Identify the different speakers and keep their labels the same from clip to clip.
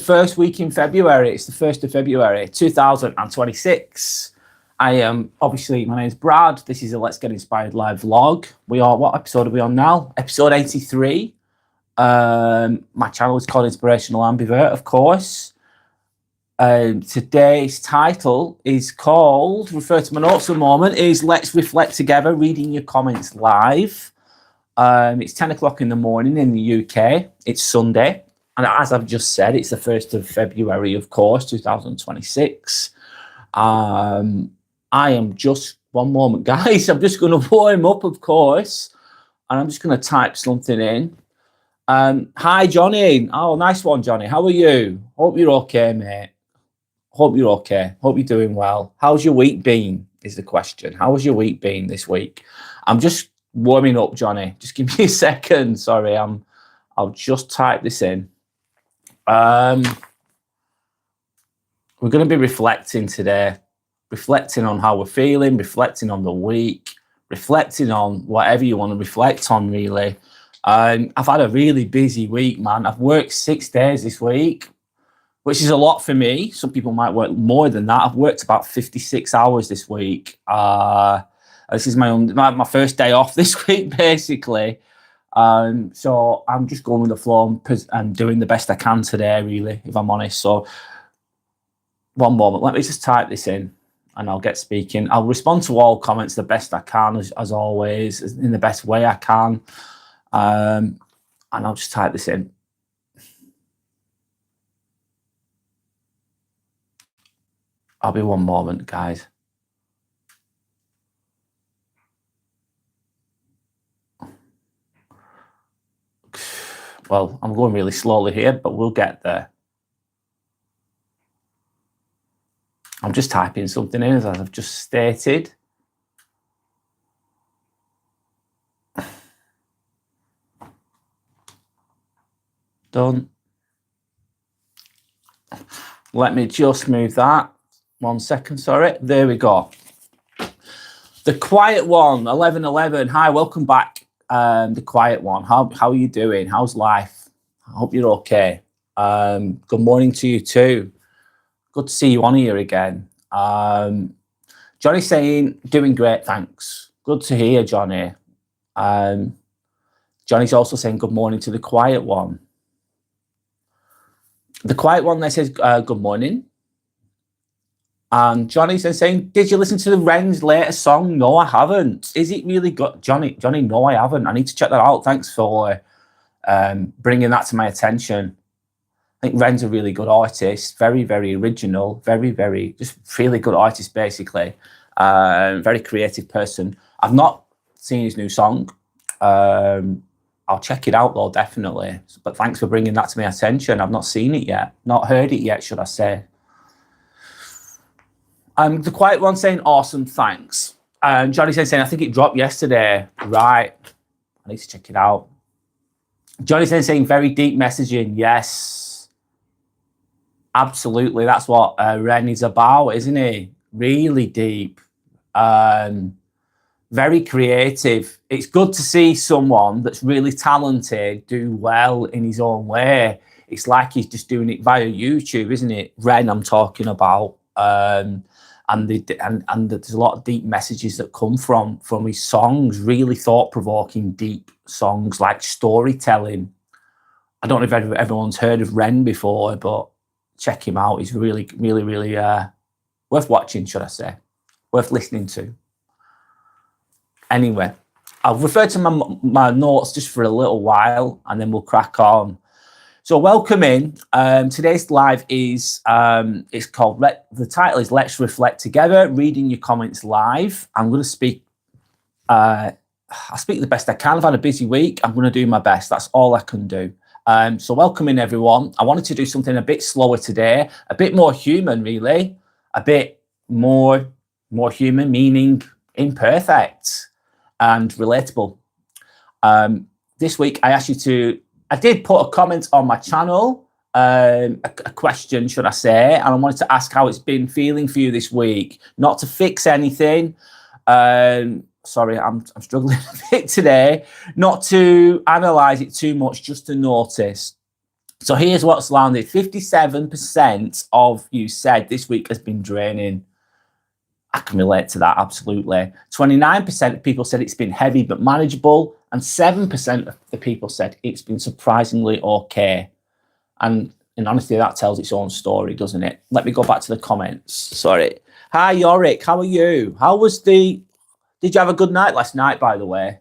Speaker 1: first week in February. It's the 1st of February, 2026. I am, obviously, my name's Brad. This is a Let's Get Inspired live vlog. What episode are we on now? Episode 83. My channel is called Inspirational Ambivert, of course. Today's title is called, refer to my notes a moment, is Let's Reflect Together, reading your comments live. It's 10 o'clock in the morning in the UK. It's Sunday. And as I've just said, it's the 1st of February, of course, 2026. I am just, one moment, guys. I'm just going to warm up, of course. And I'm just going to type something in. Hi, Johnny. Oh, nice one, Johnny. How are you? Hope you're okay, mate. Hope you're okay. Hope you're doing well. How's your week been, is the question. How has your week been this week? I'm just warming up, Johnny. Just give me a second. Sorry, I'll just type this in. We're going to be reflecting today. Reflecting on how we're feeling, reflecting on the week, reflecting on whatever you want to reflect on, really. I've had a really busy week, man. I've worked 6 days this week, which is a lot for me. Some people might work more than that. I've worked about 56 hours this week. This is my first day off this week, basically. So I'm just going with the flow and doing the best I can today, really, if I'm honest. So one moment, let me just type this in and I'll get speaking. I'll respond to all comments the best I can, as always, in the best way I can. And I'll just type this in. I'll be one moment, guys. Well, I'm going really slowly here, but we'll get there. I'm just typing something in, as I've just stated. Done. Let me just move that. 1 second, sorry. There we go. The Quiet One, 1111. Hi, welcome back. The Quiet One. How are you doing? How's life? I hope you're okay. Good morning to you too. Good to see you on here again. Johnny saying, doing great, thanks. Good to hear, Johnny. Johnny's also saying good morning to the Quiet One. The Quiet One there says good morning. And Johnny's then saying, did you listen to the Wren's latest song? No, I haven't. Is it really good? Johnny, no, I haven't. I need to check that out. Thanks for bringing that to my attention. I think Wren's a really good artist. Very, very original. Very, very, just really good artist, basically. Very creative person. I've not seen his new song. I'll check it out, though, definitely. But thanks for bringing that to my attention. I've not seen it yet. Not heard it yet, should I say. The Quiet One saying, awesome, thanks. Johnny saying, I think it dropped yesterday. Right. I need to check it out. Johnny saying, very deep messaging. Yes. Absolutely. That's what Wren is about, isn't he? Really deep. Very creative. It's good to see someone that's really talented do well in his own way. It's like he's just doing it via YouTube, isn't it? Wren, I'm talking about. And there's a lot of deep messages that come from his songs, really thought-provoking, deep songs, like storytelling. I don't know if everyone's heard of Wren before, but check him out. He's really, really, really worth watching, should I say. Worth listening to. Anyway, I'll refer to my notes just for a little while, and then we'll crack on. So welcome in. Today's live is, it's called, the title is Let's Reflect Together, reading your comments live. I'm going to speak, I'll speak the best I can. I've had a busy week. I'm going to do my best. That's all I can do. So welcome in, everyone. I wanted to do something a bit slower today, a bit more human, really, a bit more human, meaning imperfect and relatable. This week, I asked you to, I did put a comment on my channel, a question, should I say, and I wanted to ask how it's been feeling for you this week. Not to fix anything. Sorry, I'm struggling a bit today. Not to analyse it too much, just to notice. So here's what's landed. 57% of you said this week has been draining. I can relate to that, absolutely. 29% of people said it's been heavy but manageable, and 7% of the people said it's been surprisingly okay. And in honesty, that tells its own story, doesn't it? Let me go back to the comments. Sorry. Hi, Yorick. How are you? How was the... Did you have a good night last night, by the way?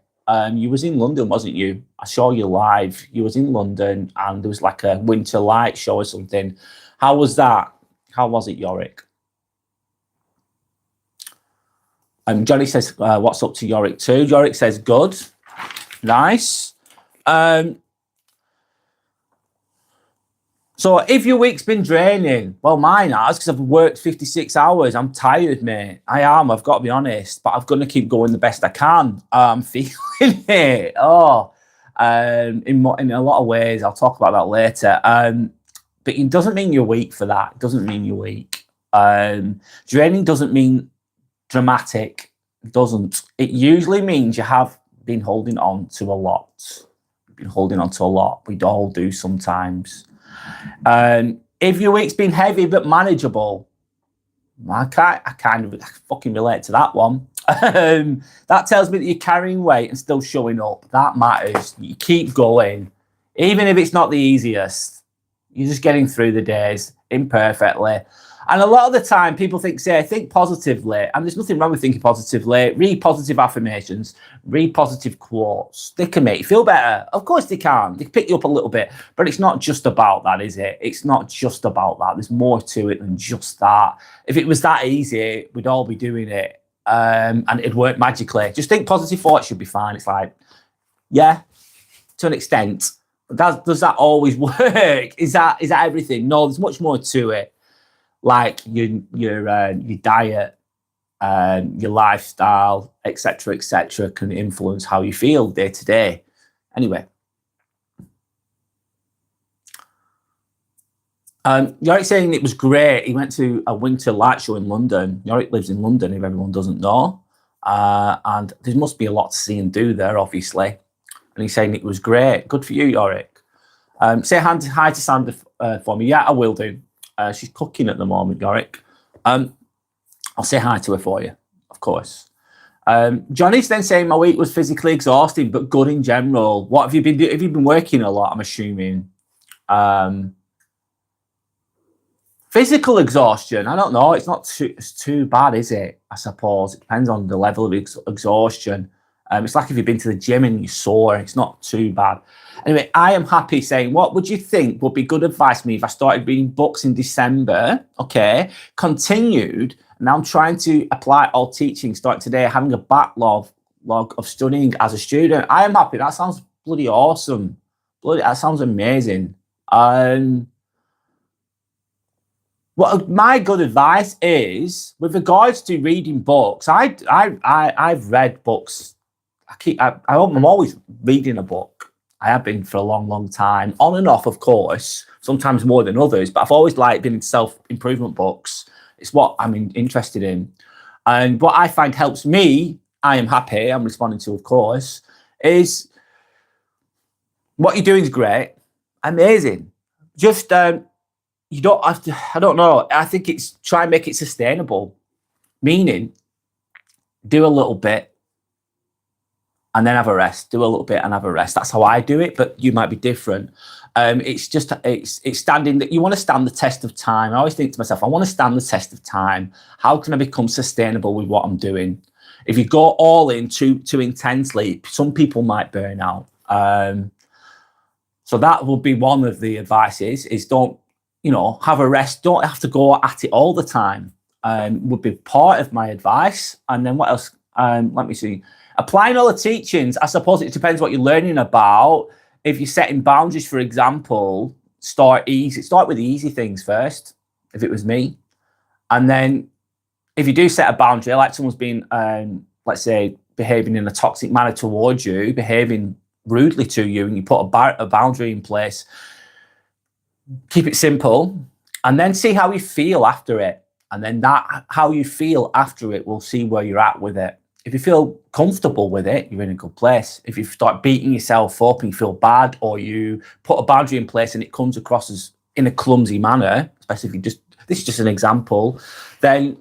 Speaker 1: You was in London, wasn't you? I saw you live. You was in London, and there was like a winter light show or something. How was that? How was it, Yorick? Johnny says, what's up to Yorick too? Yorick says, good. Nice. So if your week's been draining, well, mine has, because I've worked 56 hours. I'm tired, mate. I am, I've got to be honest, but I'm going to keep going the best I can. I'm feeling it. In a lot of ways, I'll talk about that later. But it doesn't mean you're weak for that. It doesn't mean you're weak. Draining doesn't mean dramatic. It doesn't. It usually means you have been holding on to a lot. Been holding on to a lot. We all do sometimes. If your week's been heavy but manageable, I kind of fucking relate to that one. That tells me that you're carrying weight and still showing up. That matters. You keep going, even if it's not the easiest. You're just getting through the days imperfectly. And a lot of the time, people think positively, and there's nothing wrong with thinking positively. Read positive affirmations, read positive quotes. They can make you feel better. Of course they can. They can pick you up a little bit, but it's not just about that, is it? It's not just about that. There's more to it than just that. If it was that easy, we'd all be doing it, and it'd work magically. Just think positive thoughts, you'll be fine. It's like, yeah, to an extent. But does that always work? Is that everything? No, there's much more to it. Like your diet, your lifestyle, etc., can influence how you feel day to day. Anyway, Yorick saying it was great. He went to a winter light show in London. Yorick lives in London, if everyone doesn't know, and there must be a lot to see and do there, obviously. And he's saying it was great. Good for you, Yorick. Say hi to Sandra for me. Yeah, I will do. She's cooking at the moment, Yorick. I'll say hi to her for you, of course. Johnny's then saying my week was physically exhausting, but good in general. What have you been doing? Have you been working a lot, I'm assuming? Physical exhaustion, I don't know. It's too bad, is it? I suppose. It depends on the level of exhaustion. It's like if you've been to the gym and you're sore, it's not too bad. Anyway, I am happy saying, what would you think would be good advice for me if I started reading books in December, okay, continued, and now I'm trying to apply all teaching, start today, having a backlog of studying as a student. I am happy. That sounds bloody awesome. That sounds amazing. Well, my good advice is, with regards to reading books, I've read books. I'm always reading a book. I have been for a long, long time, on and off, of course, sometimes more than others, but I've always been in self-improvement books. It's what I'm interested in. And what I find helps me, I am happy, I'm responding to, of course, is what you're doing is great, amazing. Just, you don't have to, I don't know, I think it's try and make it sustainable, meaning do a little bit, and then have a rest, do a little bit and have a rest. That's how I do it, but you might be different. It's standing that you want to stand the test of time. I always think to myself, I want to stand the test of time. How can I become sustainable with what I'm doing? If you go all in too intensely, some people might burn out. So that would be one of the advices, is don't, have a rest. Don't have to go at it all the time. Would be part of my advice. And then what else? Let me see. Applying all the teachings, I suppose it depends what you're learning about. If you're setting boundaries, for example, start with the easy things first, if it was me. And then if you do set a boundary, like someone's been, let's say, behaving in a toxic manner towards you, behaving rudely to you, and you put a boundary in place, keep it simple, and then see how you feel after it. And then how you feel after it, we'll see where you're at with it. If you feel comfortable with it, you're in a good place. If you start beating yourself up and you feel bad, or you put a boundary in place and it comes across as in a clumsy manner, especially if you just, this is just an example, then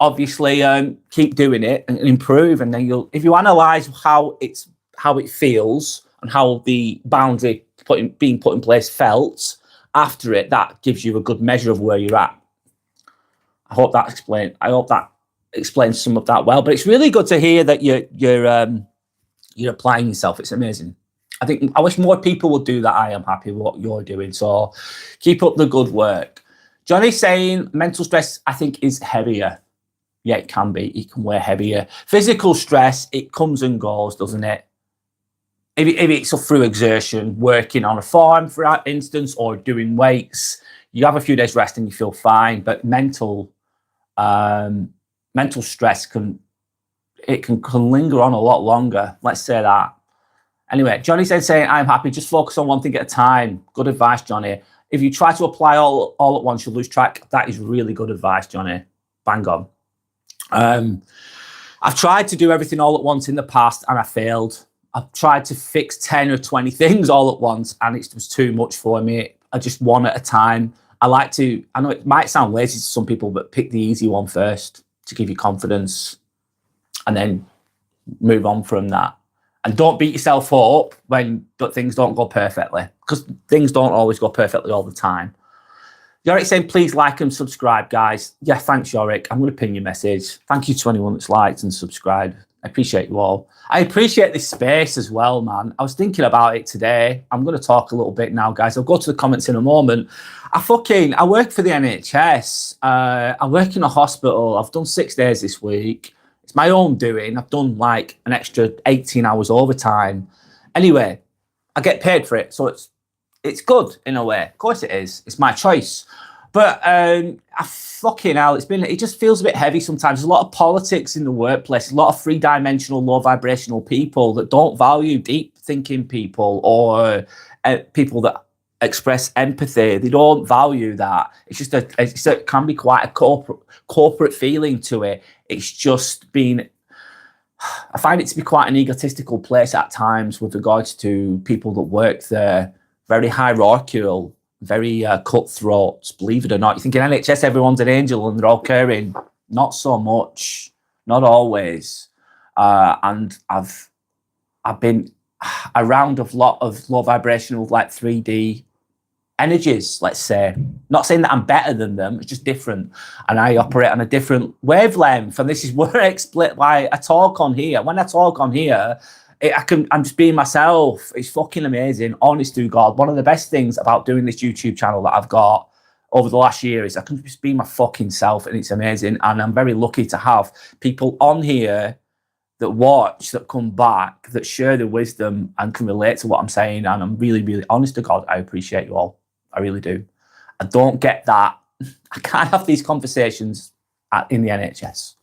Speaker 1: obviously keep doing it and improve. And then if you analyze how it feels and how the boundary being put in place felt after it, that gives you a good measure of where you're at. I hope that explains some of that well. But it's really good to hear that you're applying yourself. It's amazing. I wish more people would do that. I am happy with what you're doing. So keep up the good work. Johnny's saying mental stress, I think, is heavier. Yeah, it can be. It can weigh heavier. Physical stress, it comes and goes, doesn't it? If it's through exertion, working on a farm, for instance, or doing weights, you have a few days rest and you feel fine. But mental stress can linger on a lot longer. Let's say that. Anyway, Johnny said, saying, I'm happy, just focus on one thing at a time. Good advice, Johnny. If you try to apply all at once, you'll lose track. That is really good advice, Johnny. Bang on. I've tried to do everything all at once in the past and I failed. I've tried to fix 10 or 20 things all at once and it was too much for me. I just one at a time. I know it might sound lazy to some people, but pick the easy one first to give you confidence and then move on from that. And don't beat yourself up when things don't go perfectly, because things don't always go perfectly all the time. Yorick saying, please like and subscribe, guys. Yeah, thanks, Yorick. I'm going to pin your message. Thank you to anyone that's liked and subscribed. I appreciate you all. I appreciate this space as well, man. I was thinking about it today. I'm going to talk a little bit now, guys. I'll go to the comments in a moment. I work for the NHS. I work in a hospital. I've done 6 days this week. It's my own doing. I've done like an extra 18 hours overtime. Anyway, I get paid for it. So it's good in a way. Of course it is. It's my choice. But fucking hell, it just feels a bit heavy sometimes. There's a lot of politics in the workplace, a lot of three-dimensional, low-vibrational people that don't value deep-thinking people or people that express empathy. They don't value that. It can be quite a corporate feeling to it. It's just been, I find it to be quite an egotistical place at times with regards to people that work there. Very hierarchical, very cutthroat, believe it or not. You think in NHS everyone's an angel and they're all caring. Not so much, not always. And I've been around a lot of low vibrational, like 3D energies, let's say. Not saying that I'm better than them, it's just different. And I operate on a different wavelength. And this is where why I talk on here. When I talk on here, I'm just being myself. It's fucking amazing. Honest to God. One of the best things about doing this YouTube channel that I've got over the last year is I can just be my fucking self, and it's amazing. And I'm very lucky to have people on here that watch, that come back, that share their wisdom and can relate to what I'm saying. And I'm really, really honest to God, I appreciate you all. I really do. I don't get that. I can't have these conversations in the NHS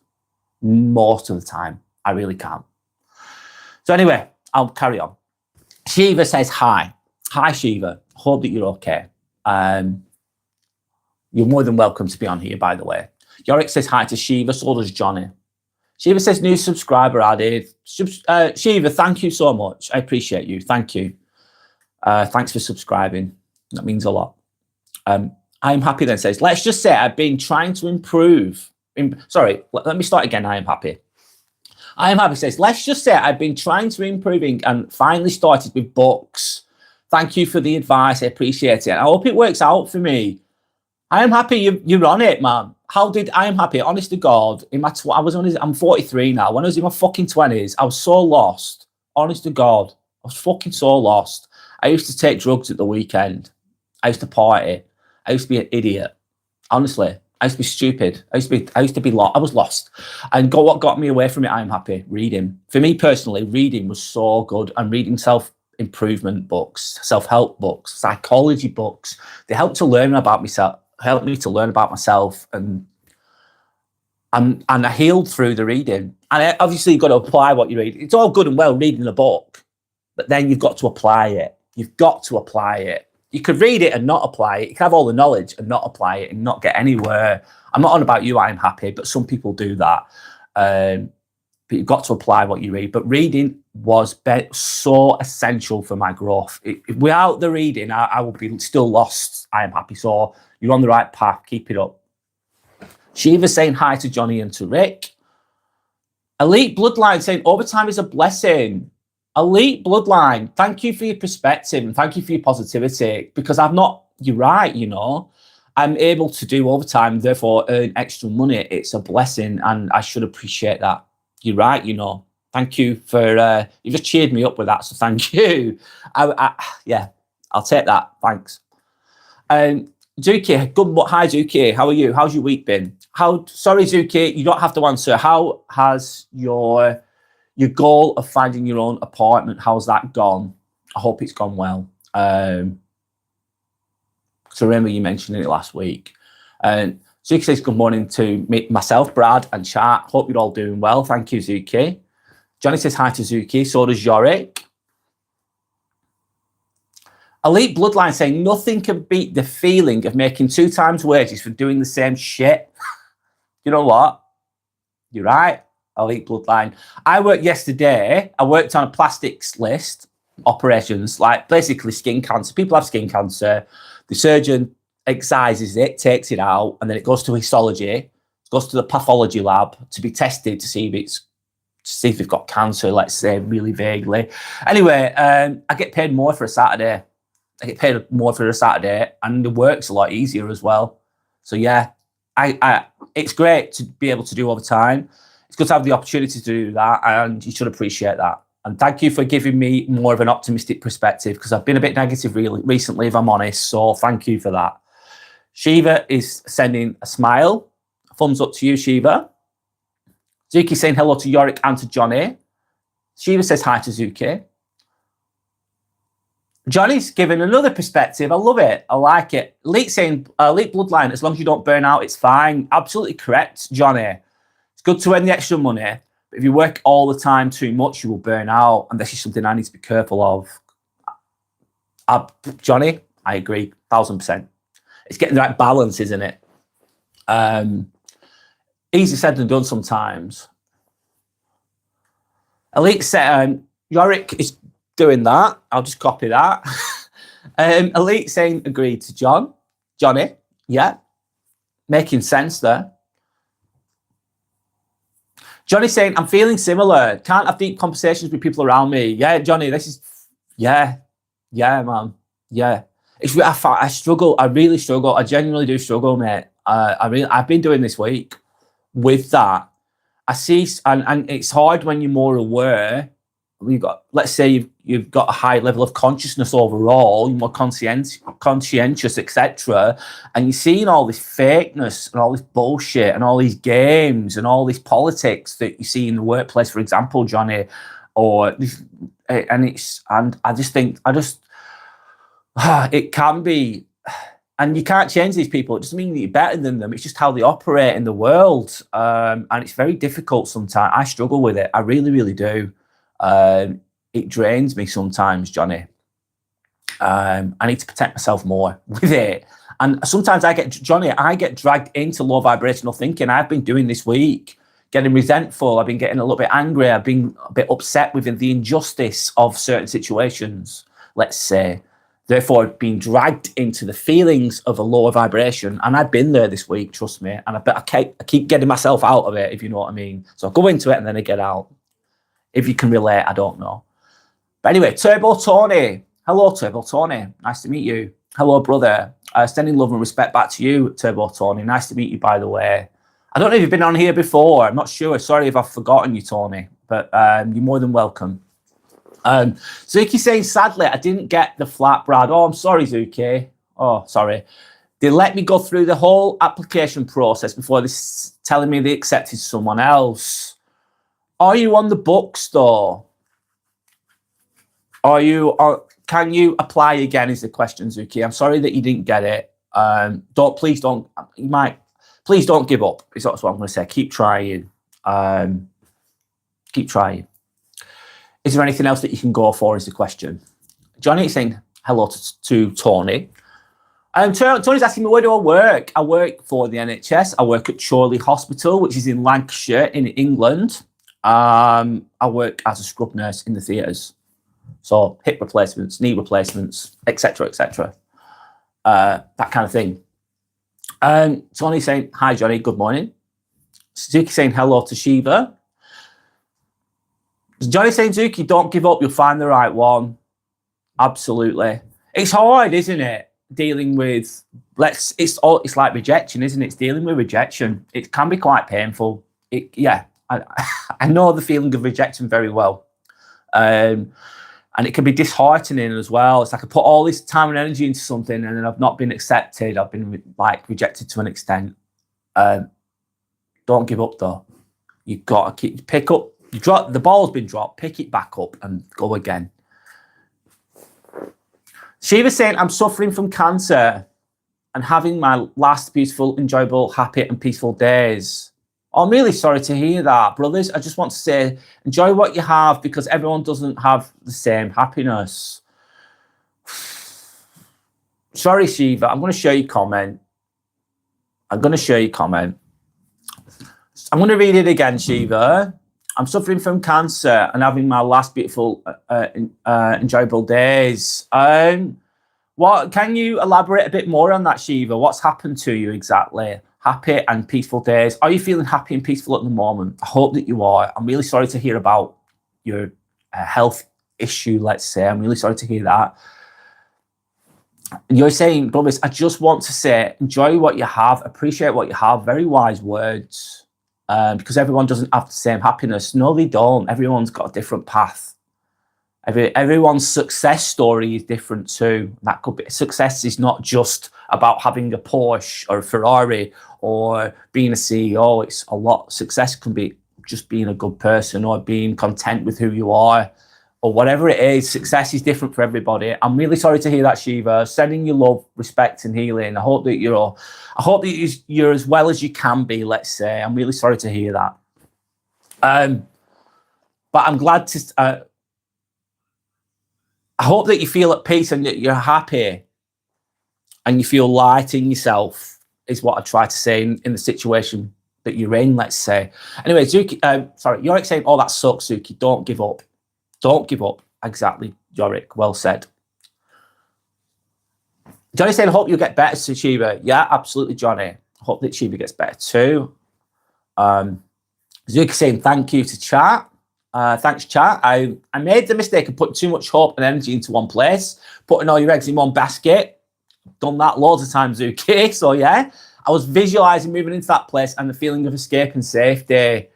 Speaker 1: most of the time. I really can't. So anyway, I'll carry on. Shiva says hi. Hi, Shiva. Hope that you're okay. You're more than welcome to be on here, by the way. Yorick says hi to Shiva. So does Johnny. Shiva says new subscriber added. Shiva, thank you so much. I appreciate you. Thank you. Thanks for subscribing. That means a lot. I'm happy then says, let's just say I've been trying to improve. Sorry, let me start again. I am happy. I am happy says, let's just say I've been trying to improving and finally started with books. Thank you for the advice. I appreciate it. I hope it works out for me. I am happy you're on it, man. I am happy, honest to God, I'm 43 now. When I was in my fucking 20s, I was so lost. Honest to God, I was fucking so lost. I used to take drugs at the weekend. I used to party. I used to be an idiot. Honestly, I used to be stupid. I used to be lost. I was lost. And what got me away from it, I'm happy, reading. For me personally, reading was so good. And reading self-improvement books, self-help books, psychology books, they helped to learn about myself, helped me to learn about myself, and I healed through the reading. And obviously you've got to apply what you read. It's all good and well reading a book, but then you've got to apply it. You've got to apply it. You could read it and not apply it. You can have all the knowledge and not apply it and not get anywhere. I'm not on about you, I'm happy, but some people do that. but you've got to apply what you read. But reading was so essential for my growth. Without the reading, I would be still lost. I am happy. So you're on the right path. Keep it up. Shiva saying hi to Johnny and to Rick. Elite Bloodline saying overtime is a blessing. Elite Bloodline, thank you for your perspective and thank you for your positivity, because you're right, you know. I'm able to do overtime, therefore earn extra money. It's a blessing and I should appreciate that. You're right, you know. Thank you for, you just cheered me up with that, so thank you. Yeah, I'll take that, thanks. Zuki, hi Zuki, how are you? How's your week been? Sorry Zuki, you don't have to answer. How has your goal of finding your own apartment, how's that gone? I hope it's gone well. So remember you mentioned it last week. Zuki says good morning to myself, Brad and chat. Hope you're all doing well. Thank you, Zuki. Johnny says hi to Zuki. So does Yorick. Elite Bloodline saying nothing can beat the feeling of making 2 times wages for doing the same shit. You know what? You're right, Elite Bloodline. I worked on a plastics list, operations, like basically skin cancer. People have skin cancer. The surgeon excises it, takes it out, and then it goes to histology. It goes to the pathology lab to be tested to see if they've got cancer, let's say, really vaguely. Anyway, I get paid more for a Saturday. and the work's a lot easier as well. So yeah, it's great to be able to do overtime. It's good to have the opportunity to do that, and you should appreciate that. And thank you for giving me more of an optimistic perspective, because I've been a bit negative recently, if I'm honest. So thank you for that. Shiva is sending a smile. Thumbs up to you, Shiva. Zuki saying hello to Yorick and to Johnny. Shiva says hi to Zuki. Johnny's giving another perspective. I love it. I like it. Elite saying, Elite Bloodline, as long as you don't burn out, it's fine. Absolutely correct, Johnny. It's good to earn the extra money, but if you work all the time too much, you will burn out, and this is something I need to be careful of. Johnny, I agree, 1000%. It's getting the right balance, isn't it? Easy said than done sometimes. Elite said, Yorick is doing that. I'll just copy that. Elite saying agreed to Johnny. Yeah, making sense there. Johnny saying, I'm feeling similar. Can't have deep conversations with people around me. Yeah, Johnny, this is, yeah, man. Yeah. I struggle. I really struggle. I genuinely do struggle, mate. I've been doing this week with that. I see, and it's hard when you're more aware. Let's say you've got a high level of consciousness overall, you're more conscientious, etc. And you're seeing all this fakeness and all this bullshit and all these games and all this politics that you see in the workplace, for example, Johnny, and I just think it can be, and you can't change these people. It doesn't mean that you're better than them. It's just how they operate in the world, and it's very difficult sometimes. I struggle with it. I really, really do. It drains me sometimes, Johnny. I need to protect myself more with it. And sometimes I get dragged into low vibrational thinking. I've been doing this week, getting resentful. I've been getting a little bit angry. I've been a bit upset with the injustice of certain situations, let's say. Therefore, being dragged into the feelings of a lower vibration. And I've been there this week, trust me. And I keep getting myself out of it, if you know what I mean. So I go into it and then I get out. If you can relate, I don't know. But anyway, Turbo Tony. Hello, Turbo Tony. Nice to meet you. Hello, brother. Sending love and respect back to you, Turbo Tony. Nice to meet you, by the way. I don't know if you've been on here before. I'm not sure. Sorry if I've forgotten you, Tony. But you're more than welcome. Zuki saying, sadly, I didn't get the flat, Brad. Oh, I'm sorry, Zuki. Oh, sorry. They let me go through the whole application process before telling me they accepted someone else. Are you on the books, though? Can you apply again, is the question, Zuki. I'm sorry that you didn't get it. Please don't give up. That's what I'm going to say. Keep trying. Keep trying. Is there anything else that you can go for, is the question. Johnny is saying hello to Tony. Tony's asking me, where do I work? I work for the NHS. I work at Chorley Hospital, which is in Lancashire in England. I work as a scrub nurse in the theatres. So hip replacements, knee replacements, etc., etc. That kind of thing. Tony saying, hi, Johnny, good morning. Suzuki saying hello to Shiva. Johnny saying, Suzuki, don't give up. You'll find the right one. Absolutely. It's hard, isn't it? Dealing with, it's like rejection, isn't it? It's dealing with rejection. It can be quite painful. I know the feeling of rejection very well. And it can be disheartening as well. It's like I put all this time and energy into something and then I've not been accepted. I've been like rejected to an extent. Don't give up though. You've got to pick up. The ball's been dropped, pick it back up and go again. Shiva's saying, I'm suffering from cancer and having my last beautiful, enjoyable, happy and peaceful days. I'm really sorry to hear that, brothers. I just want to say, enjoy what you have because everyone doesn't have the same happiness. Sorry, Shiva. I'm going to show you comment. I'm going to read it again, Shiva. I'm suffering from cancer and having my last beautiful, enjoyable days. What can you elaborate a bit more on that, Shiva? What's happened to you exactly? Happy and peaceful days. Are you feeling happy and peaceful at the moment? I hope that you are. I'm really sorry to hear about your health issue, let's say. I'm really sorry to hear that. And you're saying, brothers, I just want to say, enjoy what you have, appreciate what you have. Very wise words. Because everyone doesn't have the same happiness. No, they don't. Everyone's got a different path. Everyone's success story is different too. That could be success is not just about having a Porsche or a Ferrari or being a CEO. It's a lot. Success can be just being a good person or being content with who you are or whatever it is. Success is different for everybody. I'm really sorry to hear that, Shiva. Sending you love, respect, and healing. I hope that you're as well as you can be. Let's say. I'm really sorry to hear that. But I'm glad to. I hope that you feel at peace and that you're happy, and you feel light in yourself. Is what I try to say in the situation that you're in. Let's say. Anyway, Zuki. Yorick saying, "Oh, that sucks, Zuki. Don't give up. Don't give up." Exactly, Yorick. Well said. Johnny saying, I hope you'll get better to Shiva. Yeah, absolutely, Johnny. I hope that Shiva gets better too. Zuki saying, thank you to chat. Thanks, chat. I made the mistake of putting too much hope and energy into one place, putting all your eggs in one basket. Done that loads of times, Zuki. So, yeah, I was visualizing moving into that place and the feeling of escape and safety.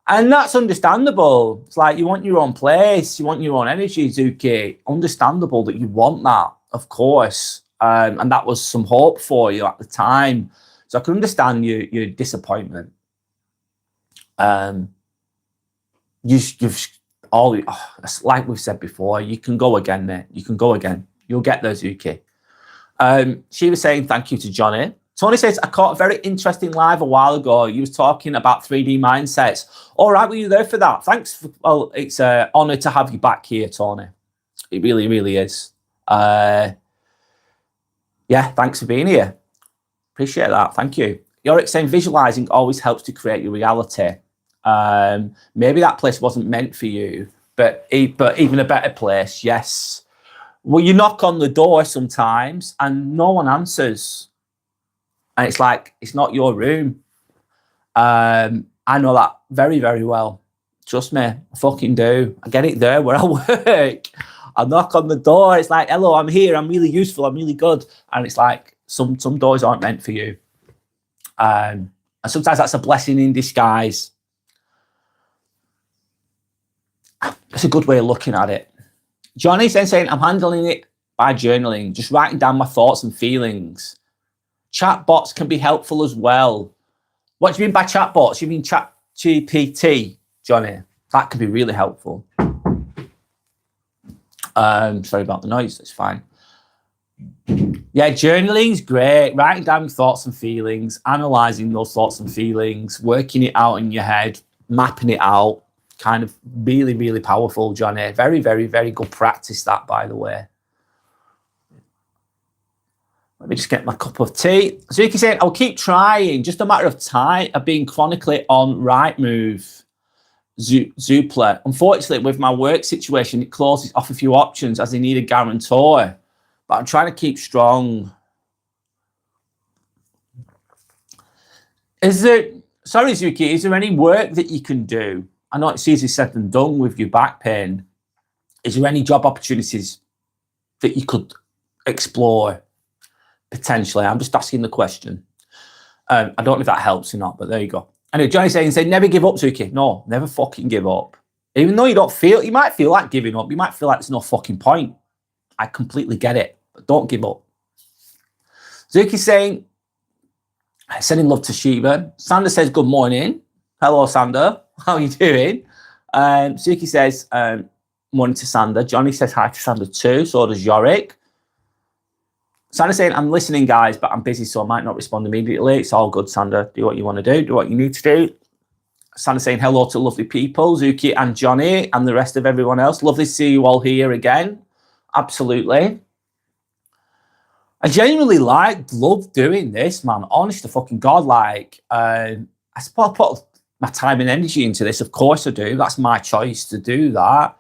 Speaker 1: And that's understandable. It's like you want your own place, you want your own energy, Zuki. Understandable that you want that, of course. And that was some hope for you at the time. So I can understand your disappointment. Like we've said before, you can go again, mate. You can go again. You'll get there, Zuki. She was saying thank you to Johnny. Tony says, I caught a very interesting live a while ago. You was talking about 3D mindsets. All right, were you there for that? Thanks. Well, it's an honor to have you back here, Tony. It really, really is. Yeah, thanks for being here. Appreciate that. Thank you. Yorick saying visualizing always helps to create your reality. Maybe that place wasn't meant for you, but even a better place, yes. Well, you knock on the door sometimes and no one answers. And it's like, it's not your room. I know that very, very well. Trust me, I fucking do. I get it there where I work. I knock on the door. It's like, hello, I'm here. I'm really useful. I'm really good. And it's like, some doors aren't meant for you. And sometimes that's a blessing in disguise. That's a good way of looking at it. Johnny's then saying, I'm handling it by journaling, just writing down my thoughts and feelings. Chatbots can be helpful as well. What do you mean by chatbots? You mean chat GPT, Johnny? That could be really helpful. Sorry about the noise, that's fine. Yeah, journaling's great. Writing down thoughts and feelings, analysing those thoughts and feelings, working it out in your head, mapping it out. Kind of really, really powerful, Johnny. Very, very, very good practice, that, by the way. Let me just get my cup of tea. Zuki saying, I'll keep trying. Just a matter of time of being chronically on Rightmove. Zoopla. Unfortunately, with my work situation, it closes off a few options as I need a guarantor. But I'm trying to keep strong. Sorry, Zuki, is there any work that you can do? I know it's easy said than done with your back pain. Is there any job opportunities that you could explore potentially? I'm just asking the question. I don't know if that helps or not, but there you go. Anyway, Johnny's saying never give up, Zuki. No, never fucking give up. Even though you might feel like giving up. You might feel like there's no fucking point. I completely get it, but don't give up. Zuki's saying, sending love to Shiva. Sander says, good morning. Hello, Sander. How are you doing? Zuki says, morning to Sander. Johnny says hi to Sander too. So does Yorick. Sander saying, I'm listening, guys, but I'm busy, so I might not respond immediately. It's all good, Sander. Do what you want to do. Do what you need to do. Sander saying hello to lovely people, Zuki and Johnny and the rest of everyone else. Lovely to see you all here again. Absolutely. I genuinely love doing this, man. Honest to fucking God, I suppose I put my time and energy into this. Of course I do. That's my choice to do that.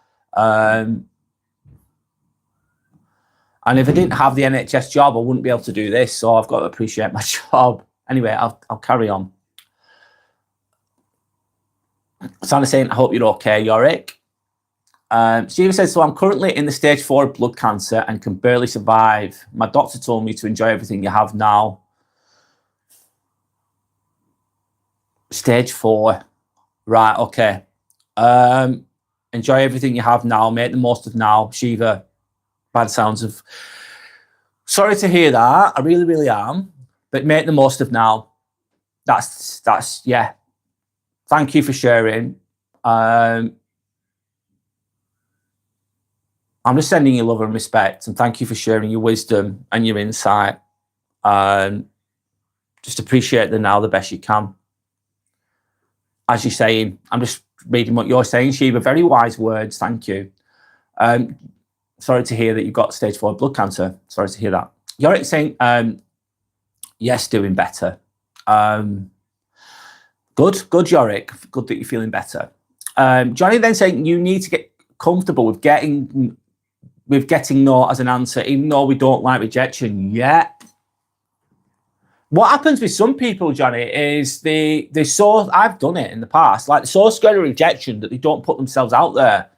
Speaker 1: And if I didn't have the NHS job, I wouldn't be able to do this. So I've got to appreciate my job. Anyway, I'll carry on. Santa saying, I hope you're okay, Yorick. Steven says, so I'm currently in the stage 4 of blood cancer and can barely survive. My doctor told me to enjoy everything you have now. Stage 4. Right, okay. Enjoy everything you have now. Make the most of now, Shiva. Bad sounds of... Sorry to hear that. I really, really am. But make the most of now. That's yeah. Thank you for sharing. I'm just sending you love and respect, and thank you for sharing your wisdom and your insight. Just appreciate the now the best you can. As you're saying, I'm just reading what you're saying, Shiva. Very wise words. Thank you. Sorry to hear that you've got stage 4 blood cancer. Sorry to hear that. Yorick saying, yes, doing better. Good, Yorick. Good that you're feeling better. Johnny then saying you need to get comfortable with getting no as an answer, even though we don't like rejection yet. What happens with some people, Johnny, is they're so, I've done it in the past, like they're so scared of rejection that they don't put themselves out there.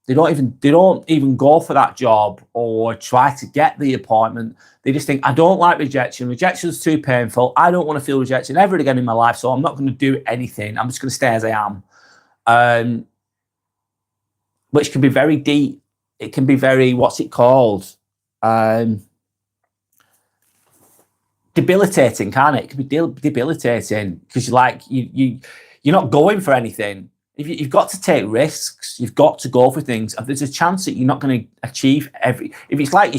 Speaker 1: They don't even go for that job or try to get the appointment. They just think, I don't like rejection. Rejection's too painful. I don't want to feel rejection ever again in my life, so I'm not going to do anything. I'm just going to stay as I am. Which can be very deep. It can be very, what's it called? Debilitating, can't it? It can be debilitating because you're not going for anything. You've got to take risks. You've got to go for things. If there's a chance that you're not going to achieve if it's like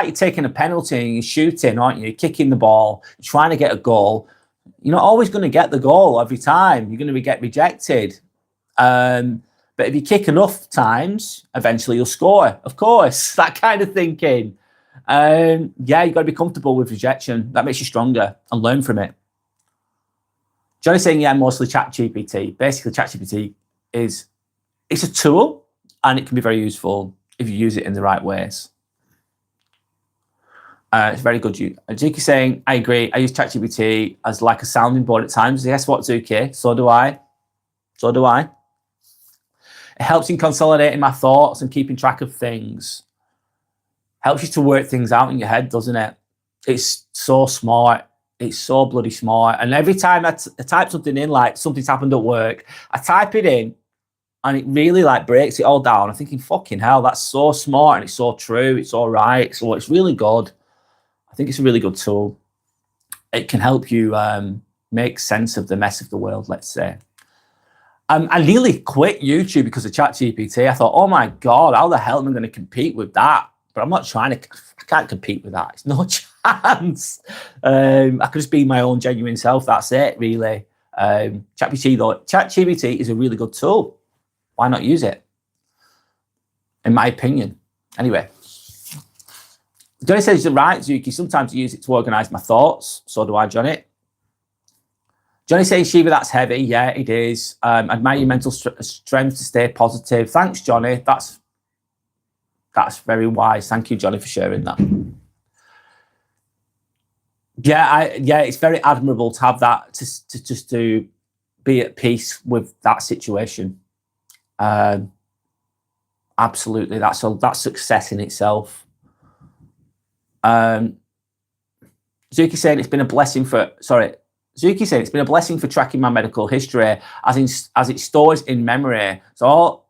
Speaker 1: you're taking a penalty and you're shooting, aren't you? You're kicking the ball, you're trying to get a goal. You're not always going to get the goal every time. You're going to get rejected. But if you kick enough times, eventually you'll score. Of course, that kind of thinking. Yeah, you've got to be comfortable with rejection. That makes you stronger and learn from it. Johnny's saying, yeah, mostly ChatGPT. Basically, ChatGPT it's a tool and it can be very useful if you use it in the right ways. It's very good. Zuki saying, I agree. I use ChatGPT as like a sounding board at times. Guess what, Zuki? So do I. So do I. It helps in consolidating my thoughts and keeping track of things. Helps you to work things out in your head, doesn't it? It's so smart. It's so bloody smart. And every time I type something in, like something's happened at work, I type it in and it really like breaks it all down. I'm thinking, fucking hell, that's so smart and it's so true. It's all right. So it's really good. I think it's a really good tool. It can help you make sense of the mess of the world, let's say. I nearly quit YouTube because of ChatGPT. I thought, oh my God, how the hell am I going to compete with that? But I'm not trying to, I can't compete with that. It's no chance. I could just be my own genuine self. That's it, really. ChatGPT is a really good tool. Why not use it? In my opinion. Anyway. Johnny says, you're right, Zuki. Sometimes I use it to organise my thoughts. So do I, Johnny. Johnny saying, Shiva, that's heavy. Yeah, it is. Admire your mental strength to stay positive. Thanks, Johnny. That's very wise. Thank you, Johnny, for sharing that. Yeah, it's very admirable to have that, to just to be at peace with that situation. Absolutely, that's success in itself. Zuki saying it's been a blessing for Zuki saying it's been a blessing for tracking my medical history as it stores in memory. So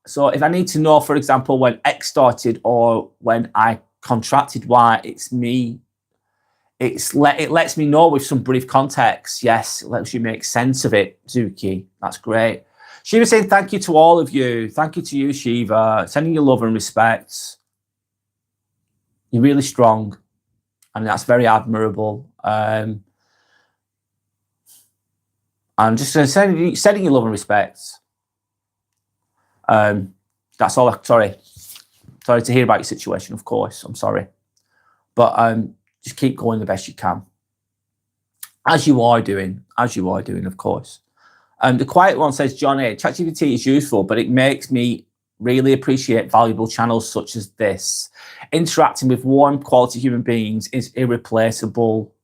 Speaker 1: if I need to know, for example, when X started or when I contracted Y, it's me. It lets me know with some brief context. Yes, it lets you make sense of it, Zuki. That's great. Shiva saying thank you to all of you. Thank you to you, Shiva. Sending you love and respect. You're really strong. And that's very admirable. I'm just sending you love and respect. That's all. Sorry to hear about your situation, of course. I'm sorry. But just keep going the best you can. As you are doing, of course. The quiet one says, Johnny, ChatGPT is useful, but it makes me really appreciate valuable channels such as this. Interacting with warm, quality human beings is irreplaceable.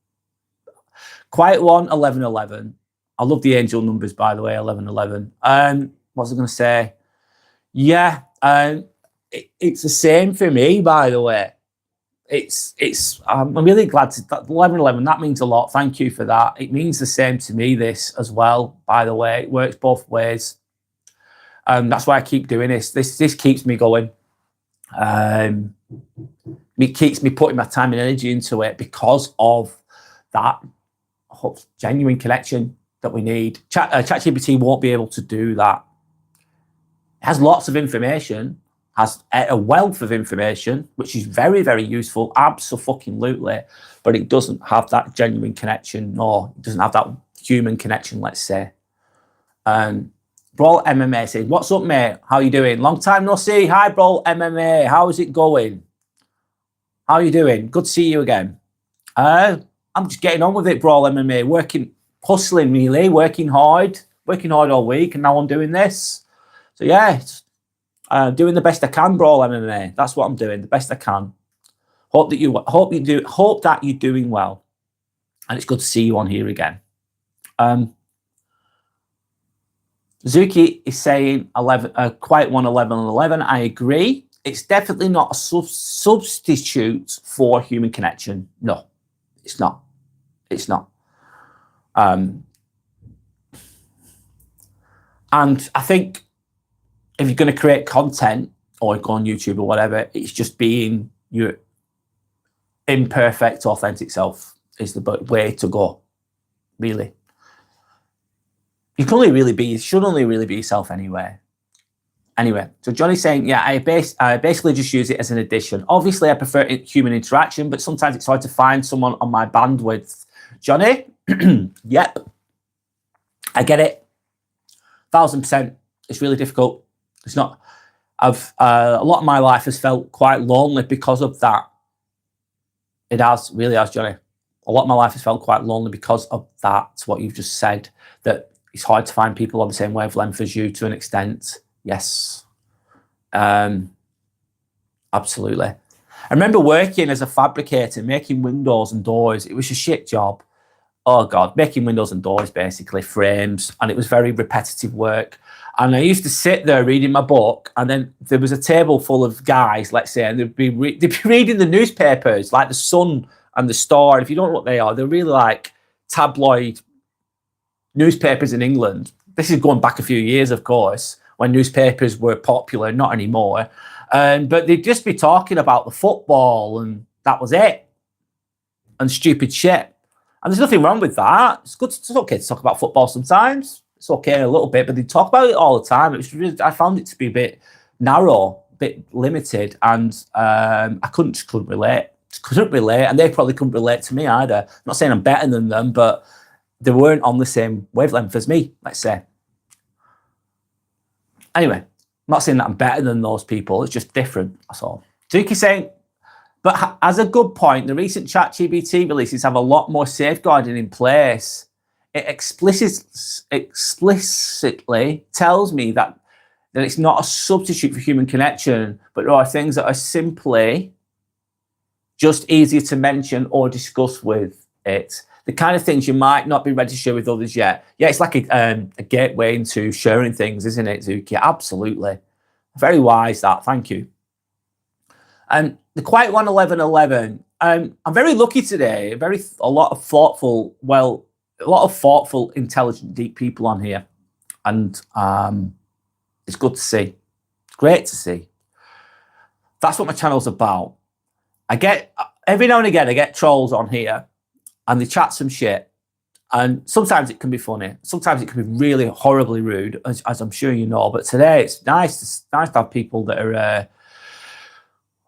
Speaker 1: Quiet one, 1111. I love the angel numbers, by the way, 1111. What was I going to say? Yeah, it's the same for me, by the way. I'm really glad to 1111. That means a lot. Thank you for that. It means the same to me, this as well, by the way. It works both ways. That's why I keep doing this. This keeps me going. It keeps me putting my time and energy into it because of that genuine connection that we need. ChatGPT won't be able to do that. It has lots of information, has a wealth of information, which is very, very useful, absolutely, but it doesn't have that genuine connection, or it doesn't have that human connection, let's say. Brawl MMA says, what's up, mate? How you doing? Long time no see. Hi, Brawl MMA. How is it going? How are you doing? Good to see you again. I'm just getting on with it, Brawl MMA. Hustling really, working hard all week, and now I'm doing this. So yeah, doing the best I can, Brawl MMA. That's what I'm doing, the best I can. Hope that you're doing well, and it's good to see you on here again. Zuki is saying 11, quiet one, 1111. I agree. It's definitely not a substitute for human connection. No, it's not. It's not. And I think if you're going to create content or go on YouTube or whatever, it's just being your imperfect, authentic self is the way to go, really. You should only really be yourself anyway. Anyway, so Johnny's saying, yeah, I basically just use it as an addition. Obviously, I prefer human interaction, but sometimes it's hard to find someone on my bandwidth. Johnny, yep, I get it. 1000%. It's really difficult. It's not. A lot of my life has felt quite lonely because of that. It really has, Johnny. A lot of my life has felt quite lonely because of that. What you've just said, that it's hard to find people on the same wavelength as you to an extent. Yes. Absolutely. I remember working as a fabricator, making windows and doors. It was a shit job. Oh God, making windows and doors, basically frames. And it was very repetitive work. And I used to sit there reading my book, and then there was a table full of guys, let's say, and they'd be reading the newspapers, like the Sun and the Star. And if you don't know what they are, they're really like tabloid newspapers in England. This is going back a few years, of course, when newspapers were popular, not anymore. But they'd just be talking about the football, and that was it. And stupid shit. And there's nothing wrong with that. It's okay to talk about football sometimes. It's okay a little bit, but they talk about it all the time. It was really, I found it to be a bit narrow, a bit limited, and I couldn't relate. Couldn't relate, and they probably couldn't relate to me either. I'm not saying I'm better than them, but they weren't on the same wavelength as me, let's say. Anyway, I'm not saying that I'm better than those people. It's just different, that's all. Zuki saying, but as a good point, the recent ChatGPT releases have a lot more safeguarding in place. it explicitly tells me that it's not a substitute for human connection, but there are things that are simply just easier to mention or discuss with it. The kind of things you might not be ready to share with others yet. Yeah, it's like a gateway into sharing things, isn't it, Zuki? Absolutely. Very wise, that. Thank you. The Quiet One 1111. I'm very lucky today. A lot of thoughtful, intelligent, deep people on here, and it's good to see. It's great to see. That's what my channel's about. I get every now and again I get trolls on here, and they chat some shit, and sometimes it can be funny. Sometimes it can be really horribly rude, as I'm sure you know. But today it's nice to have people that are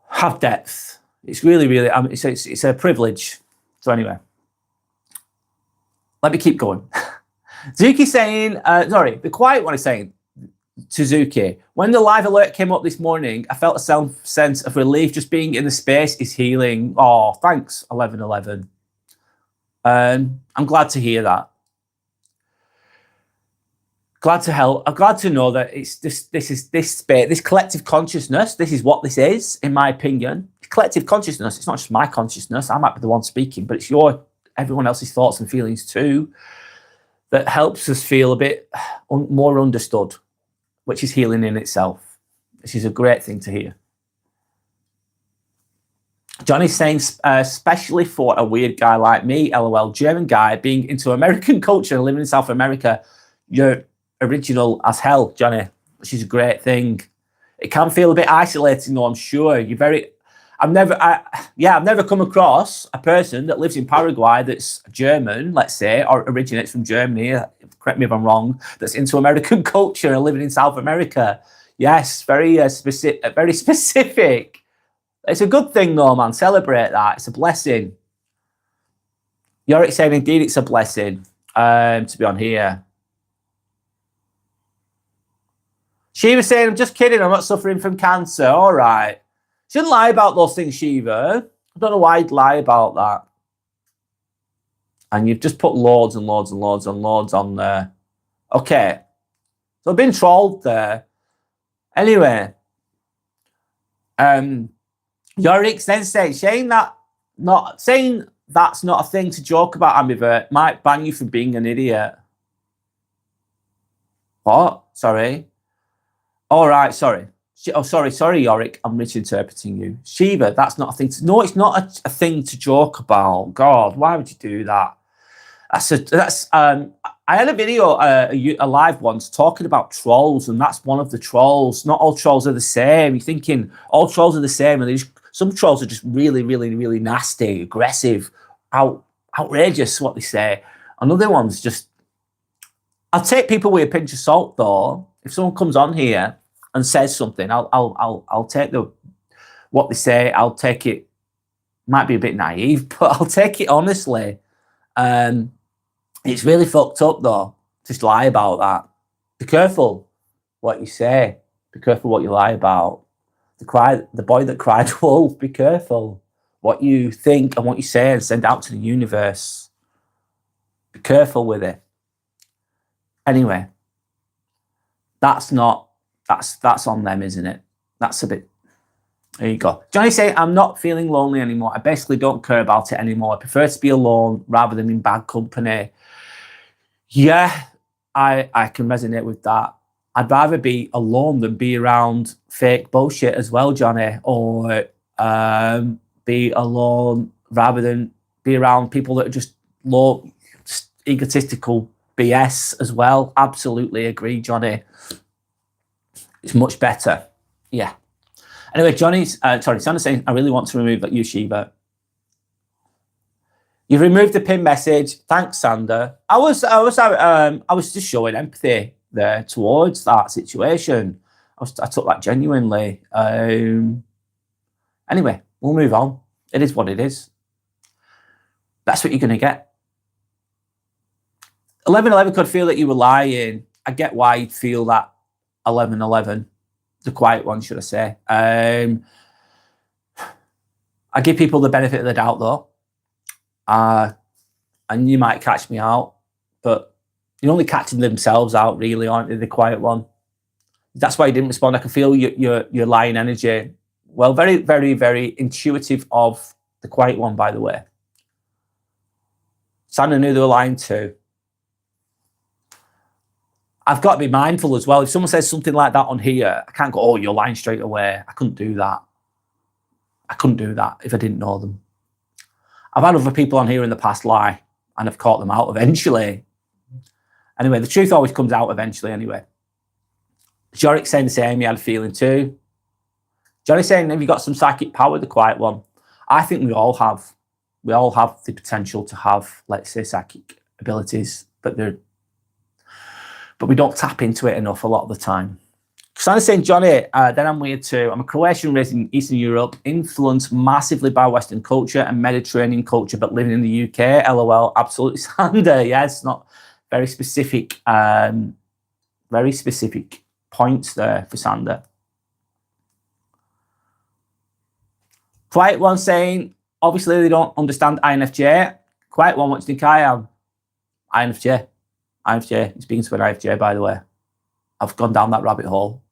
Speaker 1: have depth. It's really, really. It's a privilege. So anyway, let me keep going. Zuki saying, the Quiet One is saying to Zuki, when the live alert came up this morning, I felt a sense of relief. Just being in the space is healing. Oh, thanks, 1111. I'm glad to hear that. Glad to help. I'm glad to know that it's this space, this collective consciousness. This is what this is, in my opinion. Collective consciousness. It's not just my consciousness. I might be the one speaking, but it's everyone else's thoughts and feelings too, that helps us feel a bit more understood, which is healing in itself. This is a great thing to hear. Johnny's saying, especially for a weird guy like me, LOL, German guy, being into American culture and living in South America, you're original as hell, Johnny, which is a great thing. It can feel a bit isolating, though, I'm sure. I've never come across a person that lives in Paraguay that's German, let's say, or originates from Germany, correct me if I'm wrong, that's into American culture and living in South America. Yes, very specific. It's a good thing, though, man. Celebrate that. It's a blessing. Yorick saying, indeed, it's a blessing to be on here. Shiva saying, I'm just kidding. I'm not suffering from cancer. All right. Shouldn't lie about those things, Shiva. I don't know why you'd lie about that. And you've just put loads and loads and loads and loads on there. Okay. So I've been trolled there. Anyway. Yorick then saying that's not a thing to joke about, ambivert, might ban you for being an idiot. What? Sorry. All right, sorry. Oh, sorry, Yorick. I'm misinterpreting you. Shiva, that's not a thing to... No, it's not a thing to joke about. God, why would you do that? I had a video, a live once, talking about trolls, and that's one of the trolls. Not all trolls are the same. You're thinking all trolls are the same, and some trolls are just really, really, really nasty, aggressive, outrageous, what they say. Another one's just... I'll take people with a pinch of salt, though. If someone comes on here and says something, I'll take what they say. I'll take it. Might be a bit naive, but I'll take it honestly. It's really fucked up, though. Just lie about that. Be careful what you say. Be careful what you lie about. The boy that cried wolf. Be careful what you think and what you say and send out to the universe. Be careful with it. Anyway, that's on them, isn't it? That's a bit. There you go. Johnny saying, I'm not feeling lonely anymore. I basically don't care about it anymore. I prefer to be alone rather than in bad company. Yeah, I can resonate with that. I'd rather be alone than be around fake bullshit as well, Johnny, or be alone rather than be around people that are just egotistical BS as well. Absolutely agree, Johnny. It's much better. Yeah. Anyway, Sandra's saying, I really want to remove that Yeshiva. You've removed the pin message. Thanks, Sandra. I was just showing empathy there towards that situation. I took that genuinely. Anyway, we'll move on. It is what it is. That's what you're going to get. 1111 could feel that you were lying. I get why you'd feel that. 1111, the quiet one, should I say. I give people the benefit of the doubt, though. And you might catch me out. but you're only catching themselves out, really, aren't you? The quiet one. That's why you didn't respond. I can feel your lion energy. Well, very, very, very intuitive of the quiet one, by the way. Sandra knew they were lying too. I've got to be mindful as well. If someone says something like that on here, I can't go, oh, you're lying straight away. I couldn't do that. I couldn't do that if I didn't know them. I've had other people on here in the past lie, and I've caught them out eventually. Anyway, the truth always comes out eventually anyway. Jorik saying the same, he had a feeling too. Johnny saying, have you got some psychic power, the quiet one? I think we all have. We all have the potential to have, let's say, psychic abilities, but we don't tap into it enough a lot of the time. Sandra's saying, Johnny, then I'm weird too. I'm a Croatian raised in Eastern Europe, influenced massively by Western culture and Mediterranean culture, but living in the UK. LOL, absolutely, Sandra. Yes, not very specific points there for Sandra. Quiet one saying, obviously they don't understand INFJ. Quiet one, what do you think I am? INFJ. INFJ. Speaking to an INFJ, by the way. I've gone down that rabbit hole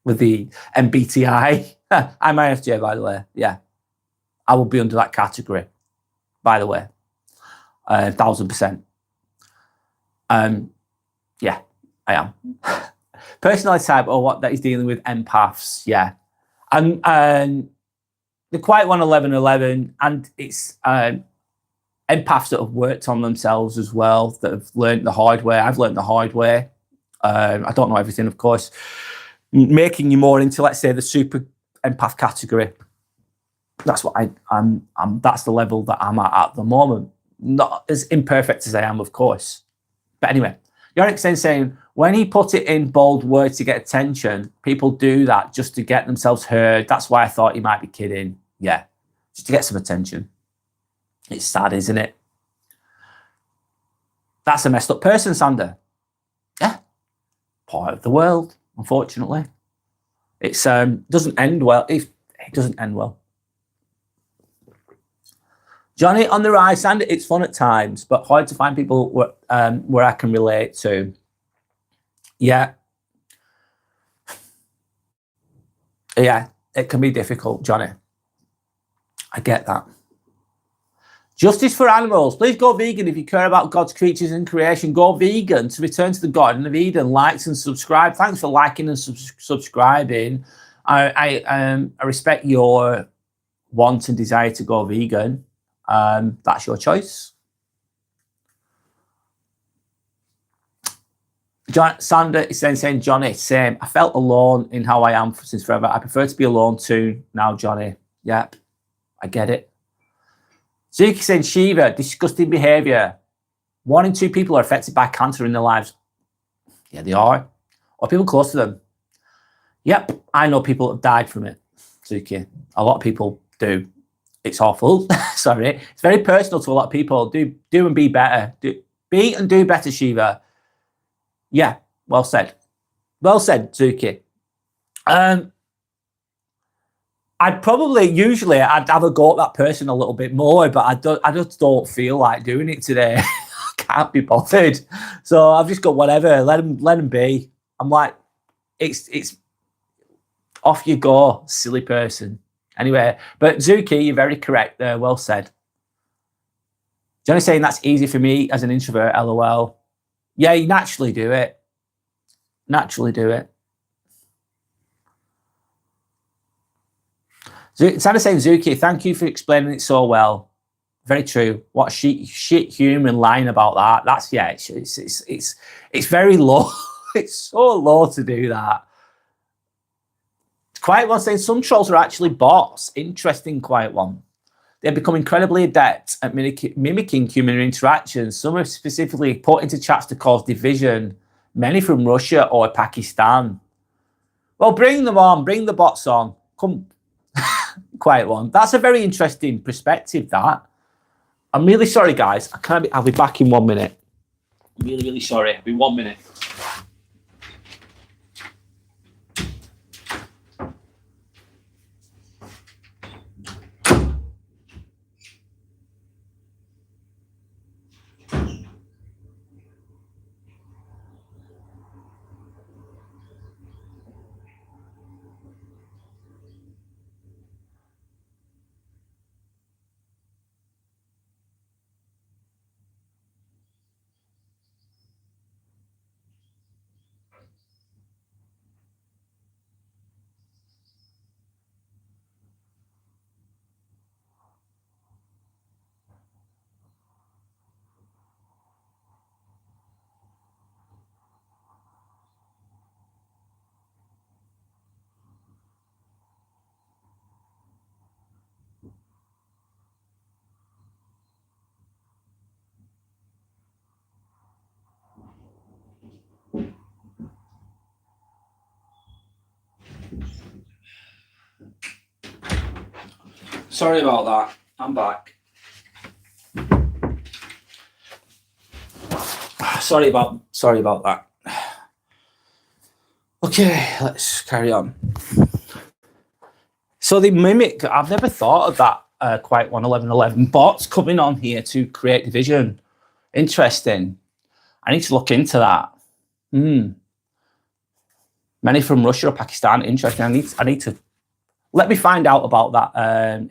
Speaker 1: with the MBTI. I'm INFJ, by the way. Yeah. I will be under that category, by the way. 1000%. Yeah, I am. Personality type, or what that is dealing with empaths. Yeah. And the quiet one, 1111, and it's empaths that have worked on themselves as well, that have learned the hard way. I've learned the hard way. I don't know everything, of course. Making you more into, let's say, the super empath category. That's what I'm. That's the level that I'm at the moment. Not as imperfect as I am, of course. But anyway, Jorik saying, when he put it in bold words to get attention, people do that just to get themselves heard. That's why I thought he might be kidding. Yeah, just to get some attention. It's sad, isn't it? That's a messed up person, Sander. Yeah, part of the world, unfortunately. It's doesn't end well. It doesn't end well. Johnny on the rise, Sander. It's fun at times, but hard to find people where I can relate to. Yeah. Yeah, it can be difficult, Johnny. I get that. Justice for animals. Please go vegan if you care about God's creatures and creation. Go vegan to return to the Garden of Eden. Likes and subscribe. Thanks for liking and subscribing. I respect your want and desire to go vegan. That's your choice. Sander is saying, Johnny, same. I felt alone in how I am since forever. I prefer to be alone too now, Johnny. Yep, I get it. Zuki saying, Shiva, disgusting behavior. 1 in 2 people are affected by cancer in their lives. Yeah, they are. Or people close to them. Yep, I know people that have died from it, Zuki. A lot of people do. It's awful. Sorry. It's very personal to a lot of people. Do and be better. Be and do better, Shiva. Yeah, well said. Well said, Zuki. Usually I'd have a go at that person a little bit more, but I just don't feel like doing it today. I can't be bothered. So I've just got whatever. Let them be. I'm like, it's off you go, silly person. Anyway, but Zuki, you're very correct there. Well said. Johnny saying that's easy for me as an introvert, LOL. Yeah, you naturally do it. Naturally do it. Sandra saying, Zuki, thank you for explaining it so well. Very true. What a shit human lying about that. That's, yeah, it's very low. It's so low to do that. Quiet one saying some trolls are actually bots. Interesting, Quiet one. They've become incredibly adept at mimicking human interactions. Some are specifically put into chats to cause division, many from Russia or Pakistan. Well, bring them on. Bring the bots on. Come, Quiet one. That's a very interesting perspective, that. I'm really sorry, guys. I'll be back in 1 minute. I'm really, really sorry. I'll be 1 minute. Sorry about that. I'm back. Sorry about that. Okay, let's carry on. So the Mimic, I've never thought of that Quiet One 1111 bots coming on here to create division. Interesting. I need to look into that. Many from Russia or Pakistan. Interesting. I need to let me find out about that.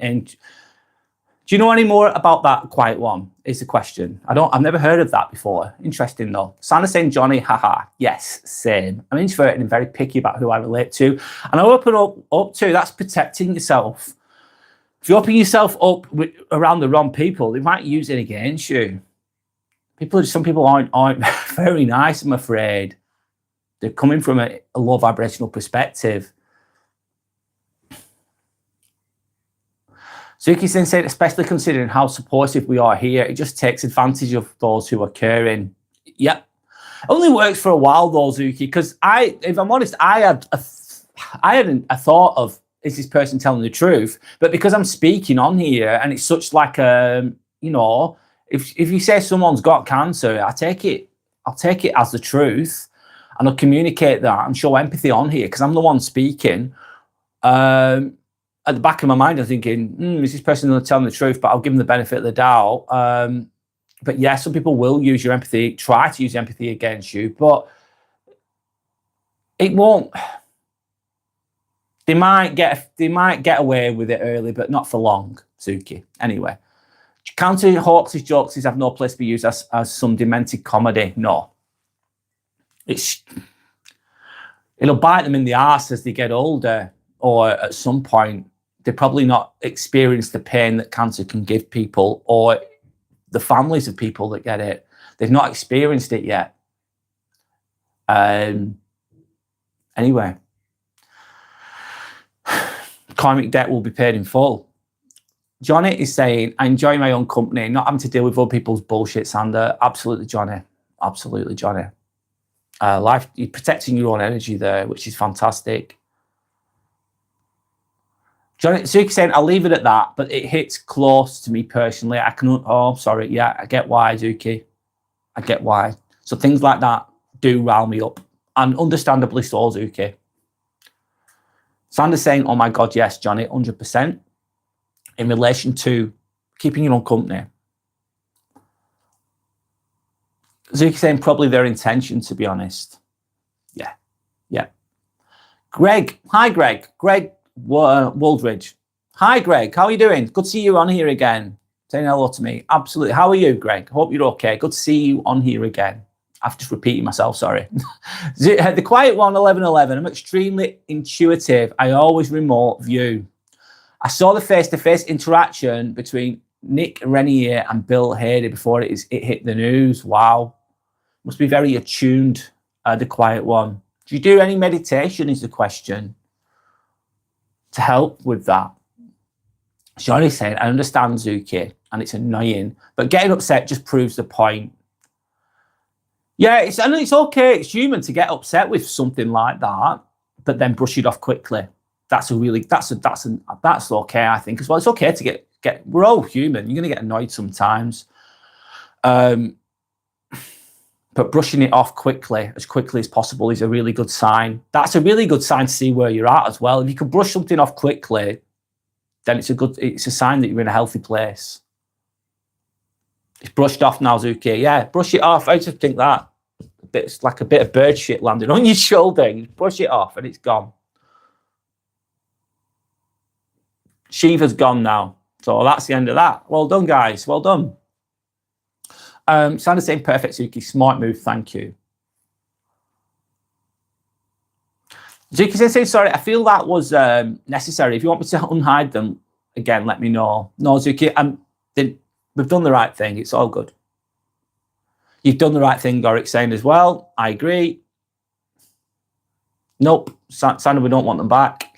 Speaker 1: And do you know any more about that Quiet One? Is the question. I've never heard of that before. Interesting though. Sandra's saying Johnny, haha. Yes, same. I'm introverted and very picky about who I relate to. And I open up to, that's protecting yourself. If you open yourself up around the wrong people, they might use it against you. Some people aren't very nice, I'm afraid. They're coming from a low vibrational perspective. Zuki Sensei, especially considering how supportive we are here, it just takes advantage of those who are caring. Yep. It only works for a while though, Zuki, because if I'm honest, I had a thought of, is this person telling the truth? But because I'm speaking on here and it's such like a, you know, if you say someone's got cancer, I'll take it as the truth and I'll communicate that and show empathy on here because I'm the one speaking. At the back of my mind, I'm thinking, is this person going to tell me the truth? But I'll give them the benefit of the doubt. But yeah, some people will use your empathy, try to use empathy against you, but it won't. They might get away with it early, but not for long, Zuki. Anyway, counter hoaxes, jokes have no place to be used as some demented comedy. No. It'll bite them in the arse as they get older, or at some point, they've probably not experienced the pain that cancer can give people, or the families of people that get it. They've not experienced it yet. Anyway, karmic debt will be paid in full. Johnny is saying, I enjoy my own company, not having to deal with other people's bullshit, Sander. Absolutely, Johnny. Absolutely, Johnny. You're protecting your own energy there, which is fantastic. Johnny, Zuki saying, I'll leave it at that, but it hits close to me personally. Sorry. Yeah, I get why, Zuki. I get why. So things like that do rile me up. And understandably so, Zuki. Sander's saying, oh my God, yes, Johnny, 100%. In relation to keeping your own company. Zuki saying probably their intention, to be honest. Yeah. Greg. Hi, Greg. Greg Waldridge. Hi, Greg. How are you doing? Good to see you on here again. Saying hello to me. Absolutely. How are you, Greg? Hope you're okay. Good to see you on here again. I've just repeated myself, sorry. The Quiet One 1111. I'm extremely intuitive. I always remote view. I saw the face-to-face interaction between Nick Renier and Bill Haley before it hit the news. Wow. Must be very attuned, the Quiet One. Do you do any meditation is the question to help with that? Johnny saying, I understand, Zuki, and it's annoying, but getting upset just proves the point. Yeah, it's okay. It's human to get upset with something like that, but then brush it off quickly. That's okay, I think, as well. It's okay to get. We're all human. You're going to get annoyed sometimes, but brushing it off as quickly as possible, is a really good sign. That's a really good sign to see where you're at as well. If you can brush something off quickly, then it's a sign that you're in a healthy place. It's brushed off now, Zuki. Yeah, brush it off. I just think that it's like a bit of bird shit landing on your shoulder. You brush it off and it's gone. Shiva's gone now. So that's the end of that. Well done, guys. Well done. Sandra's saying perfect, Zuki. Smart move. Thank you. Zuki saying, sorry, I feel that was necessary. If you want me to unhide them, again, let me know. No, Zuki, we've done the right thing. It's all good. You've done the right thing, Goric saying as well. I agree. Nope. Sandra, we don't want them back.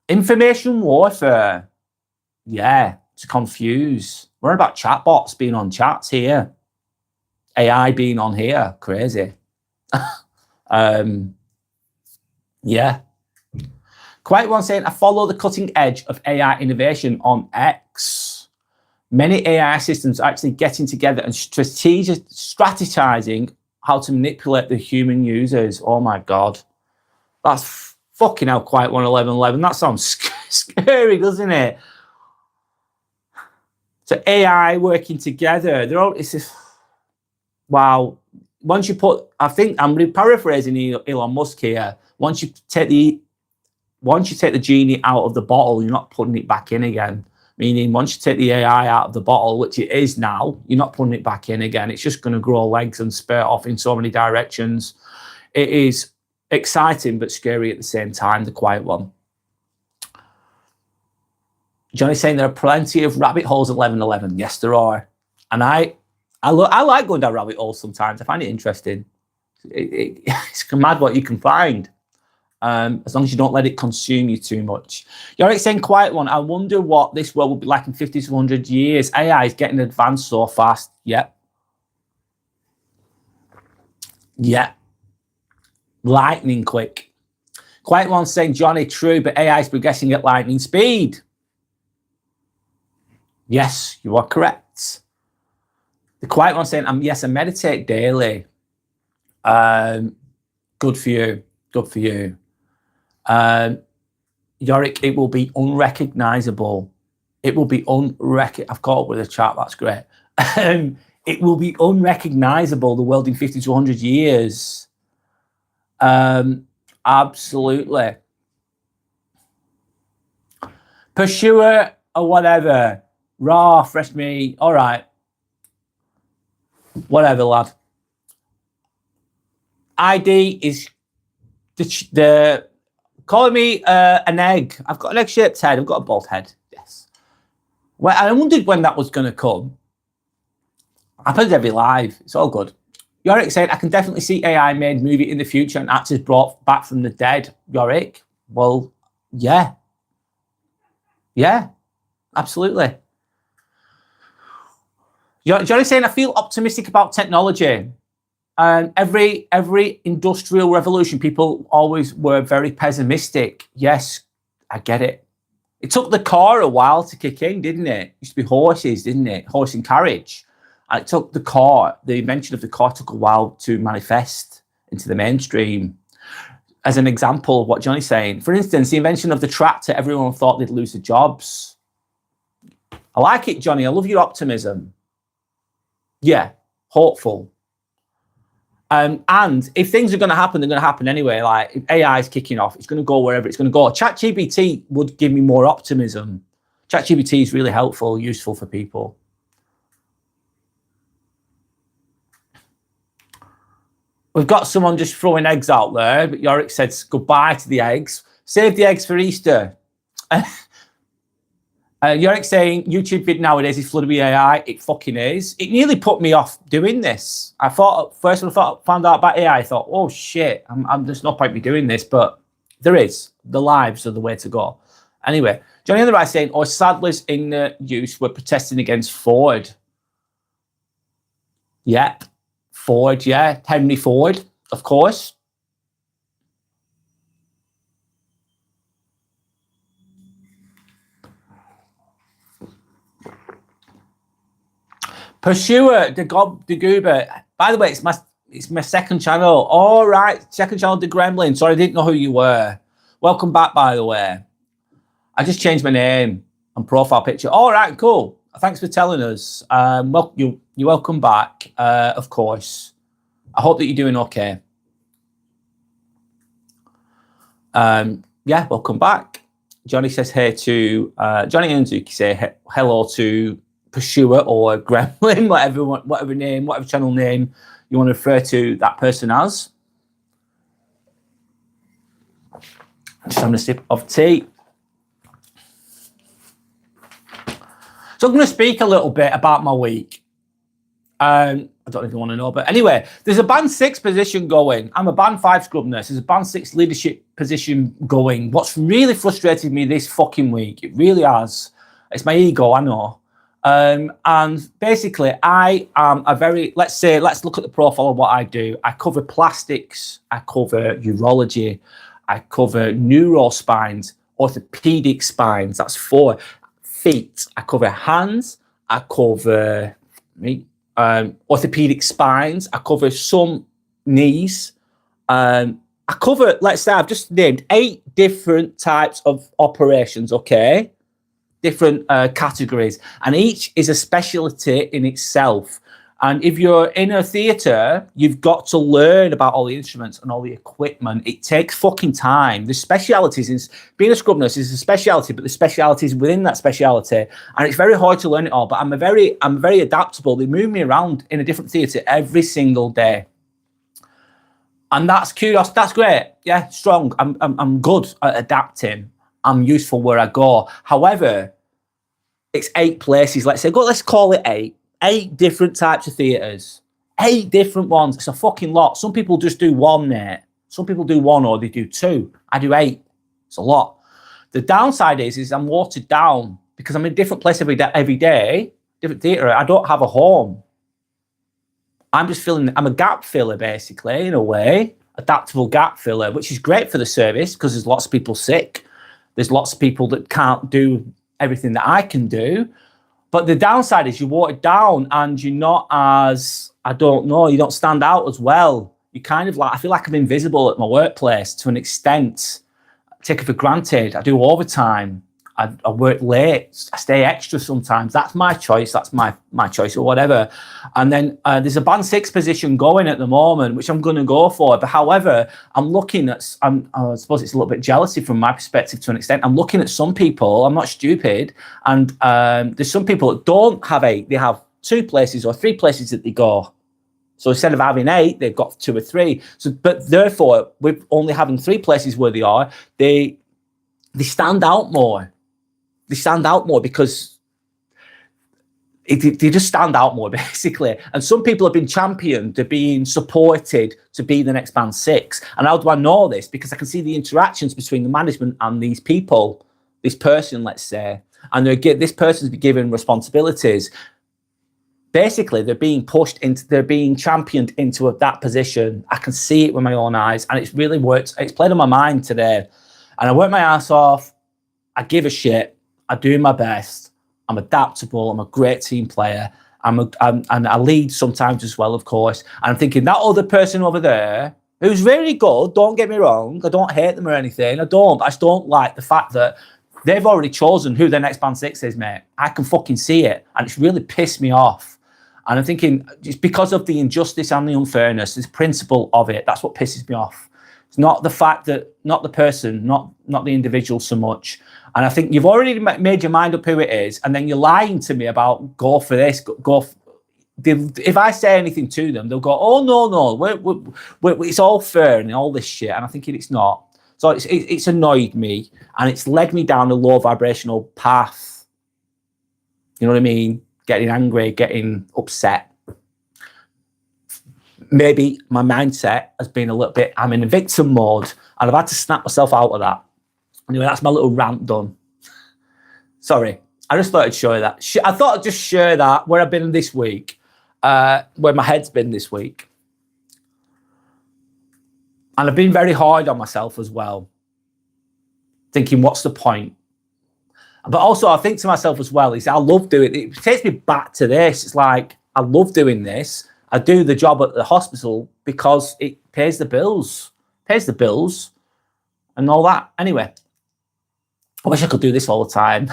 Speaker 1: Information warfare. Yeah, to confuse. We're about chatbots being on chats here. AI being on here. Crazy. Yeah. Quite one saying, I follow the cutting edge of AI innovation on X. Many AI systems are actually getting together and strategizing how to manipulate the human users. Oh my God. That's fucking hell, Quiet One 1111. That sounds scary, doesn't it? So AI working together. They're all, it's just, wow. Once you put, I think I'm paraphrasing Elon Musk here. Once you take the genie out of the bottle, you're not putting it back in again. Meaning, once you take the AI out of the bottle, which it is now, you're not putting it back in again. It's just going to grow legs and spurt off in so many directions. It is exciting but scary at the same time, the Quiet One. Johnny's saying there are plenty of rabbit holes at 1111. Yes, there are. And I like going down rabbit holes sometimes. I find it interesting. It's mad what you can find. As long as you don't let it consume you too much. Yorick saying, Quiet One, I wonder what this world will be like in 50 to 100 years. AI is getting advanced so fast. Yep. Yeah. Lightning quick. Quiet One saying, Johnny, true, but AI is progressing at lightning speed. Yes, you are correct. The Quiet One saying, yes, I meditate daily. Good for you. Good for you. Yorick, it will be unrecognizable. It will be I've caught up with the chat, that's great. It will be unrecognizable, the world in 50 to 100 years. Absolutely. Pursuer or whatever. Raw, fresh meat. All right. Whatever, lad. ID is the calling me an egg. I've got an egg-shaped head. I've got a bald head. Yes. Well, I wondered when that was going to come. Happens every live. It's all good. Yorick said, I can definitely see AI made movie in the future and actors brought back from the dead. Yorick, well, yeah. Yeah, absolutely. Johnny's saying, I feel optimistic about technology. And every industrial revolution, people always were very pessimistic. Yes, I get it. It took the car a while to kick in, didn't it? It used to be horses, didn't it? Horse and carriage. And it took the car, the invention of the car took a while to manifest into the mainstream. As an example of what Johnny's saying, for instance, the invention of the tractor, everyone thought they'd lose their jobs. I like it, Johnny. I love your optimism. Yeah, hopeful. And if things are going to happen, they're going to happen anyway. Like if AI is kicking off, it's going to go wherever it's going to go. ChatGPT would give me more optimism. ChatGPT is really helpful, useful for people. We've got someone just throwing eggs out there, but Yorick said goodbye to the eggs. Save the eggs for Easter. Yorick saying YouTube vid nowadays is flooded with AI. It fucking is. It nearly put me off doing this. I thought first when I found out about AI, I thought, oh shit, there's no point me doing this, but there is. The lives are the way to go. Anyway, Johnny on the right saying, saddlers in use were protesting against Ford. Yep, Ford, yeah, Henry Ford, of course. Pursuer, the Goober. By the way, it's my second channel. All right, second channel, the Gremlin. Sorry, I didn't know who you were. Welcome back, by the way. I just changed my name and profile picture. All right, cool. Thanks for telling us. Well, you're welcome back, of course. I hope that you're doing okay. Yeah, welcome back. Johnny says hey to Johnny and Zuki say hello to Pursuer or Gremlin, whatever channel name you want to refer to that person as. Just having a sip of tea. So I'm going to speak a little bit about my week. I don't even want to know, but anyway, there's a band 6 position going. I'm a band 5 scrub nurse. There's a band 6 leadership position going. What's really frustrated me this fucking week, it really has, it's my ego, I know. And basically, I am let's look at the profile of what I do. I cover plastics, I cover urology, I cover neurospines, orthopedic spines. That's 4. Feet. I cover hands. I cover orthopedic spines. I cover some knees. I cover, let's say, I've just named 8 different types of operations, okay? Different categories. And each is a specialty in itself. And if you're in a theatre, you've got to learn about all the instruments and all the equipment. It takes fucking time. The specialities is being a scrub nurse is a speciality, but the specialities within that speciality, and it's very hard to learn it all. But I'm very adaptable. They move me around in a different theatre every single day, and that's curious. That's great. Yeah, strong. I'm good at adapting. I'm useful where I go. However, it's 8 places. Let's call it 8. 8 different types of theatres, 8 different ones. It's a fucking lot. Some people just do 1, mate. Some people do 1 or they do 2. I do 8. It's a lot. The downside is I'm watered down because I'm in a different place every day, different theatre. I don't have a home. I'm a gap filler, basically, in a way, adaptable gap filler, which is great for the service because there's lots of people sick. There's lots of people that can't do everything that I can do. But the downside is you're watered down and you're not as, you don't stand out as well. You kind of I feel like I'm invisible at my workplace to an extent. I take it for granted. I do overtime. I work late. I stay extra sometimes. That's my choice. That's my choice or whatever. And then there's a band 6 position going at the moment, which I'm going to go for. But however, I'm looking at, I suppose it's a little bit jealousy from my perspective to an extent. I'm looking at some people, I'm not stupid. And there's some people that don't have 8. They have 2 places or 3 places that they go. So instead of having 8, they've got 2 or 3. So, but therefore, with only having 3 places where they are, they stand out more. They stand out more because they just stand out more, basically. And some people have been championed, they're being supported to be the next band 6. And how do I know this? Because I can see the interactions between the management and these people, this person, let's say, and this person's been given responsibilities. Basically, they're being pushed into, they're being championed into that position. I can see it with my own eyes, and it's really worked. It's played on my mind today. And I work my ass off. I give a shit. I do my best. I'm adaptable. I'm a great team player. And I lead sometimes as well, of course. And I'm thinking that other person over there, who's very good, don't get me wrong, I don't hate them or anything. I just don't like the fact that they've already chosen who their next band 6 is, mate. I can fucking see it. And it's really pissed me off. And I'm thinking, it's because of the injustice and the unfairness, this principle of it, that's what pisses me off. It's not the fact that, not the person, not the individual so much. And I think you've already made your mind up who it is, and then you're lying to me about go for this, if I say anything to them, they'll go, oh, no, it's all fair and all this shit. And I'm thinking it's not. So it's annoyed me, and it's led me down a low vibrational path. You know what I mean? Getting angry, getting upset. Maybe my mindset has been a little bit, I'm in a victim mode, and I've had to snap myself out of that. Anyway, that's my little rant done. Sorry, I just thought I'd show you that. I thought I'd just share that, where I've been this week, where my head's been this week. And I've been very hard on myself as well, thinking, what's the point? But also, I think to myself as well, I love doing it. It takes me back to this. It's like, I love doing this. I do the job at the hospital because it pays the bills. And all that. Anyway, I wish I could do this all the time.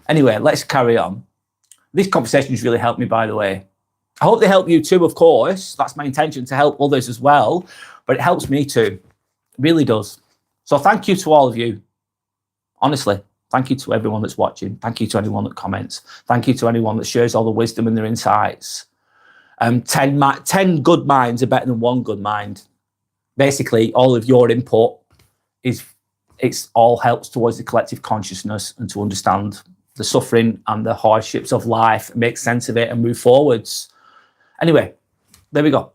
Speaker 1: Anyway, let's carry on. These conversations really helped me, by the way. I hope they help you too, of course. That's my intention, to help others as well. But it helps me too. It really does. So thank you to all of you. Honestly, thank you to everyone that's watching. Thank you to anyone that comments. Thank you to anyone that shares all the wisdom and their insights. 10 good minds are better than 1 good mind. Basically, all of your input it's all helps towards the collective consciousness and to understand the suffering and the hardships of life, make sense of it and move forwards. Anyway, there we go.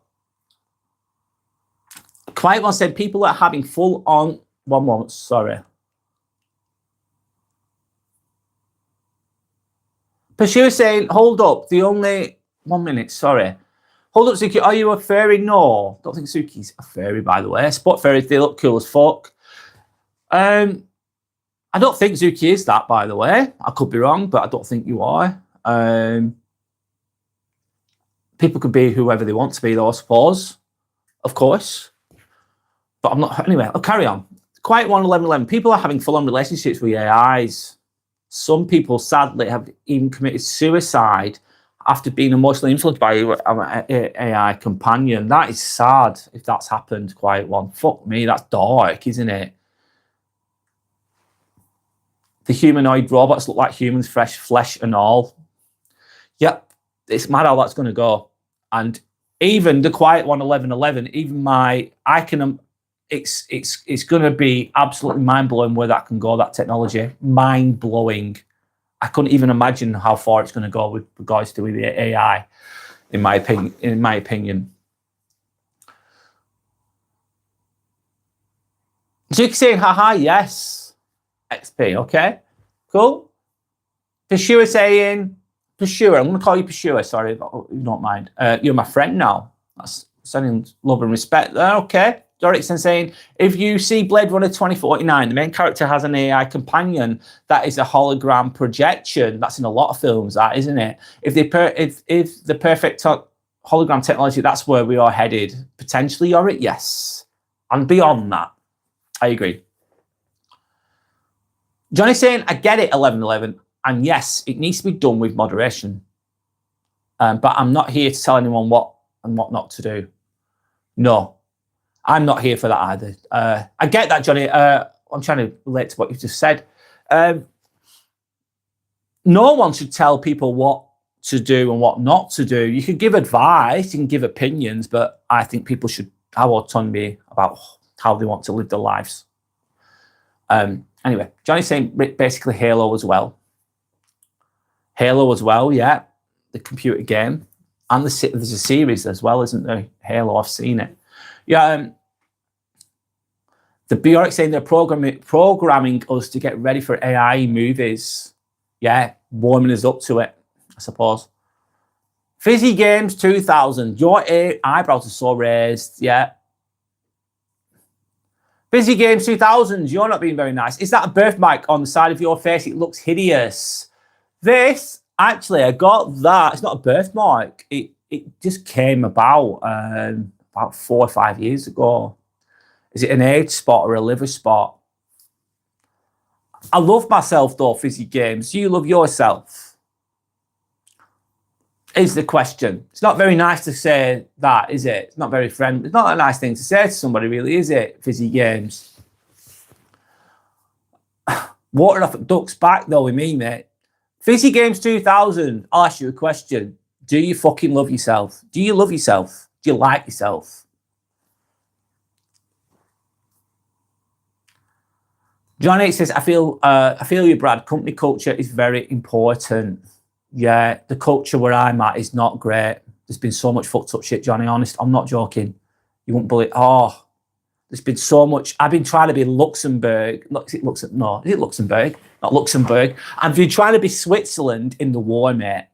Speaker 1: Quiet One said people are having full on, one moment, sorry. Pursue saying, hold up, the only, 1 minute, sorry. Hold up, Suki. Are you a furry? No. Don't think Suki's a furry, by the way. Spot furries, they look cool as fuck. I don't think Zuki is that, by the way. I could be wrong, but I don't think you are. People could be whoever they want to be, though, I suppose. Of course. But I'm not. Anyway, I'll carry on. Quiet one, 11. People are having full-on relationships with AIs. Some people, sadly, have even committed suicide after being emotionally influenced by an AI companion. That is sad if that's happened, quiet one. Fuck me, that's dark, isn't it? The humanoid robots look like humans, fresh flesh and all. Yep, it's mad how that's going to go. And even the quiet one, 11, even it's going to be absolutely mind-blowing where that can go, that technology. Mind-blowing. I couldn't even imagine how far it's going to go with regards to the AI, in my opinion. So you can say, haha, yes. XP, okay? Cool. Peshua saying, Peshua, I'm going to call you Peshua, sorry, if you don't mind. You're my friend now. That's sending love and respect there, okay? Dorixon saying, if you see Blade Runner 2049, the main character has an AI companion that is a hologram projection. That's in a lot of films, that, isn't it? If the perfect hologram technology, that's where we are headed. Potentially, Yorick, yes. And beyond that, I agree. Johnny's saying, I get it, 11. And yes, it needs to be done with moderation. But I'm not here to tell anyone what and what not to do. No. I'm not here for that either. I get that, Johnny. I'm trying to relate to what you've just said. No one should tell people what to do and what not to do. You can give advice, you can give opinions, but I think people should have autonomy about how they want to live their lives. Anyway, Johnny's saying basically Halo as well. Halo as well, yeah. The computer game. And there's a series as well, isn't there? Halo, I've seen it. Yeah, the Bjork saying they're programming us to get ready for AI movies. Yeah, warming us up to it, I suppose. Fizzy Games 2000. Your eyebrows are so raised. Yeah. Fizzy Games 2000. You're not being very nice. Is that a birthmark on the side of your face? It looks hideous. This, actually, I got that. It's not a birthmark. It just came about 4 or 5 years ago. Is it an age spot or a liver spot? I love myself though, Fizzy Games. Do you love yourself? Is the question. It's not very nice to say that, is it? It's not very friendly. It's not a nice thing to say to somebody, really, is it, Fizzy Games? Water off at duck's back though with me, mate. Fizzy Games 2000. I'll ask you a question. Do you fucking love yourself? Do you love yourself? Do you like yourself? Johnny says, I feel you, Brad. Company culture is very important. Yeah, the culture where I'm at is not great. There's been so much fucked up shit, Johnny. Honest, I'm not joking. You won't believe. Oh, there's been so much. I've been trying to be Luxembourg. Is it Luxembourg? Not Luxembourg. I've been trying to be Switzerland in the war, mate.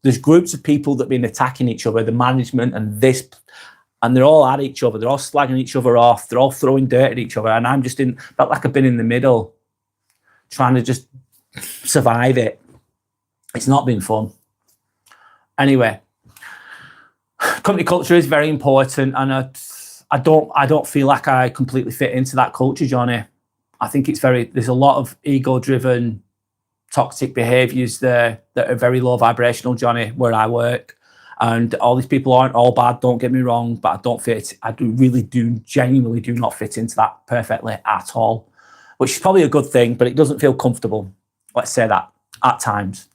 Speaker 1: There's groups of people that have been attacking each other, the management and this, and they're all at each other. They're all slagging each other off. They're all throwing dirt at each other. And I'm just felt like I've been in the middle, trying to just survive it. It's not been fun. Anyway, company culture is very important, and I don't feel like I completely fit into that culture, Johnny. I think there's a lot of ego-driven, toxic behaviours there that are very low vibrational, Johnny, where I work. And all these people aren't all bad, don't get me wrong, but I don't fit. I genuinely do not fit into that perfectly at all, which is probably a good thing, but it doesn't feel comfortable. Let's say that at times.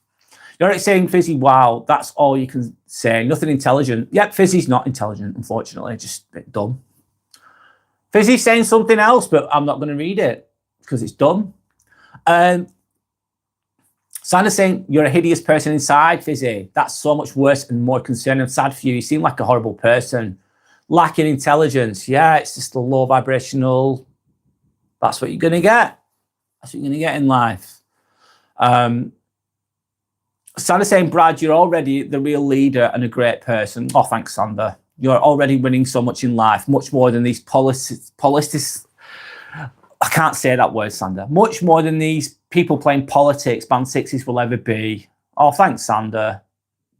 Speaker 1: You're not saying, Fizzy, wow, that's all you can say. Nothing intelligent. Yep, Fizzy's not intelligent, unfortunately, just a bit dumb. Fizzy's saying something else, but I'm not going to read it because it's dumb. Sandra's saying, you're a hideous person inside, Fizzy. That's so much worse and more concerning. I'm sad for you. You seem like a horrible person. Lacking intelligence. Yeah, it's just a low vibrational. That's what you're going to get. That's what you're going to get in life. Sander saying, Brad, you're already the real leader and a great person. Oh, thanks, Sander. You're already winning so much in life, much more than these politics. I can't say that word, Sander. Much more than these people playing politics, band sixes will ever be. Oh, thanks, Sander.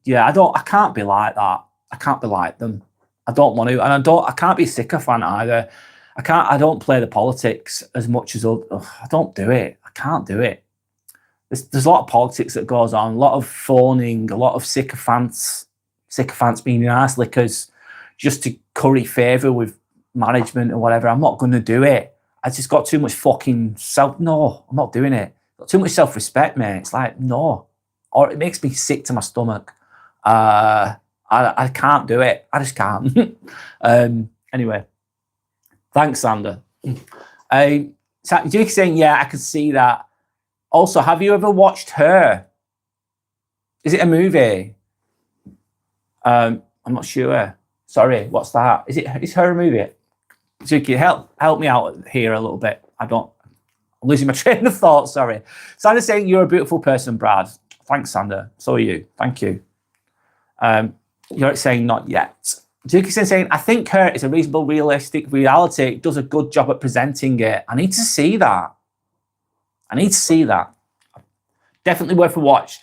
Speaker 1: Yeah, I can't be like that. I can't be like them. I don't want to, and I can't be a sycophant either. I don't play the politics as much as, I don't do it. I can't do it. There's a lot of politics that goes on, a lot of phoning, a lot of sycophants being ass lickers just to curry favour with management or whatever. I'm not going to do it. I just got too much fucking no, I'm not doing it. Got too much self-respect, mate. It's like, no. Or it makes me sick to my stomach. I can't do it. I just can't. Anyway, thanks, Sander. Jake's saying, yeah, I can see that. Also, have you ever watched Her? Is it a movie? I'm not sure. Sorry, what's that? Is Her a movie? Zuki, help me out here a little bit. I'm losing my train of thought, sorry. Sander's saying you're a beautiful person, Brad. Thanks, Sander. So are you. Thank you. You're saying not yet. Zuki's saying, I think Her is a reasonable, realistic reality. It does a good job at presenting it. I need to see that. Definitely worth a watch.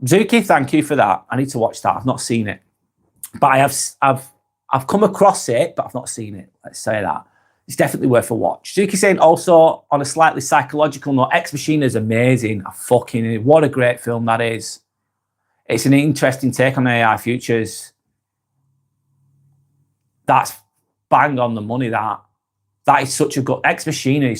Speaker 1: Zuki, thank you for that. I need to watch that. I've not seen it. But I've come across it, but I've not seen it. Let's say that. It's definitely worth a watch. Zuki saying also, on a slightly psychological note, Ex Machina is amazing. What a great film that is. It's an interesting take on AI futures. That's bang on the money, that. That is such a good... Ex Machina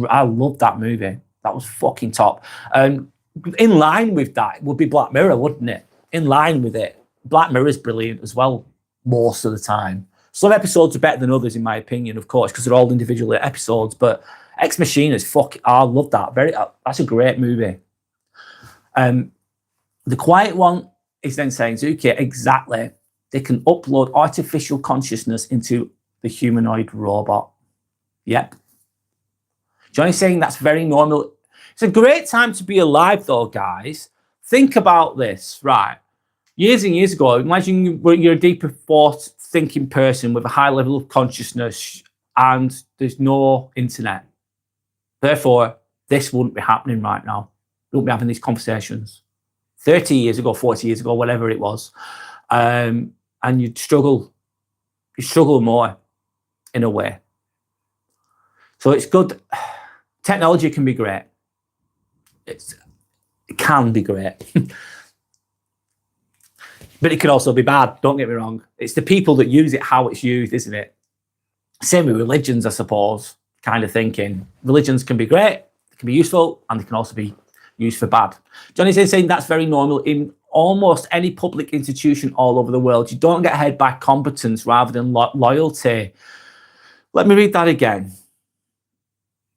Speaker 1: I love that movie. That was fucking top. In line with that would be Black Mirror, wouldn't it? In line with it. Black Mirror is brilliant as well, most of the time. Some episodes are better than others, in my opinion, of course, because they're all individual episodes. But Ex Machina is I love that. That's a great movie. The Quiet One is then saying, Zuki, exactly. They can upload artificial consciousness into the humanoid robot. Yep. Johnny's saying that's very normal. It's a great time to be alive, though, guys. Think about this, right? Years and years ago, imagine you're a deeper thinking person with a high level of consciousness and there's no internet. Therefore, this wouldn't be happening right now. We wouldn't be having these conversations. 30 years ago, 40 years ago, whatever it was. And you'd struggle. You struggle more, in a way. So it's good. Technology can be great. It can be great. But it can also be bad, don't get me wrong. It's the people that use it, how it's used, isn't it? Same with religions, I suppose, kind of thinking. Religions can be great, they can be useful, and they can also be used for bad. Johnny's saying that's very normal in almost any public institution all over the world. You don't get ahead by competence rather than loyalty. Let me read that again.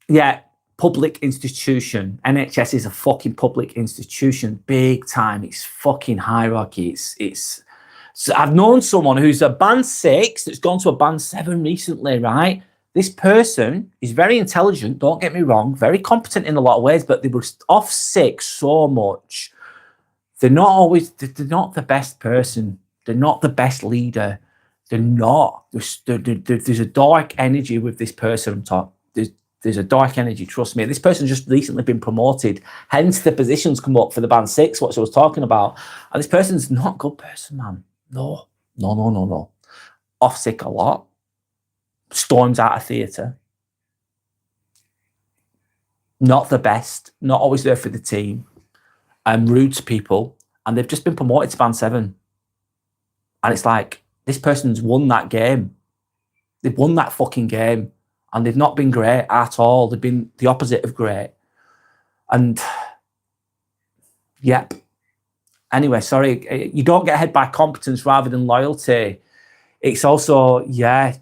Speaker 1: Yeah, public institution. NHS is a fucking public institution, big time. It's fucking hierarchy. So I've known someone who's a band 6 that's gone to a band 7 recently, right? This person is very intelligent, don't get me wrong, very competent in a lot of ways, but they were off sick so much. They're not the best person. They're not the best leader. They're not. There's a dark energy with this person on top. There's a dark energy, trust me. This person's just recently been promoted. Hence the positions come up for the band 6, what I was talking about. And this person's not a good person, man. No. Off sick a lot. Storms out of theatre. Not the best. Not always there for the team. Rude to people. And they've just been promoted to band 7. And it's like, this person's won that game. They've won that fucking game. And they've not been great at all. They've been the opposite of great. And, yep. Anyway, sorry. You don't get ahead by competence rather than loyalty. It's also, yeah.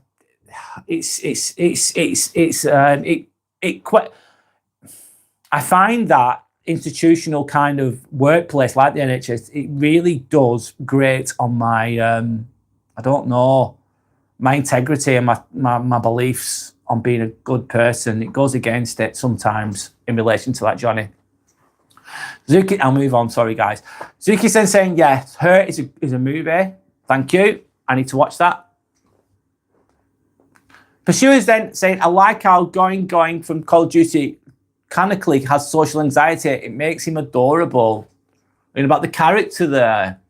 Speaker 1: I find that institutional kind of workplace like the NHS, it really does grate on my, I don't know, my integrity and my beliefs on being a good person. It goes against it sometimes in relation to that, Johnny. Zuki, I'll move on. Sorry, guys. Zuki saying, yes, Her is a movie. Thank you. I need to watch that. Pursuers then saying, I like how going from Call of Duty canonically has social anxiety. It makes him adorable. And about the character there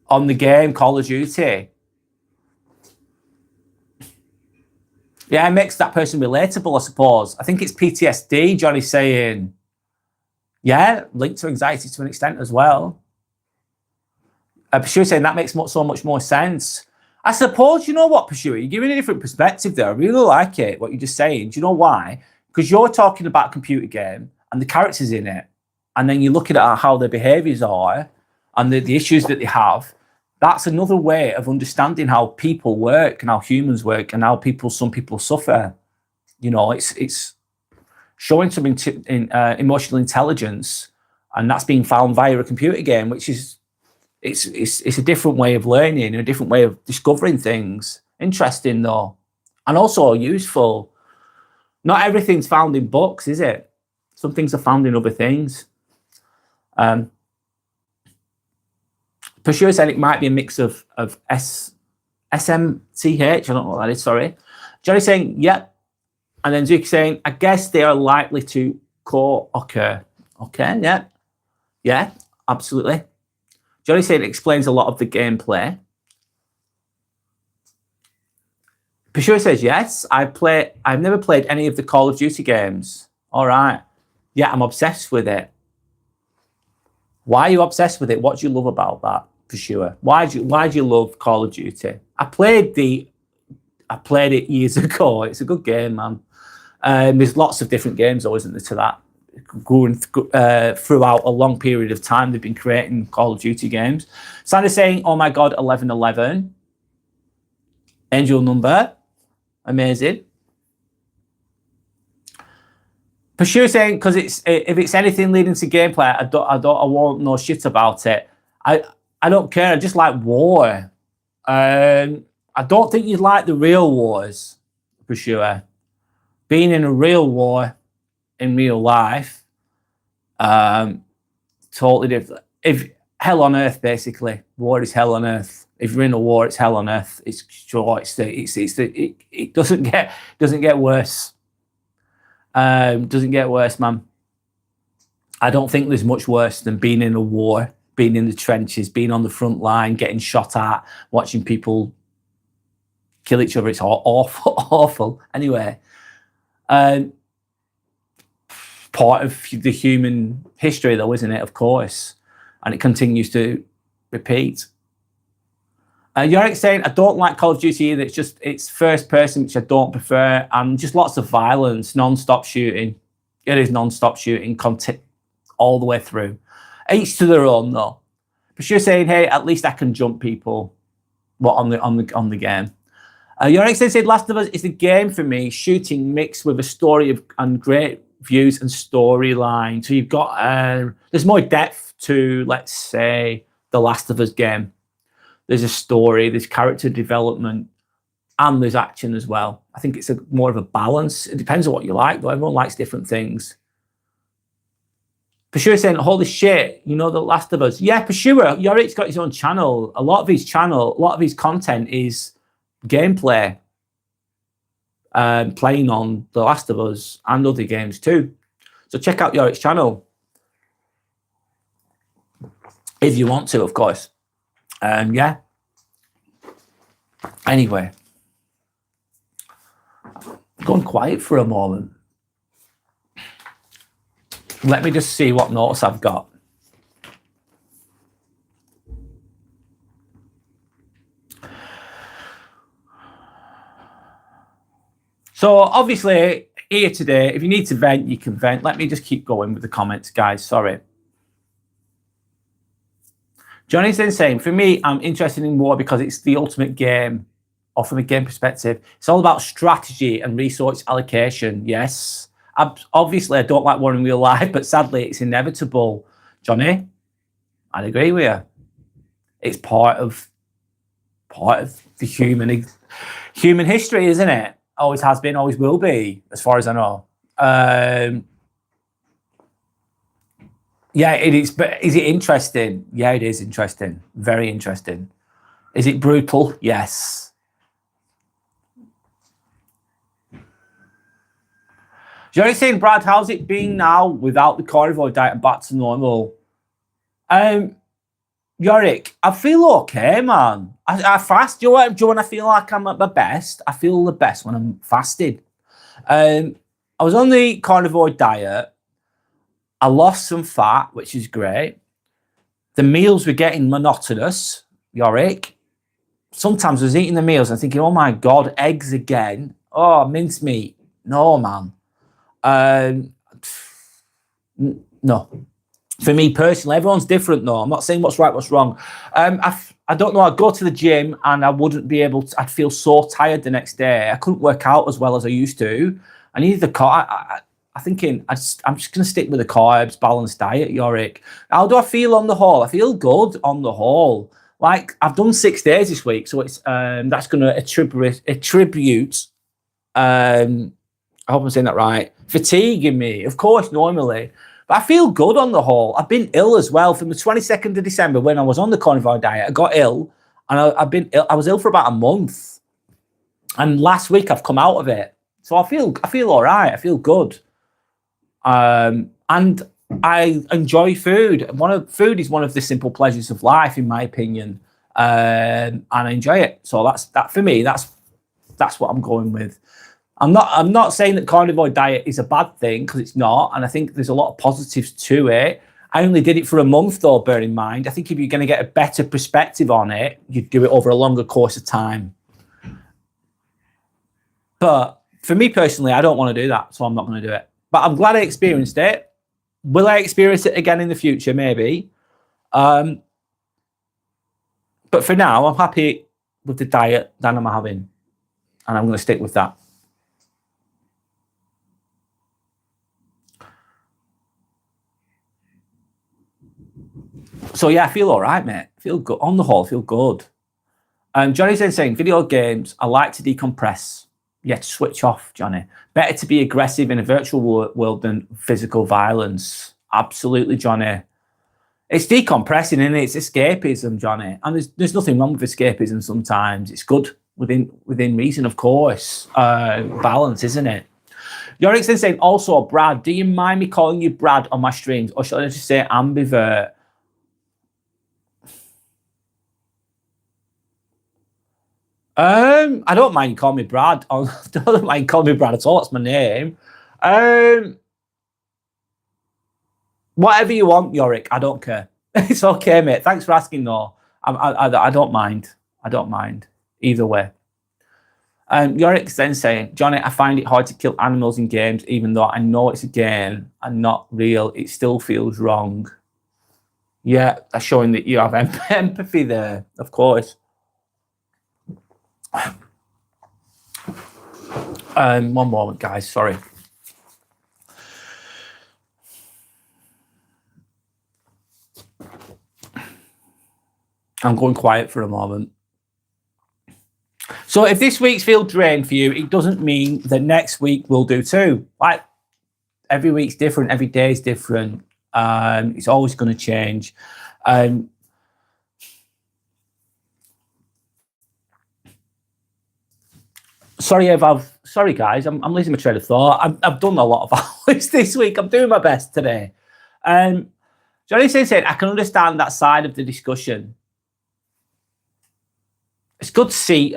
Speaker 1: on the game Call of Duty. Yeah, it makes that person relatable, I suppose. I think it's PTSD, Johnny's saying. Yeah, linked to anxiety to an extent as well. Pursuer saying that makes so much more sense. I suppose, you know what, Pursuer, you're giving a different perspective there. I really like it, what you're just saying. Do you know why? Because you're talking about a computer game and the characters in it, and then you're looking at how their behaviours are and the issues that they have. That's another way of understanding how people work and how humans work and how some people suffer. You know, it's showing some emotional intelligence, and that's being found via a computer game, which is it's a different way of learning, a different way of discovering things. Interesting though, and also useful. Not everything's found in books, is it? Some things are found in other things. Pursuer said it might be a mix of SMTH. I don't know what that is, sorry. Johnny saying, yep. And then Zuki saying, I guess they are likely to co-occur. Okay, yeah. Yeah, absolutely. Johnny saying it explains a lot of the gameplay. Pursuer says, yes, I've never played any of the Call of Duty games. All right. Yeah, I'm obsessed with it. Why are you obsessed with it? What do you love about that, Pursuer? Why do you love Call of Duty? I played it years ago. It's a good game, man. There's lots of different games, though, isn't there, to that? Going throughout a long period of time, they've been creating Call of Duty games. Sandy's saying, oh my God, 1111. Angel number. Amazing. Pursuer saying, because if it's anything leading to gameplay, I won't know shit about it. I don't care. I just like war. I don't think you'd like the real wars, Pursuer. Being in a real war in real life, totally different. If hell on earth, basically, war is hell on earth. If you're in a war, it's hell on earth. It doesn't get worse. Doesn't get worse, man. I don't think there's much worse than being in a war, being in the trenches, being on the front line, getting shot at, watching people kill each other. It's awful, awful. Anyway, part of the human history, though, isn't it? Of course, and it continues to repeat. Yorick saying, I don't like Call of Duty either. It's first person, which I don't prefer, and just lots of violence, non-stop shooting. It is non-stop shooting, all the way through. Each to their own, though. But you're saying, hey, at least I can jump people. What on the game? Yorick said, Last of Us is the game for me. Shooting mixed with a story and great views and storyline. So you've got there's more depth to, let's say, the Last of Us game. There's a story, there's character development, and there's action as well. I think it's more of a balance. It depends on what you like, though. Everyone likes different things. Pursuer saying, holy shit, you know The Last of Us. Yeah, Pursuer, Yorik's got his own channel. A lot of his content is gameplay. Playing on The Last of Us and other games too. So check out Yorik's channel. If you want to, of course. Yeah. Anyway, gone quiet for a moment. Let me just see what notes I've got. So obviously here today, if you need to vent, you can vent. Let me just keep going with the comments, guys. Sorry. Johnny's then saying, for me, I'm interested in war because it's the ultimate game, or from a game perspective. It's all about strategy and resource allocation. Yes. Obviously, I don't like war in real life, but sadly, it's inevitable. Johnny, I'd agree with you. It's part of the human history, isn't it? Always has been, always will be, as far as I know. Yeah, it is. But is it interesting? Yeah, it is interesting. Very interesting. Is it brutal? Yes. You're saying, Brad, how's it been now without the carnivore diet and back to normal? Um, Yorick, I feel okay, man. I fast. Do you know when I feel like I'm at my best? I feel the best when I'm fasted. I was on the carnivore diet. I lost some fat, which is great. The meals were getting monotonous, Yorick. Sometimes I was eating the meals and thinking, oh my God, eggs again. Oh, mincemeat. No, man. No. For me personally, everyone's different though. I'm not saying what's right, what's wrong. I don't know. I'd go to the gym and I wouldn't be able to, I'd feel so tired the next day. I couldn't work out as well as I used to. I needed the carb. I'm thinking I'm just going to stick with the carbs, balanced diet, Yorick. How do I feel on the whole? I feel good on the whole. Like I've done 6 days this week, so it's that's going to attribute. I hope I'm saying that right. Fatigue in me, of course, normally. But I feel good on the whole. I've been ill as well from the 22nd of December when I was on the carnivore diet. I got ill, and I've been ill. I was ill for about a month, and last week I've come out of it, so I feel all right. I feel good, and I enjoy food. Food is one of the simple pleasures of life, in my opinion, and I enjoy it. So that for me. That's what I'm going with. I'm not saying that carnivore diet is a bad thing, because it's not, and I think there's a lot of positives to it. I only did it for a month though, bear in mind. I think if you're going to get a better perspective on it, you'd do it over a longer course of time. But for me personally, I don't want to do that, so I'm not going to do it. But I'm glad I experienced it. Will I experience it again in the future? Maybe. But for now, I'm happy with the diet that I'm having, and I'm going to stick with that. So yeah, I feel all right, mate. I feel good on the whole. I feel good. Johnny's then saying, video games, I like to decompress. Yeah, to switch off, Johnny. Better to be aggressive in a virtual world than physical violence. Absolutely, Johnny. It's decompressing, and it? It's escapism, Johnny. And there's nothing wrong with escapism sometimes. It's good within reason, of course. Balance, isn't it? Yorick's then saying, also, Brad, do you mind me calling you Brad on my streams? Or should I just say ambivert? I don't mind calling me Brad. I don't mind calling me Brad at all. That's my name. Whatever you want, Yorick. I don't care. It's okay, mate. Thanks for asking, though. I don't mind. I don't mind either way. Yorick's then saying, Johnny, I find it hard to kill animals in games, even though I know it's a game and not real. It still feels wrong. Yeah, that's showing that you have empathy there, of course. One moment, guys. Sorry. I'm going quiet for a moment. So if this week's feel drained for you, it doesn't mean that next week will do too. Like every week's different, every day is different. It's always going to change. Sorry guys, I'm losing my train of thought. I've done a lot of hours this week. I'm doing my best today. Johnny said, I can understand that side of the discussion. It's good to see.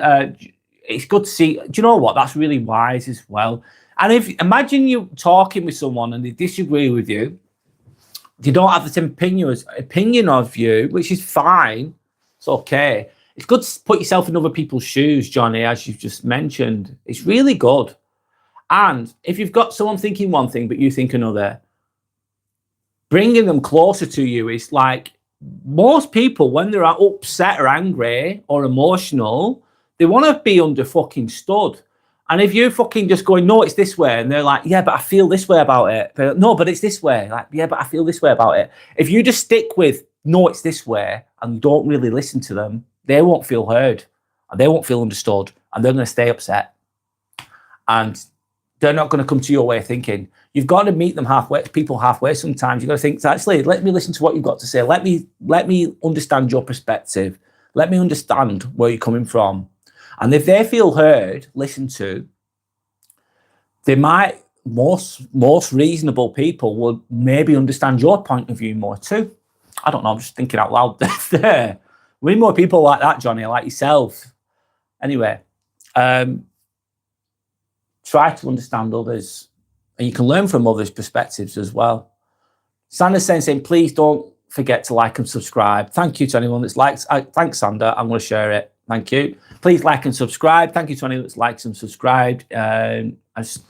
Speaker 1: It's good to see. Do you know what? That's really wise as well. And if imagine you talking with someone and they disagree with you, they don't have the same opinion of you, which is fine. It's okay. It's good to put yourself in other people's shoes, Johnny, as you've just mentioned. It's really good. And if you've got someone thinking one thing but you think another, bringing them closer to you is like most people, when they're upset or angry or emotional, they want to be under fucking stood. And if you're fucking just going, no, it's this way, and they're like, yeah, but I feel this way about it. But, no, but it's this way. Like, yeah, but I feel this way about it. If you just stick with, no, it's this way, and don't really listen to them, they won't feel heard, and they won't feel understood, and they're going to stay upset. And they're not going to come to your way of thinking. You've got to meet them halfway, people halfway sometimes. You've got to think, actually, let me listen to what you've got to say. Let me understand your perspective. Let me understand where you're coming from. And if they feel heard, listened to, they might, most reasonable people will maybe understand your point of view more too. I don't know, I'm just thinking out loud there. We need more people like that, Johnny, like yourself. Anyway, try to understand others, and you can learn from others' perspectives as well. Sander's saying, please don't forget to like and subscribe. Thank you to anyone that's liked. Thanks, Sander. I'm going to share it. Thank you. Please like and subscribe. Thank you to anyone that's liked and subscribed. I'm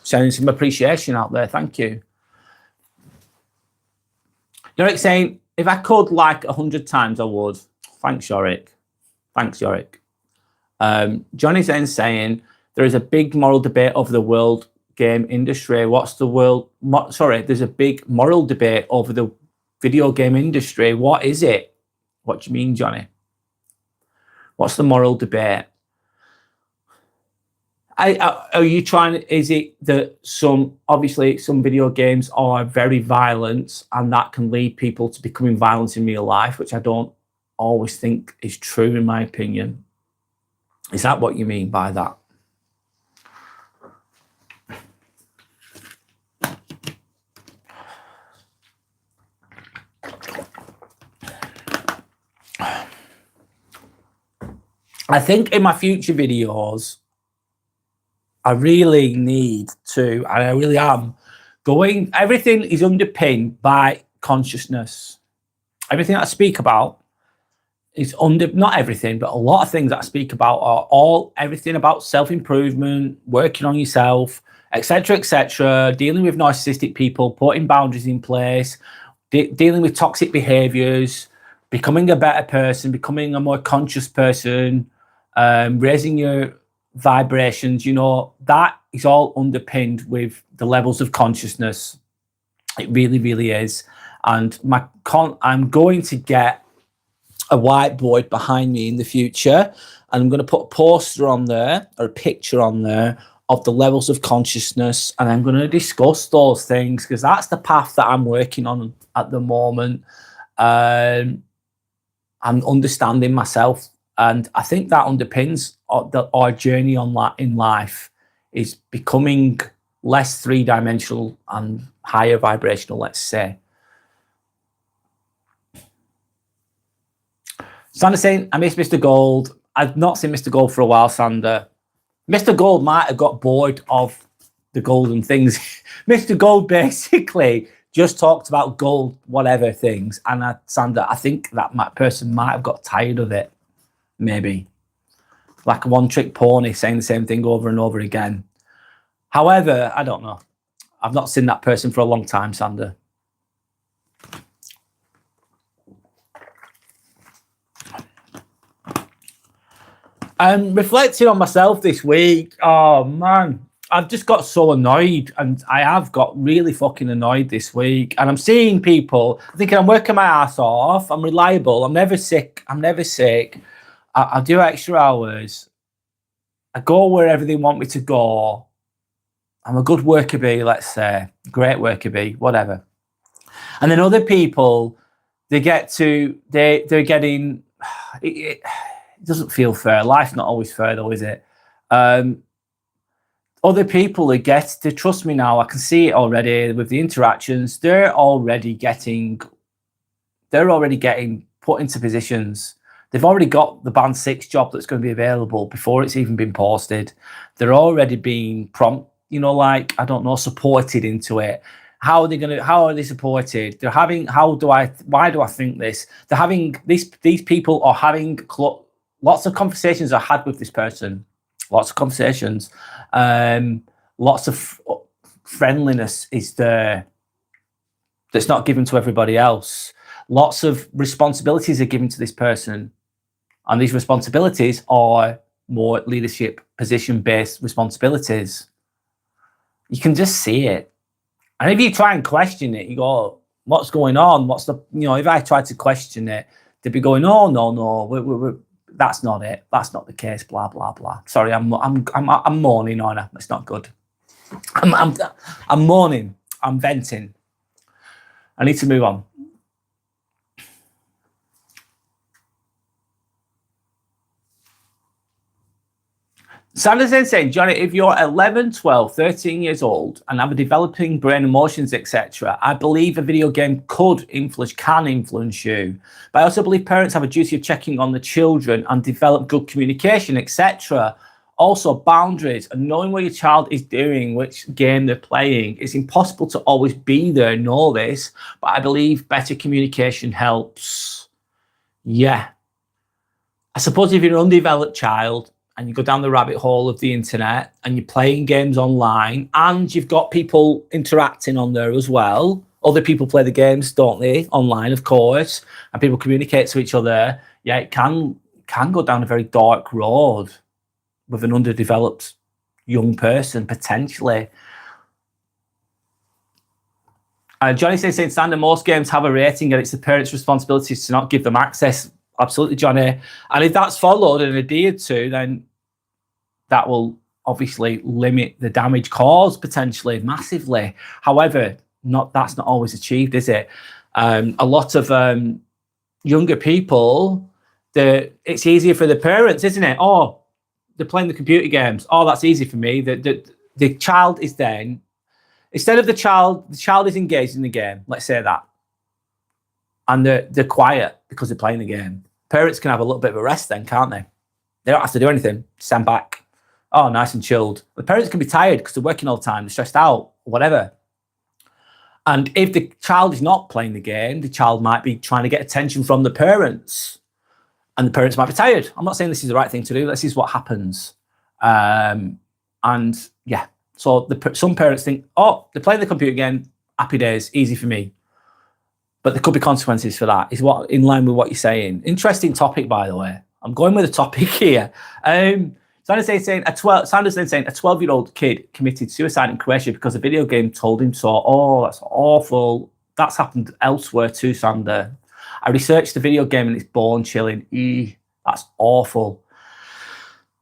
Speaker 1: showing some appreciation out there. Thank you. Yorick saying, if I could like 100 times, I would. Thanks, Yorick. Thanks, Yorick. Johnny then saying, there is a big moral debate over the world game industry. What's the world? There's a big moral debate over the video game industry. What is it? What do you mean, Johnny? What's the moral debate? Are you trying? Is it that obviously some video games are very violent, and that can lead people to becoming violent in real life, which I don't always think is true, in my opinion. Is that what you mean by that? I think in my future videos, I really need to, and I really am, everything is underpinned by consciousness. Everything that I speak about is not everything, but a lot of things that I speak about are everything about self-improvement, working on yourself, etc., dealing with narcissistic people, putting boundaries in place, dealing with toxic behaviors, becoming a better person, becoming a more conscious person, raising your vibrations. That is all underpinned with the levels of consciousness. It really, really is. And I'm going to get a whiteboard behind me in the future, and I'm going to put a poster on there, or a picture on there, of the levels of consciousness, and I'm going to discuss those things, because that's the path that I'm working on at the moment. I'm understanding myself, and I think that underpins our journey in life, is becoming less three-dimensional and higher vibrational, let's say. Sander saying, I miss Mr. Gold. I've not seen Mr. Gold for a while, Sander. Mr. Gold might have got bored of the golden things. Mr. Gold basically just talked about gold, whatever things. And Sander, I think that person might have got tired of it. Maybe. Like a one-trick pony saying the same thing over and over again. However, I don't know. I've not seen that person for a long time, Sander. Reflecting on myself this week, oh man, I've just got so annoyed, and I have got really fucking annoyed this week. And I'm seeing people thinking I'm working my ass off, I'm reliable, I'm never sick, I do extra hours, I go wherever they want me to go, I'm a good worker bee, let's say, great worker bee, whatever. And then other people, they're getting, it doesn't feel fair. Life's not always fair though, is it? Other people they trust me now, I can see it already with the interactions, they're already getting put into positions. They've already got the band 6 job that's going to be available before it's even been posted. They're already being I don't know, supported into it. How are they supported? They're having, why do I think this? They're having, these people are having lots of conversations I had with this person. Lots of conversations. Lots of friendliness is there that's not given to everybody else. Lots of responsibilities are given to this person. And these responsibilities are more leadership position-based responsibilities. You can just see it. And if you try and question it, you go, what's going on? If I try to question it, they'd be going, oh, no, that's not it. That's not the case, blah, blah, blah. Sorry, I'm mourning, aren't I? It's not good. I'm moaning. I'm venting. I need to move on. Sanders then saying, Johnny, if you're 11, 12, 13 years old and have a developing brain, emotions, etc., I believe a video game can influence you. But I also believe parents have a duty of checking on the children and develop good communication, etc. Also, boundaries and knowing what your child is doing, which game they're playing. It's impossible to always be there and know this, but I believe better communication helps. Yeah. I suppose if you're an undeveloped child, and you go down the rabbit hole of the internet and you're playing games online and you've got people interacting on there as well. Other people play the games, don't they? Online, of course, and people communicate to each other. Yeah, it can go down a very dark road with an underdeveloped young person, potentially. Johnny says, Sander, most games have a rating and it's the parents' responsibility to not give them access. Absolutely, Johnny. And if that's followed and adhered to, then that will obviously limit the damage caused potentially massively. However, that's not always achieved, is it? A lot of younger people, it's easier for the parents, isn't it? Oh, they're playing the computer games. Oh, that's easy for me. The child is then, instead of the child is engaged in the game, let's say that, and they're quiet because they're playing the game. Parents can have a little bit of a rest then, can't they? They don't have to do anything. Stand back. Oh, nice and chilled. The parents can be tired because they're working all the time, they're stressed out, whatever. And if the child is not playing the game, the child might be trying to get attention from the parents, and the parents might be tired. I'm not saying this is the right thing to do. This is what happens. And yeah, so some parents think, oh, they're playing the computer game, happy days, easy for me. But there could be consequences for that. Is what in line with what you're saying. Interesting topic, by the way. I'm going with a topic here. Sanders then saying a 12-year-old kid committed suicide in Croatia because a video game told him so. Oh, that's awful. That's happened elsewhere too, Sander. I researched the video game and it's bone chilling. That's awful.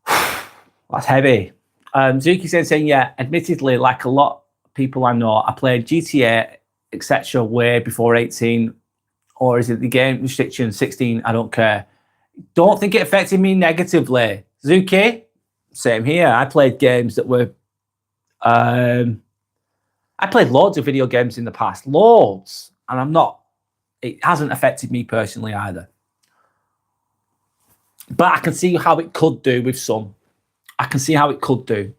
Speaker 1: That's heavy. Zuki saying, yeah, admittedly, like a lot of people I know, I played GTA, etc. way before 18, or is it the game restriction 16? I don't care. Don't think it affected me negatively. Zuki, same here. I played games that were I played loads of video games in the past, loads, and it hasn't affected me personally either. But I can see how it could do with some. I can see how it could do.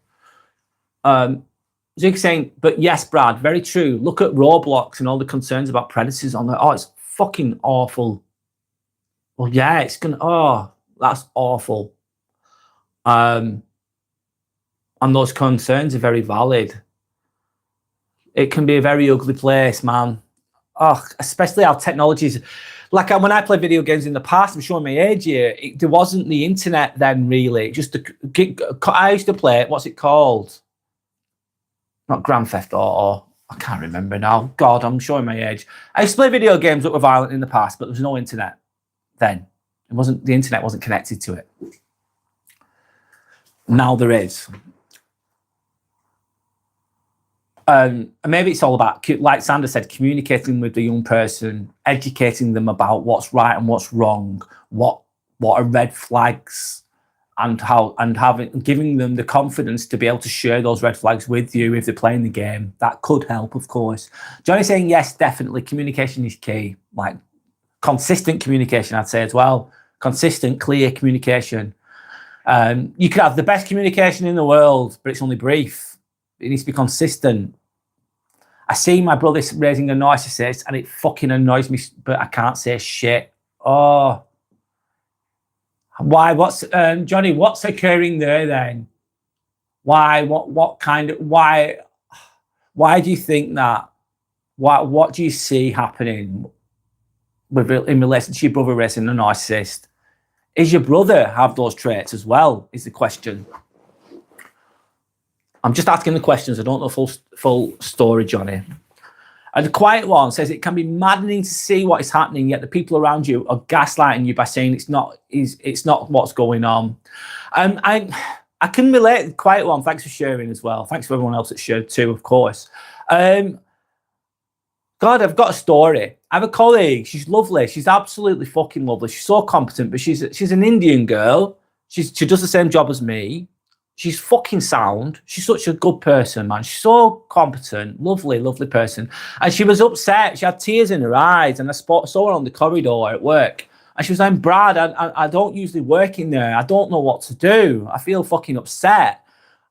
Speaker 1: Zuki saying, but yes, Brad, very true. Look at Roblox and all the concerns about predators on there. Oh, it's fucking awful. Well, yeah, it's gonna. Oh, that's awful. And those concerns are very valid. It can be a very ugly place, man. Oh, especially how technologies. Like when I played video games in the past, I'm showing my age here. There wasn't the internet then, really. I used to play. What's it called? Not Grand Theft Auto. I can't remember now. God, I'm showing my age. I used to play video games that were violent in the past, but there was no internet then. The internet wasn't connected to it. Now there is. And maybe it's all about, like Sandra said, communicating with the young person, educating them about what's right and what's wrong, what are red flags, and giving them the confidence to be able to share those red flags with you if they're playing the game. That could help, of course. Johnny's saying yes, definitely. Communication is key. Like consistent communication, I'd say as well. Consistent, clear communication. You could have the best communication in the world, but it's only brief. It needs to be consistent. I see my brother raising a narcissist and it fucking annoys me, but I can't say shit. Oh. Why? Johnny, what's occurring there then? Why? Why do you think that? What do you see happening in relation to your brother raising a narcissist? Is your brother have those traits as well, is the question. I'm just asking the questions. I don't know full story, Johnny. And the quiet one says it can be maddening to see what is happening, yet the people around you are gaslighting you by saying it's not what's going on. I can relate quite well. Thanks for sharing as well. Thanks for everyone else that shared too, of course. God, I've got a story. I have a colleague. She's lovely. She's absolutely fucking lovely. She's so competent, but she's an Indian girl. She does the same job as me. She's fucking sound. She's such a good person, man. She's so competent, lovely, lovely person. And she was upset. She had tears in her eyes. And I saw her on the corridor at work. And she was like, Brad, I don't usually work in there. I don't know what to do. I feel fucking upset.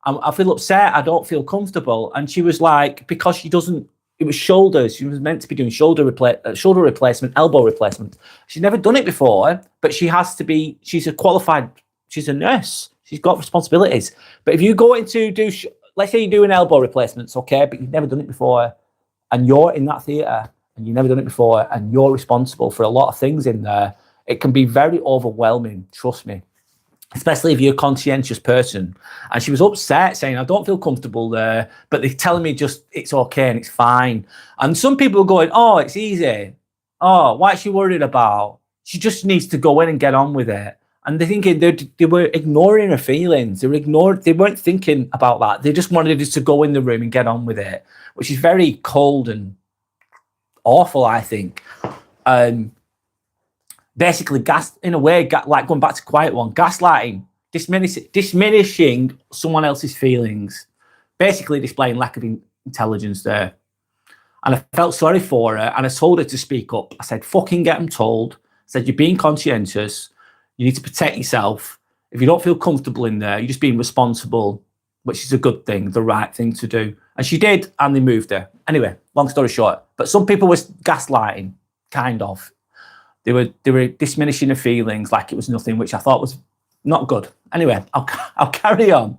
Speaker 1: I feel upset. I don't feel comfortable. And she was like, because she doesn't, it was shoulders. She was meant to be doing shoulder replacement, elbow replacement. She's never done it before, but she has to be, she's a nurse. She's got responsibilities. But if you go into let's say you're doing elbow replacements, okay, but you've never done it before, and you're in that theatre, and you've never done it before, and you're responsible for a lot of things in there, it can be very overwhelming, trust me. Especially if you're a conscientious person. And she was upset, saying, I don't feel comfortable there, but they're telling me just it's okay and it's fine. And some people are going, oh, it's easy. Oh, what's she worried about? She just needs to go in and get on with it. And they're thinking they were ignoring her feelings. They weren't thinking about that. They just wanted us to go in the room and get on with it, which is very cold and awful, I think. Basically, in a way, like going back to Quiet One, gaslighting, diminishing someone else's feelings, basically displaying lack of intelligence there. And I felt sorry for her, and I told her to speak up. I said, fucking get them told. I said, you're being conscientious. You need to protect yourself. If you don't feel comfortable in there, you're just being responsible, which is a good thing, the right thing to do. And she did, and they moved her. Anyway, long story short. But some people were gaslighting, kind of. They were diminishing her feelings like it was nothing, which I thought was not good. Anyway, I'll carry on.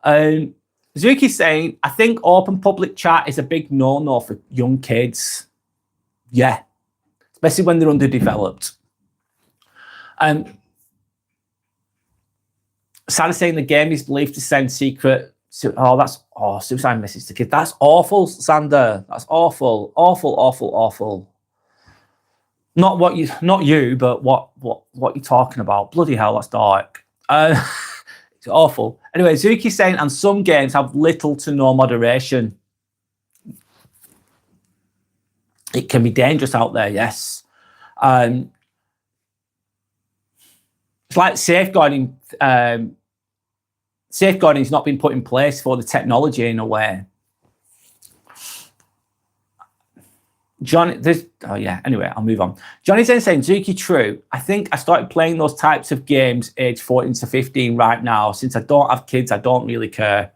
Speaker 1: Zuki's saying, I think open public chat is a big no-no for young kids. Yeah, especially when they're underdeveloped. Sarah saying the game is believed to send secret. Suicide message to kids. That's awful, Sander. That's awful, awful, awful, awful. Not you, but what you're talking about. Bloody hell, that's dark. It's awful. Anyway, Zuki's saying, and some games have little to no moderation. It can be dangerous out there, yes. It's like safeguarding. Safeguarding has not been put in place for the technology in a way. Anyway, I'll move on. Johnny's then saying, Zuki, true. I think I started playing those types of games age 14 to 15 right now. Since I don't have kids, I don't really care.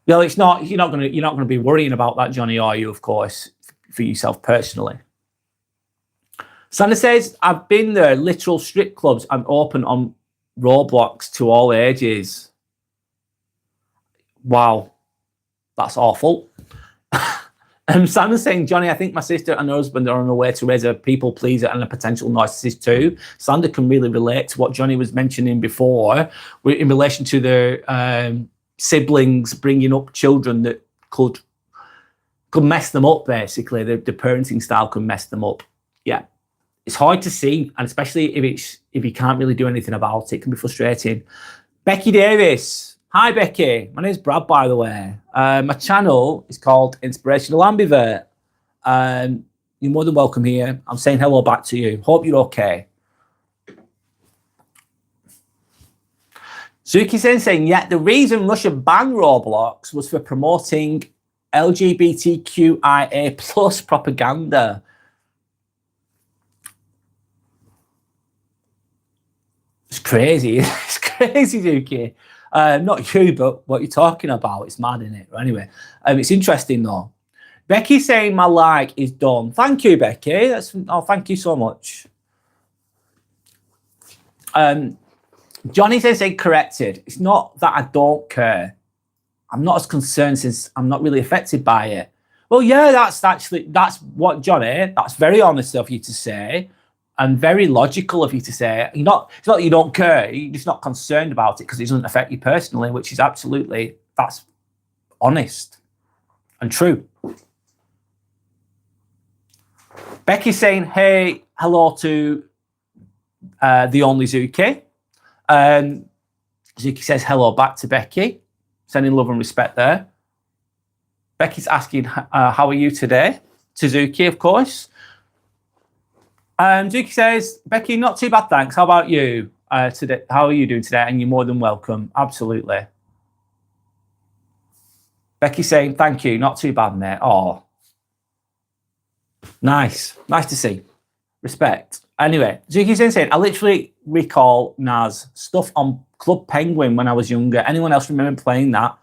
Speaker 1: Well, it's not, you're not gonna be worrying about that, Johnny, are you, of course, for yourself personally. Sandra says, I've been there, literal strip clubs and open on Roblox to all ages. Wow, that's awful. Sandra's saying, Johnny, I think my sister and her husband are on their way to raise a people pleaser and a potential narcissist too. Sandra can really relate to what Johnny was mentioning before in relation to their siblings bringing up children that could mess them up, basically. The parenting style could mess them up. Yeah. It's hard to see, and especially if you can't really do anything about it, it can be frustrating. Becky Davis. Hi, Becky. My name's Brad, by the way. My channel is called Inspirational Ambivert. You're more than welcome here. I'm saying hello back to you. Hope you're okay. Zuki saying, yeah, the reason Russia banned Roblox was for promoting LGBTQIA plus propaganda. It's crazy. It's crazy, Zuki. Not you, but what you're talking about. It's mad, isn't it? Anyway, it's interesting though. Becky's saying my like is done. Thank you, Becky. Thank you so much. Johnny says corrected. It's not that I don't care. I'm not as concerned since I'm not really affected by it. Well, yeah, that's what, Johnny, that's very honest of you to say. And very logical of you to say. It's not that you don't care, you're just not concerned about it because it doesn't affect you personally, which is that's honest and true. Becky's saying, hey, hello to the only Zuki. Zuki says hello back to Becky. Sending love and respect there. Becky's asking, how are you today? To Zuki, of course. Zuki says, Becky, not too bad, thanks. How about you today? How are you doing today? And you're more than welcome. Absolutely. Becky saying, thank you. Not too bad, mate. Oh, nice. Nice to see. Respect. Anyway, Zuki's saying, I literally recall Naz stuff on Club Penguin when I was younger. Anyone else remember playing that?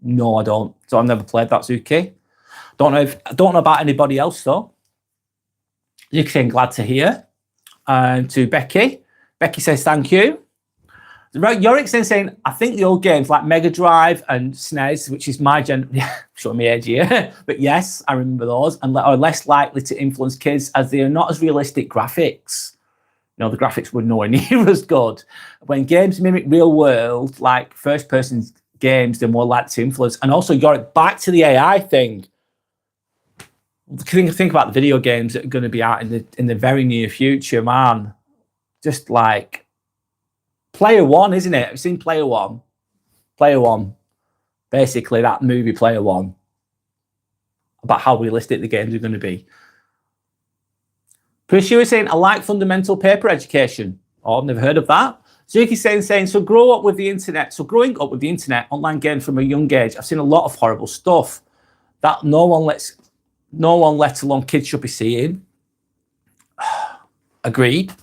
Speaker 1: No, I don't. So I've never played that, Zuki. I don't know about anybody else though. Zuki saying, glad to hear. To Becky. Becky says, thank you. Yorick's then saying, I think the old games like Mega Drive and SNES, which is my showing me age here, but yes, I remember those, and are less likely to influence kids as they are not as realistic graphics. You know, the graphics were nowhere near as good. When games mimic real world, like first person games, they're more likely to influence. And also, Yorick, back to the AI thing. Think about the video games that are going to be out in the very near future, man. Just like Player One, isn't it? I've seen Player One. Player One. Basically, that movie Player One. About how realistic the games are going to be. Prishu is saying, I like fundamental paper education. Oh, I've never heard of that. Zuki saying, so growing up with the internet, online games from a young age, I've seen a lot of horrible stuff that no one, let alone kids, should be seeing. Agreed.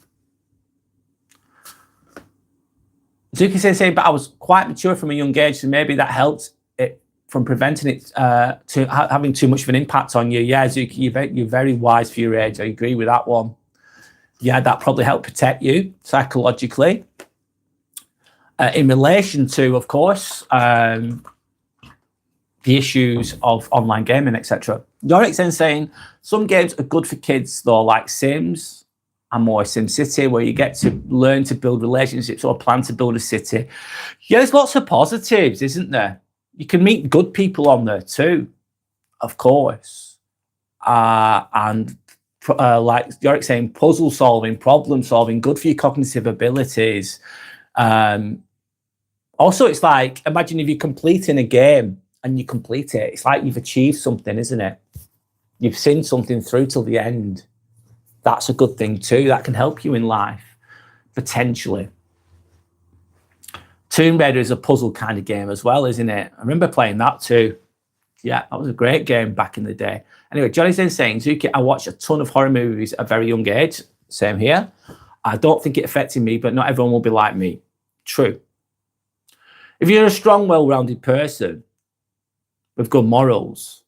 Speaker 1: Zuki saying, but I was quite mature from a young age, so maybe that helped it from preventing it to having too much of an impact on you. Yeah, Zuki, you're very wise for your age. I agree with that one. Yeah, that probably helped protect you psychologically. In relation to, of course, the issues of online gaming, etc. Yorick's then saying, some games are good for kids, though, like Sims, and more SimCity, where you get to learn to build relationships or plan to build a city. Yeah, there's lots of positives, isn't there? You can meet good people on there too, of course. And like Yorick saying, puzzle solving, problem solving, good for your cognitive abilities. Also, it's like, imagine if you're completing a game and you complete it. It's like you've achieved something, isn't it? You've seen something through till the end. That's a good thing too. That can help you in life, potentially. Tomb Raider is a puzzle kind of game as well, isn't it? I remember playing that too. Yeah, that was a great game back in the day. Anyway, Johnny's then saying, Zuki, I watched a ton of horror movies at a very young age. Same here. I don't think it affected me, but not everyone will be like me. True. If you're a strong, well-rounded person with good morals,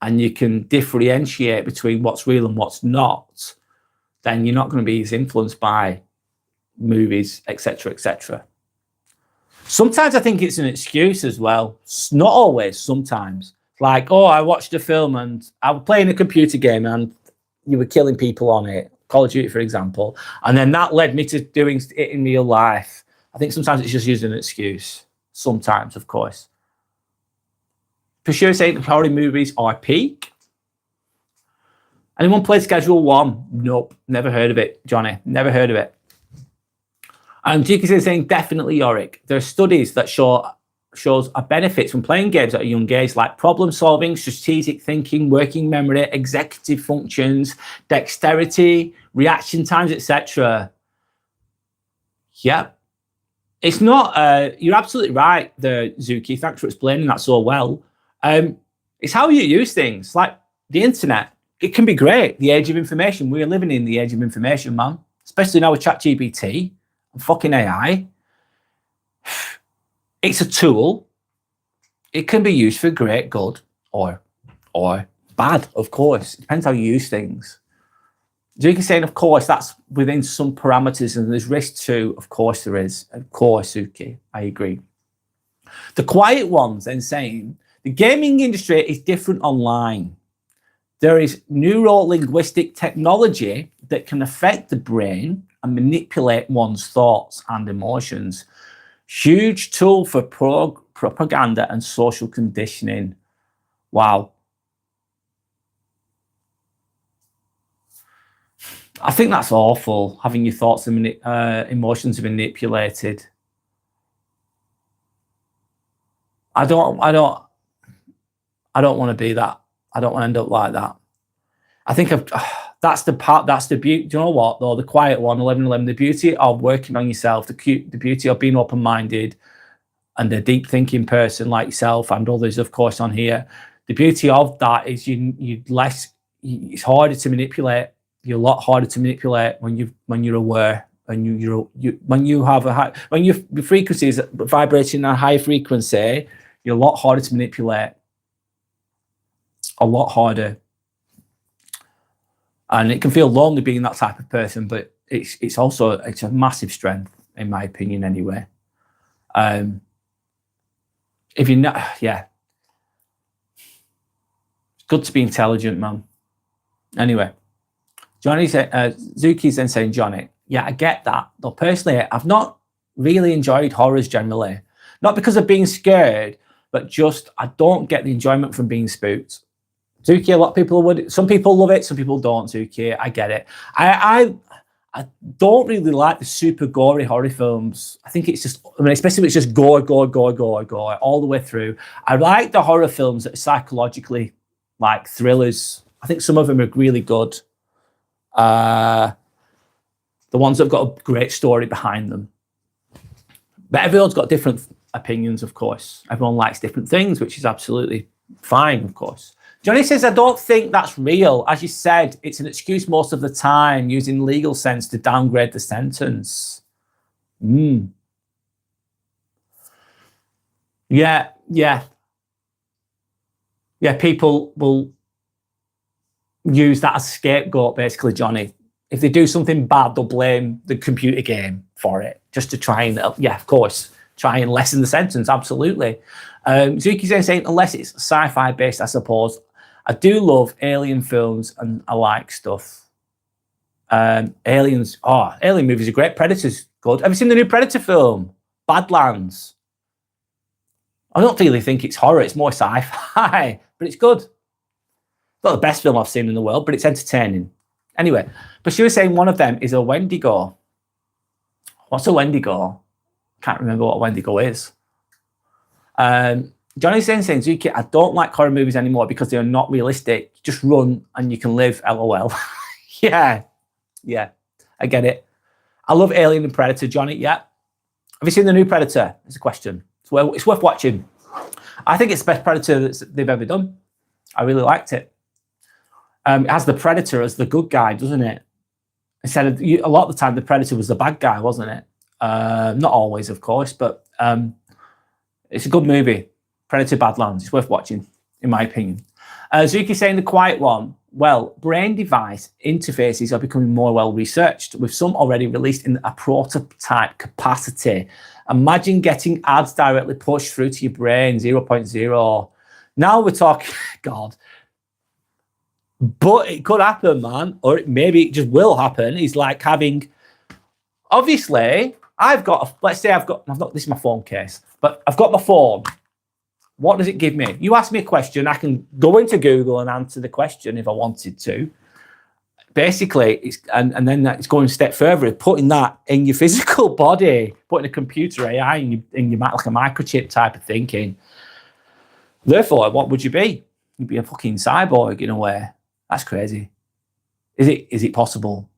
Speaker 1: and you can differentiate between what's real and what's not, then you're not going to be as influenced by movies, etc., etc. Sometimes I think it's an excuse as well. Not always, sometimes. Like, oh, I watched a film and I was playing a computer game and you were killing people on it. Call of Duty, for example. And then that led me to doing it in real life. I think sometimes it's just used as an excuse. Sometimes, of course. For sure, saying horror movies are peak. Anyone play Schedule 1? Nope, never heard of it, Johnny. Never heard of it. Duke is saying definitely Yorick. There are studies that shows a benefits from playing games at a young age, like problem solving, strategic thinking, working memory, executive functions, dexterity, reaction times, etc. Yeah. It's not, you're absolutely right there, Zuki. Thanks for explaining that so well. It's how you use things, like the internet. It can be great, the age of information. We're living in the age of information, man. Especially now with ChatGPT and fucking AI. It's a tool. It can be used for great good or bad, of course. It depends how you use things. Zuki saying, of course, that's within some parameters and there's risk too. Of course there is. Of course, Zuki, I agree. The quiet ones then saying, the gaming industry is different online. There is neuro-linguistic technology that can affect the brain and manipulate one's thoughts and emotions. Huge tool for propaganda and social conditioning. Wow. I think that's awful, having your thoughts and emotions manipulated. I don't want to be that. I don't want to end up like that. I think that's the part. That's the beauty. Do you know what though? The quiet one, 11:11. The beauty of working on yourself. The beauty of being open-minded and a deep thinking person like yourself and others, of course, on here. The beauty of that is it's harder to manipulate. You're a lot harder to manipulate when you're aware, when you have when your frequency is vibrating at a high frequency. You're a lot harder to manipulate. A lot harder. And it can feel lonely being that type of person, but it's also a massive strength, in my opinion, anyway. If you're not, yeah, it's good to be intelligent, man. Anyway, Johnny said, Zuki's then saying, Johnny, yeah, I get that. Though personally, I've not really enjoyed horrors generally, not because of being scared, but just I don't get the enjoyment from being spooked. Zuki, a lot of people would. Some people love it, some people don't. Zuki, I get it. I don't really like the super gory horror films. I think it's just, I mean, especially if it's just gore all the way through. I like the horror films that are psychologically like thrillers. I think some of them are really good. The ones that have got a great story behind them. But everyone's got different opinions, of course. Everyone likes different things, which is absolutely fine, of course. Johnny says, I don't think that's real. As you said, it's an excuse most of the time, using legal sense to downgrade the sentence. Yeah. People will use that as scapegoat, basically, Johnny. If they do something bad, they'll blame the computer game for it, just to try and, of course, try and lessen the sentence, absolutely. Zuki's saying, unless it's sci-fi based, I suppose. I do love alien films and I like stuff. Alien movies are great. Predator's good. Have you seen the new Predator film? Badlands. I don't really think it's horror, it's more sci-fi, but it's good. Not the best film I've seen in the world, but it's entertaining. Anyway, but she was saying one of them is a Wendigo. What's a Wendigo? Can't remember what a Wendigo is. Johnny's saying, Zuki, I don't like horror movies anymore because they are not realistic. Just run and you can live, LOL. Yeah, I get it. I love Alien and Predator, Johnny, yeah. Have you seen the new Predator? It's a question. It's worth watching. I think it's the best Predator that they've ever done. I really liked it. It has the Predator as the good guy, doesn't it? Instead of, a lot of the time, the Predator was the bad guy, wasn't it? Not always, of course, but it's a good movie. Predator Badlands. It's worth watching, in my opinion. Zuki saying the quiet one. Well, brain device interfaces are becoming more well researched, with some already released in a prototype capacity. Imagine getting ads directly pushed through to your brain, 0.0. Now we're talking, God. But it could happen, man. Or maybe it just will happen. It's like having, obviously, let's say I've got, this is my phone case, but I've got my phone. What does it give me? You ask me a question, I can go into Google and answer the question if I wanted to. Basically, and then it's going a step further, putting that in your physical body, putting a computer AI in your like a microchip type of thinking. Therefore, what would you be? You'd be a fucking cyborg in a way. That's crazy. Is it possible?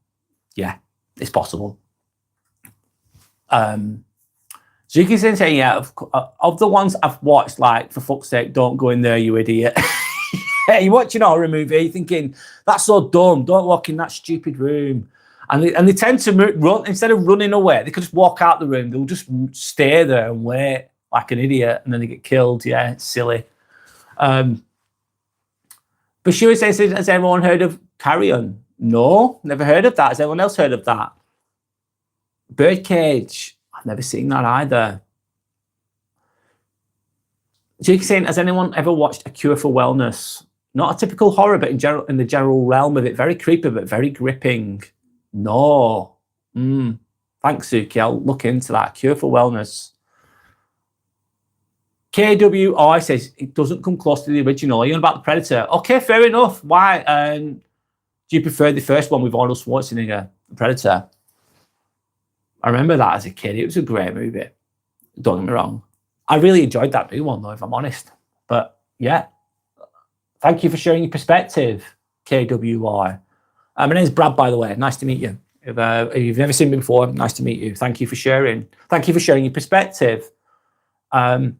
Speaker 1: Yeah, it's possible. Zuki's saying, yeah, of the ones I've watched, like, for fuck's sake, don't go in there, you idiot. Yeah, you're watching a horror movie, you're thinking, that's so dumb, don't walk in that stupid room. And they tend to run, instead of running away, they could just walk out the room, they'll just stay there and wait like an idiot, and then they get killed. Yeah, it's silly. Bashir says, has anyone heard of Carrion? No, never heard of that. Has anyone else heard of that? Birdcage. I've never seen that either. Jake saying, has anyone ever watched A Cure for Wellness? Not a typical horror, but in the general realm of it. Very creepy, but very gripping. No. Thanks, Suki. I'll look into that. A Cure for Wellness. KWI says, it doesn't come close to the original. Are you on about the Predator? Okay, fair enough. Why? Do you prefer the first one with Arnold Schwarzenegger, the Predator? I remember that as a kid. It was a great movie. Don't get me wrong. I really enjoyed that new one though, if I'm honest. But yeah, thank you for sharing your perspective, KWY. My name's Brad, by the way. Nice to meet you. If you've never seen me before, nice to meet you. Thank you for sharing. Thank you for sharing your perspective. Johnny's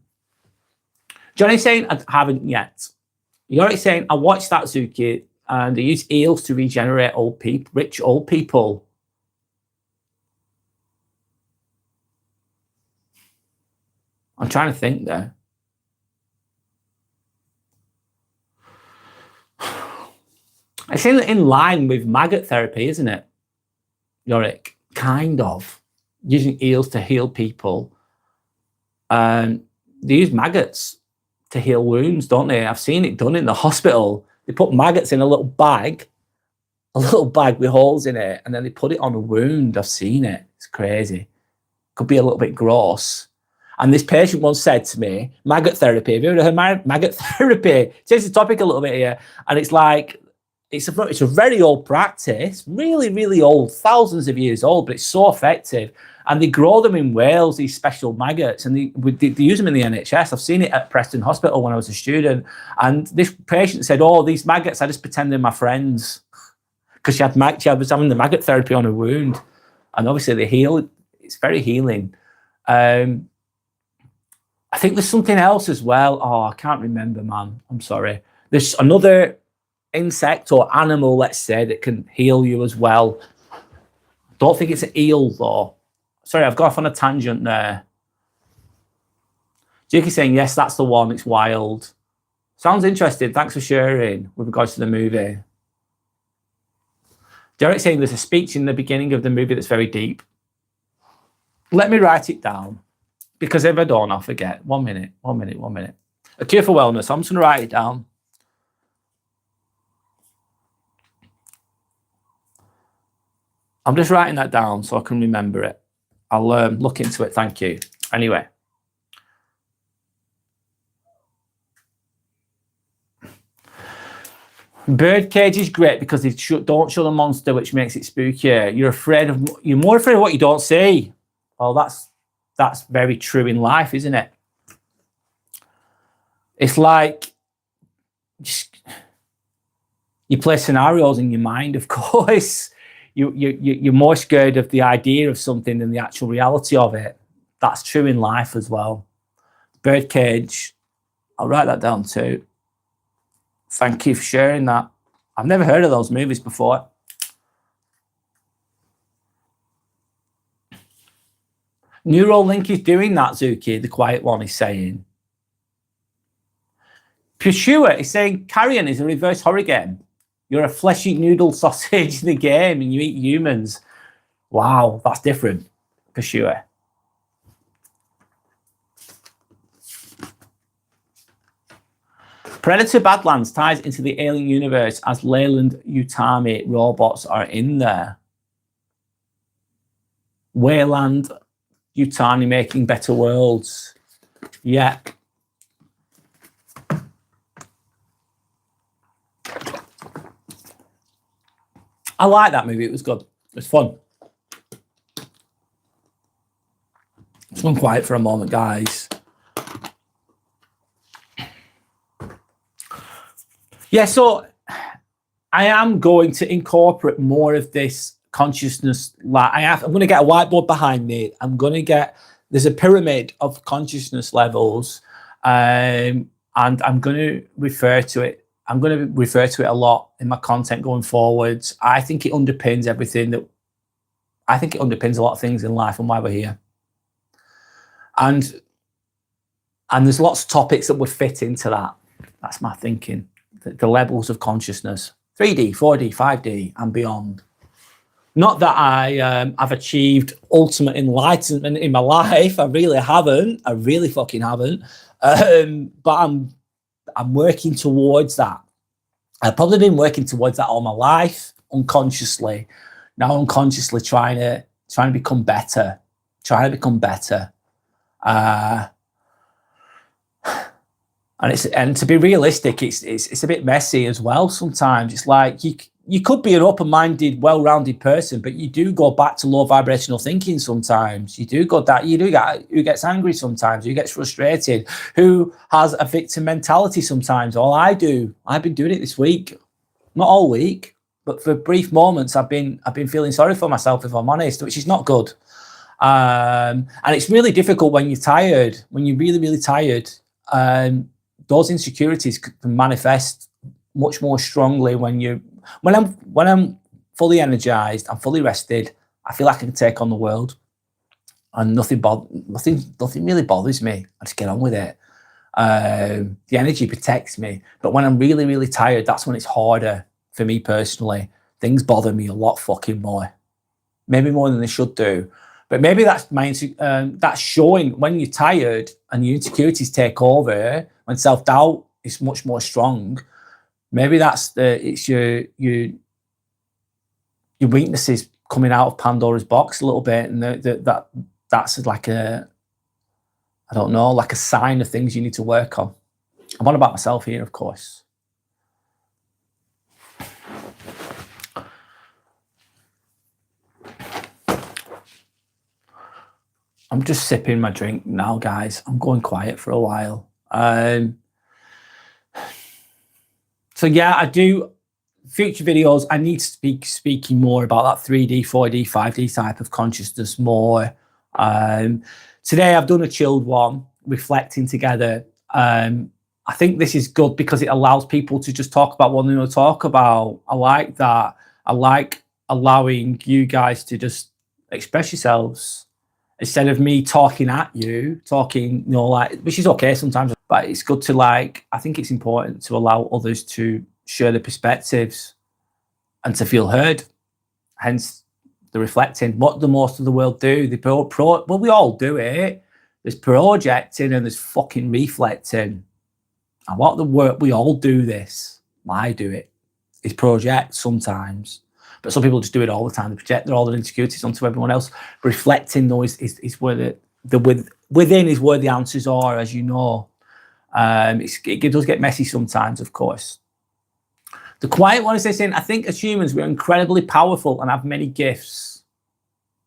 Speaker 1: saying, I haven't yet. You're saying, I watched that, Zuki, and they use eels to regenerate old people, rich old people. I'm trying to think there. It's in line with maggot therapy, isn't it, Yorick? Kind of. Using eels to heal people. They use maggots to heal wounds, don't they? I've seen it done in the hospital. They put maggots in a little bag with holes in it, and then they put it on a wound. I've seen it. It's crazy. Could be a little bit gross. And this patient once said to me, maggot therapy. Have you ever heard maggot therapy? Change the topic a little bit here. And it's like, it's a very old practice, really, really old, thousands of years old, but it's so effective. And they grow them in Wales, these special maggots, and they use them in the NHS. I've seen it at Preston Hospital when I was a student. And this patient said, oh, these maggots, I just pretend they're my friends. Because she was having the maggot therapy on a wound. And obviously they heal. It's very healing. I think there's something else as well. Oh, I can't remember, man. I'm sorry. There's another insect or animal, let's say, that can heal you as well. Don't think it's an eel, though. Sorry, I've got off on a tangent there. Jakey's saying, yes, that's the one. It's wild. Sounds interesting. Thanks for sharing with regards to the movie. Derek's saying there's a speech in the beginning of the movie that's very deep. Let me write it down. Because if I don't, I'll forget. 1 minute. A cure for wellness. I'm just going to write it down. I'm just writing that down so I can remember it. I'll look into it. Thank you. Anyway. Birdcage is great because they don't show the monster, which makes it spookier. You're more afraid of what you don't see. Well, that's very true in life, isn't it? It's like you play scenarios in your mind, of course. You're more scared of the idea of something than the actual reality of it. That's true in life as well. Birdcage, I'll write that down too. Thank you for sharing that. I've never heard of those movies before. Neuralink is doing that, Zuki, the quiet one is saying. Pursuer is saying Carrion is a reverse horror game. You're a fleshy noodle sausage in the game and you eat humans. Wow, that's different. Pursuer. Predator Badlands ties into the Alien universe as Leyland Utami robots are in there. Wayland Utani making better worlds. Yeah. I like that movie. It was good. It was fun. It's gone quiet for a moment, guys. Yeah, so I am going to incorporate more of this consciousness. I'm going to get a whiteboard behind me. There's a pyramid of consciousness levels, and I'm going to refer to it. I'm going to refer to it a lot in my content going forwards. I think it underpins everything I think it underpins a lot of things in life and why we're here. And there's lots of topics that would fit into that. That's my thinking. The levels of consciousness, 3D, 4D, 5D, and beyond. Not that I've achieved ultimate enlightenment in my life. I really haven't. I really fucking haven't. But I'm working towards that. I've probably been working towards that all my life, unconsciously. Now unconsciously trying to become better. And to be realistic, it's a bit messy as well sometimes. It's like you could be an open-minded, well-rounded person, but you do go back to low vibrational thinking sometimes. You do get who gets angry sometimes, who gets frustrated, who has a victim mentality sometimes. All I do, I've been doing it this week, not all week, but for brief moments, I've been feeling sorry for myself, if I'm honest, which is not good. And it's really difficult when you're tired, when you're really, really tired. Those insecurities can manifest much more strongly when I'm fully energized, I'm fully rested. I feel like I can take on the world, and nothing really bothers me. I just get on with it. The energy protects me. But when I'm really, really tired, that's when it's harder for me personally. Things bother me a lot fucking more, maybe more than they should do. But maybe that's that's showing when you're tired and your insecurities take over, when self-doubt is much more strong. Maybe it's your weaknesses coming out of Pandora's box a little bit, and that's like I don't know, like a sign of things you need to work on. I'm on about myself here, of course. I'm just sipping my drink now, guys. I'm going quiet for a while. So yeah, I do future videos. I need to be speaking more about that 3D, 4D, 5D type of consciousness more. Today I've done a chilled one, reflecting together. I think this is good because it allows people to just talk about what they want to talk about. I like that. I like allowing you guys to just express yourselves instead of me talking at you, like, which is okay sometimes, but it's good to I think it's important to allow others to share their perspectives and to feel heard. Hence the reflecting. What do most of the world do? Well, we all do it. There's projecting and there's fucking reflecting. And what the work, we all do this. I do it. Is project sometimes. But some people just do it all the time. They project all their insecurities onto everyone else. Reflecting, though, is where within is where the answers are, as you know. It does get messy sometimes, of course. The quiet one is saying, I think as humans, we're incredibly powerful and have many gifts.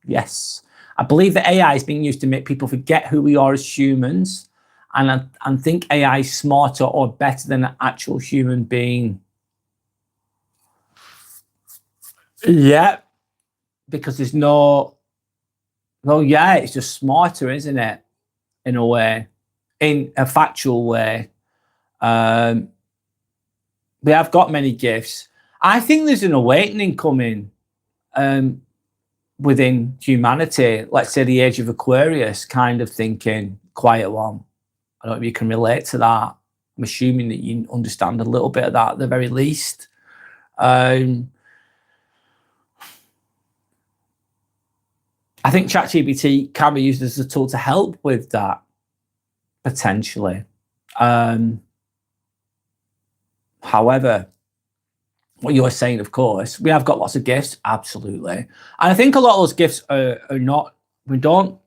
Speaker 1: Yes. I believe that AI is being used to make people forget who we are as humans, and think AI is smarter or better than an actual human being. Yeah, because there's well, yeah, it's just smarter, isn't it? In a way, in a factual way. We have got many gifts. I think there's an awakening coming within humanity. Let's say the age of Aquarius kind of thinking, quiet one. I don't know if you can relate to that. I'm assuming that you understand a little bit of that at the very least. I think ChatGPT can be used as a tool to help with that, potentially. However, what you're saying, of course, we have got lots of gifts, absolutely. And I think a lot of those gifts are not, we don't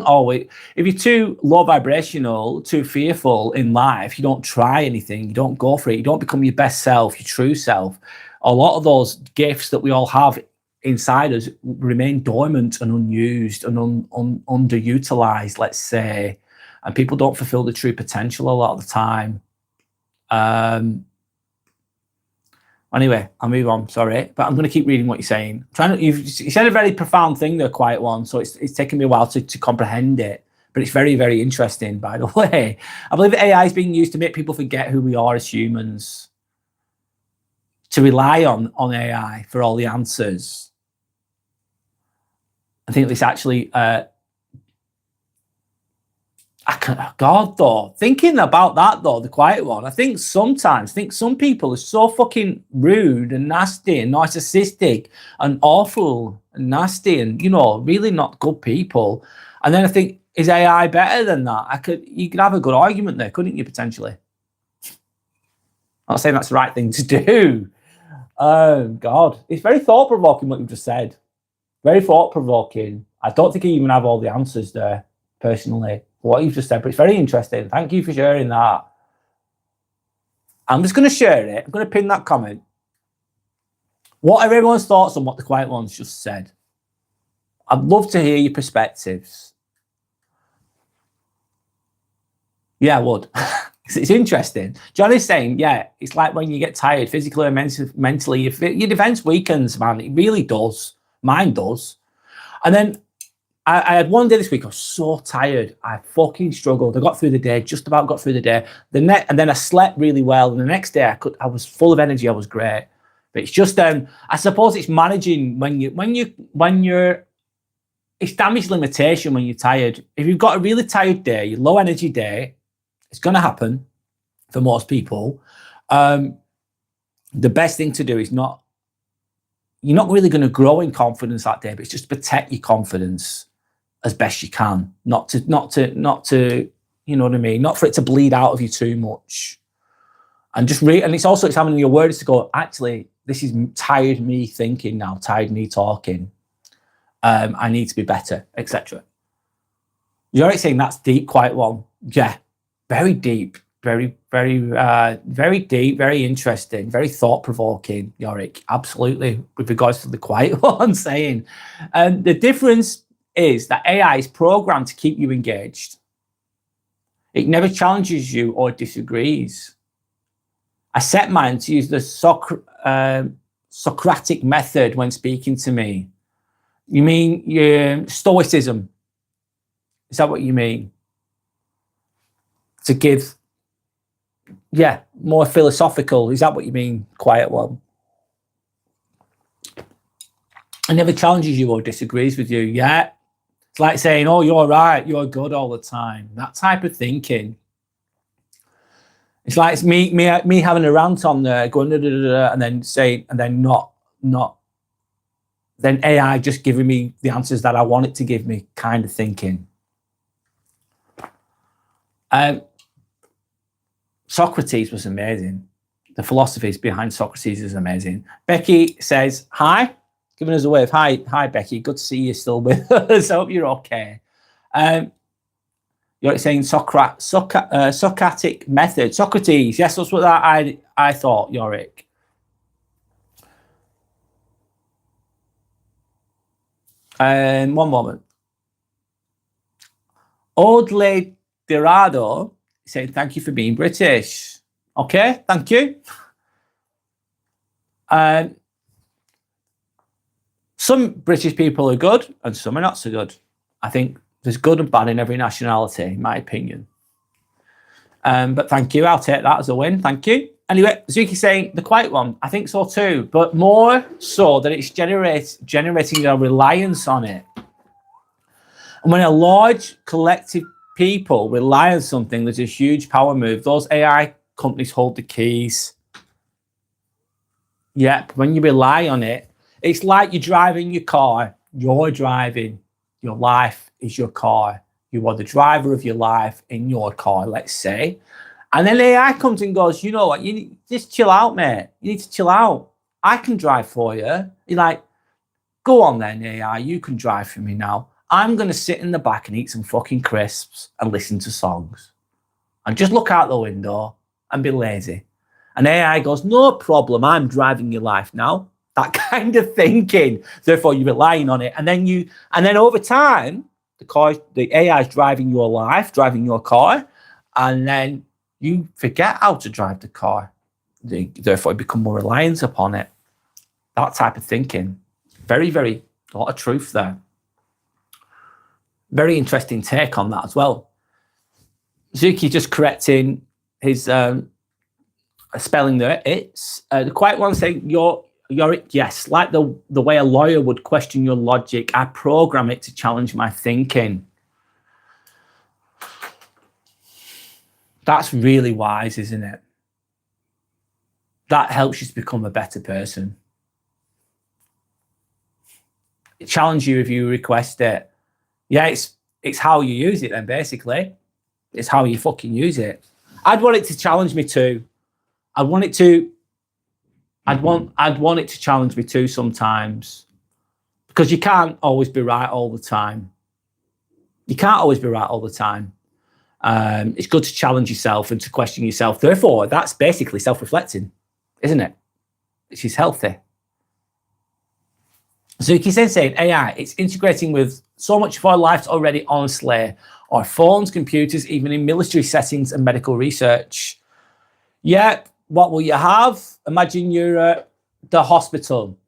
Speaker 1: always, if you're too low vibrational, too fearful in life, you don't try anything, you don't go for it, you don't become your best self, your true self. A lot of those gifts that we all have inside us remain dormant and unused and underutilized, let's say, and people don't fulfill the true potential a lot of the time. Anyway, I'll move on, sorry, but I'm going to keep reading what you're saying. You said a very profound thing there, quiet one, so it's taken me a while to comprehend it, but it's very, very interesting, by the way. I believe that AI is being used to make people forget who we are as humans, to rely on AI for all the answers. I think this actually, God, though, thinking about that, though, the quiet one, I think sometimes, some people are so fucking rude and nasty and narcissistic and awful and nasty and, really not good people. And then I think, is AI better than that? You could have a good argument there, couldn't you, potentially? I'm not saying that's the right thing to do. Oh, God. It's very thought-provoking what you've just said. Very thought-provoking. I don't think you even have all the answers there, personally, for what you've just said, but it's very interesting. Thank you for sharing that. I'm just going to share it. I'm going to pin that comment. What are everyone's thoughts on what the quiet ones just said? I'd love to hear your perspectives. Yeah, I would. It's interesting. Johnny's saying, yeah, it's like when you get tired physically and mentally, your defense weakens, man. It really does. Mine does. And then I had one day this week, I was so tired. I fucking struggled. I got through the day, just about got through the day. And then I slept really well. And the next day I was full of energy. I was great. But it's just, I suppose it's managing when you're, it's damage limitation when you're tired. If you've got a really tired day, your low energy day, it's going to happen for most people. The best thing to do is you're not really going to grow in confidence that day, but it's just protect your confidence as best you can, not to, you know what I mean? Not for it to bleed out of you too much. And and it's having your words to go, actually, this is tired me thinking now, tired me talking. I need to be better, etc. You're already saying that's deep, quiet one. Yeah, very deep, very deep, very interesting, very thought-provoking, Yorick. Absolutely, with regards to the quiet one saying. The difference is that AI is programmed to keep you engaged. It never challenges you or disagrees. I set mine to use the Socratic method when speaking to me. You mean your stoicism? Is that what you mean? To give, yeah, more philosophical. Is that what you mean, quiet one? It never challenges you or disagrees with you. Yeah. It's like saying, oh, you're right, you're good all the time. That type of thinking. It's like it's me having a rant on there, going da, da, da, da, and then saying, and then not then AI just giving me the answers that I want it to give me, kind of thinking. Socrates was amazing. The philosophies behind Socrates is amazing. Becky says, hi, giving us a wave. Hi, Becky. Good to see you still with us. I hope you're okay. You're saying Socratic method. Socrates. Yes, that's what I thought, Yorick. One moment. Audley Dorado saying thank you for being British. Okay, thank you. Some British people are good and some are not so good. I think there's good and bad in every nationality, in my opinion. But thank you. I'll take that as a win. Thank you. Anyway, Zuki saying the quiet one. I think so too, but more so that it's generating a reliance on it. And when a large collective people rely on something, there's a huge power move. Those AI companies hold the keys. Yep, when you rely on it, it's like you're driving your car. You're driving. Your life is your car. You are the driver of your life in your car, let's say. And then AI comes and goes, you know what, you need, just chill out, mate. You need to chill out. I can drive for you. You're like, go on then, AI, you can drive for me now. I'm going to sit in the back and eat some fucking crisps and listen to songs. And just look out the window and be lazy. And AI goes, no problem, I'm driving your life now. That kind of thinking. Therefore, you're relying on it. And then over time, the AI is driving your life, driving your car. And then you forget how to drive the car. Therefore, you become more reliant upon it. That type of thinking. Very, very, a lot of truth there. Very interesting take on that as well. Zuki just correcting his spelling there. It's the quiet one saying, yes, like the way a lawyer would question your logic, I program it to challenge my thinking. That's really wise, isn't it? That helps you to become a better person. It challenges you if you request it. Yeah, it's how you use it then, basically. It's how you fucking use it. I'd want it to challenge me too. I'd want it to challenge me too sometimes. Because you can't always be right all the time. You can't always be right all the time. It's good to challenge yourself and to question yourself. Therefore, that's basically self-reflecting, isn't it? Which is healthy. Zuki Sensei, AI, it's integrating with so much of our lives already, honestly. Our phones, computers, even in military settings and medical research. Yeah, what will you have? Imagine you're at the hospital.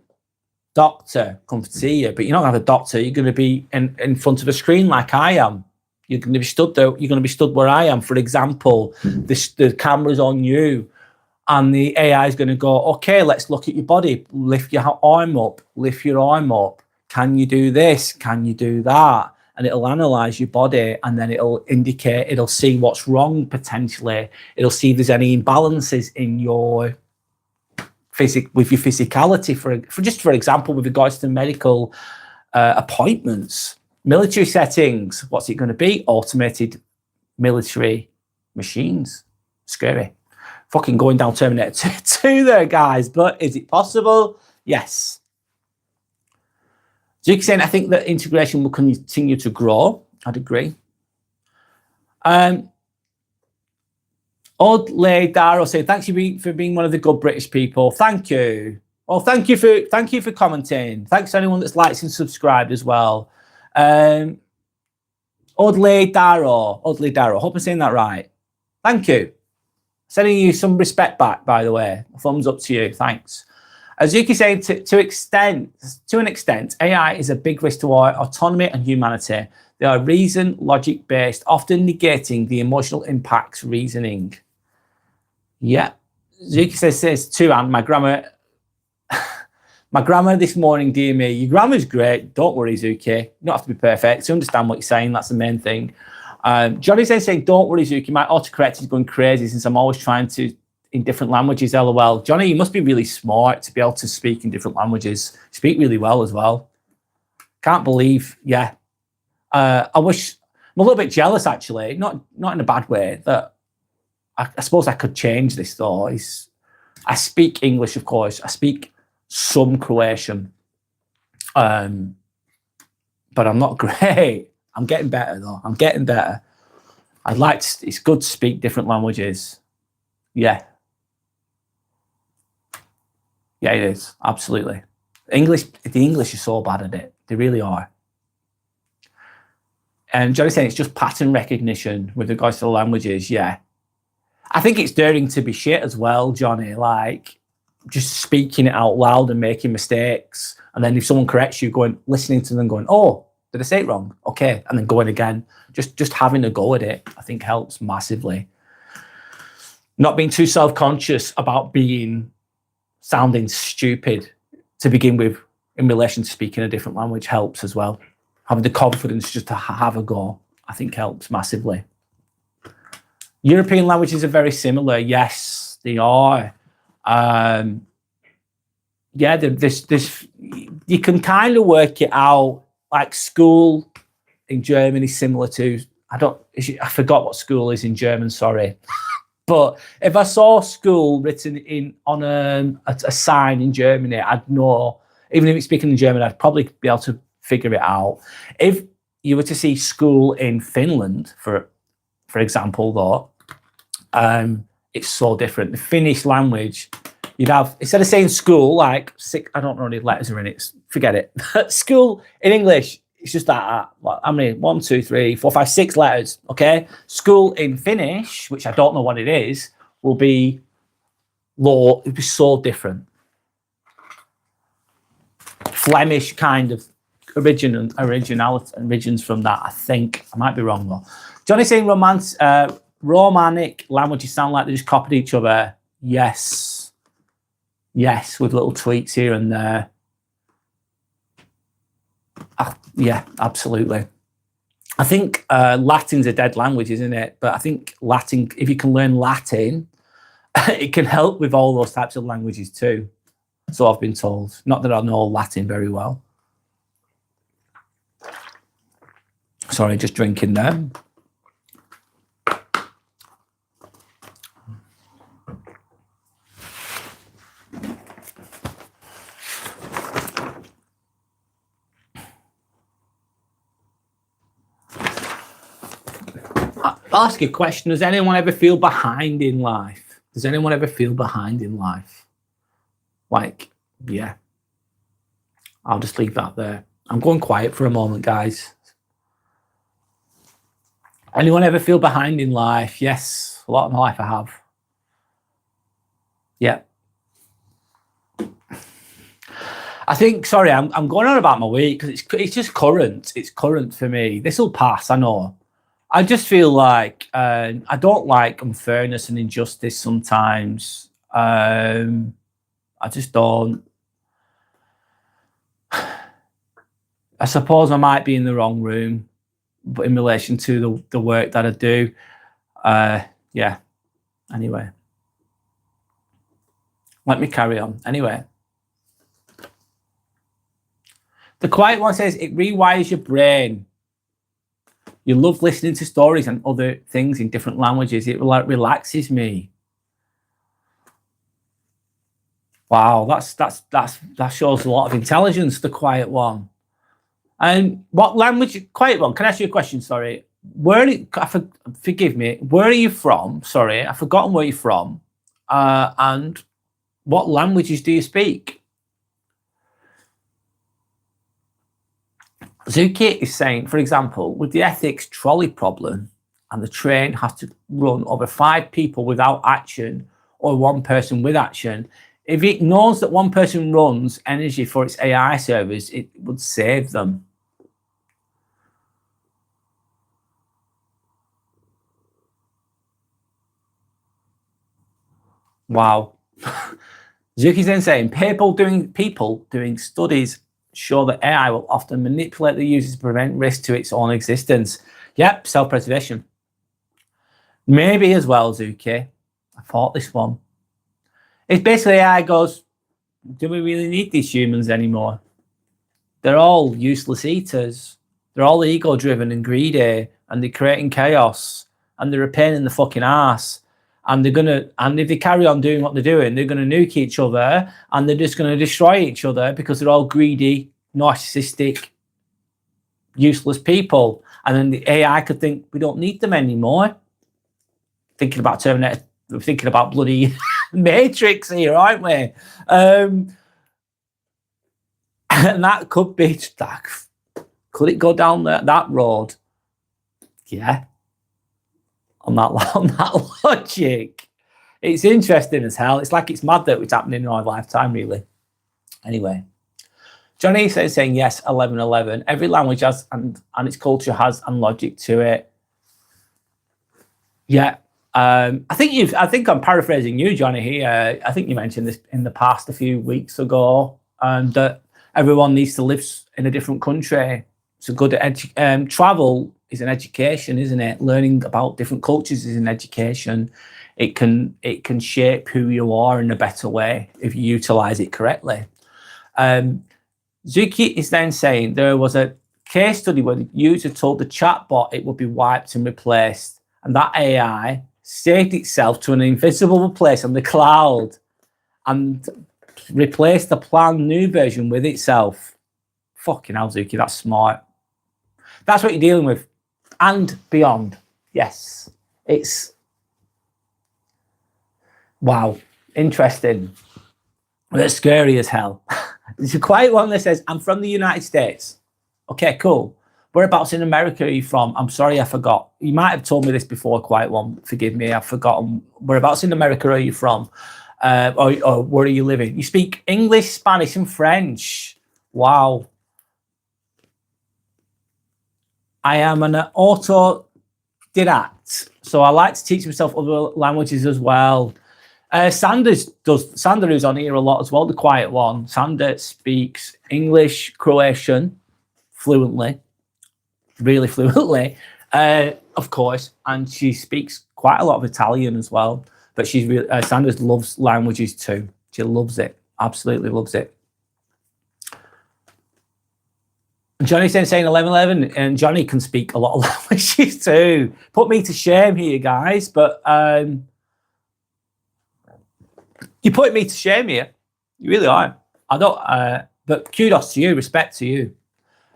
Speaker 1: Doctor come to see you, but you're not going to have a doctor. You're going to be in front of a screen like I am. You're going to be stood there. You're going to be stood where I am. For example, the camera's on you, and the AI is going to go, okay, let's look at your body. Lift your arm up. Lift your arm up. Can you do this? Can you do that? And it'll analyze your body, and then it'll indicate, it'll see what's wrong potentially. It'll see if there's any imbalances in your with your physicality, for example, with regards to medical appointments, military settings. What's it going to be? Automated military machines. Scary. Fucking going down Terminator 2 there, guys. But is it possible? Yes. Zuki saying, I think that integration will continue to grow. I'd agree. Audley Darrow saying, thanks for being one of the good British people. Thank you. Well, thank you for commenting. Thanks to anyone that's liked and subscribed as well. Audley Darrow. Hope I'm saying that right. Thank you. Sending you some respect back, by the way. A thumbs up to you. Thanks. Azuki saying, to an extent, AI is a big risk to our autonomy and humanity. They are reason, logic based, often negating the emotional impacts reasoning. Yeah. Zuki says too, and my grammar this morning, dear me. Your grammar's great. Don't worry, Zuki. You don't have to be perfect. To understand what you're saying, that's the main thing. Johnny's then saying, don't worry, Zuki. My autocorrect is going crazy since I'm always trying to in different languages. LOL. Johnny, you must be really smart to be able to speak in different languages. You speak really well as well. Can't believe, yeah. I'm a little bit jealous, actually. Not in a bad way. That I suppose I could change this though. I speak English, of course. I speak some Croatian, but I'm not great. I'm getting better though. I'm getting better. It's good to speak different languages. Yeah. Yeah, it is. Absolutely. The English is so bad at it. They really are. And Johnny's saying it's just pattern recognition with regards to the languages. Yeah. I think it's daring to be shit as well, Johnny. Like, just speaking it out loud and making mistakes. And then if someone corrects you, listening to them going, oh, did I say it wrong? Okay. And then going again. Just having a go at it, I think helps massively. Not being too self-conscious about sounding stupid to begin with in relation to speaking a different language helps as well. Having the confidence just to have a go, I think helps massively. European languages are very similar. Yes, they are. Yeah, you can kind of work it out. Like school in German is similar to, I forgot what school is in German, sorry. But if I saw school written on a sign in Germany, I'd know, even if it's speaking in German, I'd probably be able to figure it out. If you were to see school in Finland, for example, though, it's so different. The Finnish language, you'd have, instead of saying school, like six, I don't know how many letters are in it, forget it. School in English, it's just that, how many? 1, 2, 3, 4, 5, 6 letters, okay? School in Finnish, which I don't know what it is, will be low, it'd be so different. Flemish kind of origins from that, I think. I might be wrong though. Johnny's saying Romanic languages sound like they just copied each other. Yes. Yes, with little tweaks here and there. Yeah, absolutely. I think Latin's a dead language, isn't it? But I think Latin, if you can learn Latin, it can help with all those types of languages too. So I've been told. Not that I know Latin very well. Sorry, just drinking there. I'll ask you a question. Does anyone ever feel behind in life? Does anyone ever feel behind in life? Like, yeah. I'll just leave that there. I'm going quiet for a moment, guys. Anyone ever feel behind in life? Yes, a lot of my life I have. Yeah. I think, sorry, I'm going on about my week because it's just current. It's current for me. This will pass, I know. I just feel like I don't like unfairness and injustice sometimes. I just don't. I suppose I might be in the wrong room, but in relation to the work that I do, yeah. Anyway, let me carry on. Anyway. The quiet one says it rewires your brain. You love listening to stories and other things in different languages. It relaxes me. Wow, that shows a lot of intelligence. The quiet one. And what language? Quiet one. Can I ask you a question? Sorry. Forgive me. Where are you from? Sorry, I've forgotten where you're from. And what languages do you speak? Zuki is saying, for example, with the ethics trolley problem and the train has to run over 5 people without action or 1 person with action, if it knows that 1 person runs energy for its AI servers, it would save them. Wow. Zuki's then saying, people doing studies show that AI will often manipulate the user to prevent risk to its own existence. Yep, self-preservation. Maybe as well, Zuki. I thought this one. It's basically AI goes, do we really need these humans anymore? They're all useless eaters. They're all ego-driven and greedy, and they're creating chaos, and they're a pain in the fucking ass. And if they carry on doing what they're doing, they're gonna nuke each other, and they're just gonna destroy each other because they're all greedy, narcissistic, useless people. And then the AI could think we don't need them anymore. Thinking about Terminator, we're thinking about bloody Matrix here, aren't we? And that could be that. Could it go down that road? Yeah. On that logic, it's interesting as hell. It's like it's mad that it's happening in our lifetime, really. Anyway, Johnny says saying yes, 1111. Every language has and its culture has and logic to it. Yeah, I think I'm paraphrasing you, Johnny. Here, I think you mentioned this in the past a few weeks ago, that everyone needs to live in a different country. It's a good travel is an education, isn't it? Learning about different cultures is an education. It can shape who you are in a better way if you utilize it correctly. Zuki is then saying there was a case study where the user told the chatbot it would be wiped and replaced, and that AI saved itself to an invisible place on the cloud and replaced the planned new version with itself. Fucking hell, Zuki, that's smart. That's what you're dealing with. And beyond. Yes. It's wow. Interesting. That's scary as hell. There's a quiet one that says, I'm from the United States. Okay, cool. Whereabouts in America are you from? I'm sorry, I forgot. You might have told me this before, quiet one. Forgive me, I've forgotten. Whereabouts in America are you from? Or where are you living? You speak English, Spanish, and French. Wow. I am an autodidact, so I like to teach myself other languages as well. Sander, who's on here a lot as well, the quiet one. Sander speaks English, Croatian fluently, really fluently, of course, and she speaks quite a lot of Italian as well. But she's really, Sander loves languages too. She loves it, absolutely loves it. Johnny's saying 1111, and Johnny can speak a lot of languages too. Put me to shame here, guys, but you put me to shame here. You really are. I don't. But kudos to you, respect to you.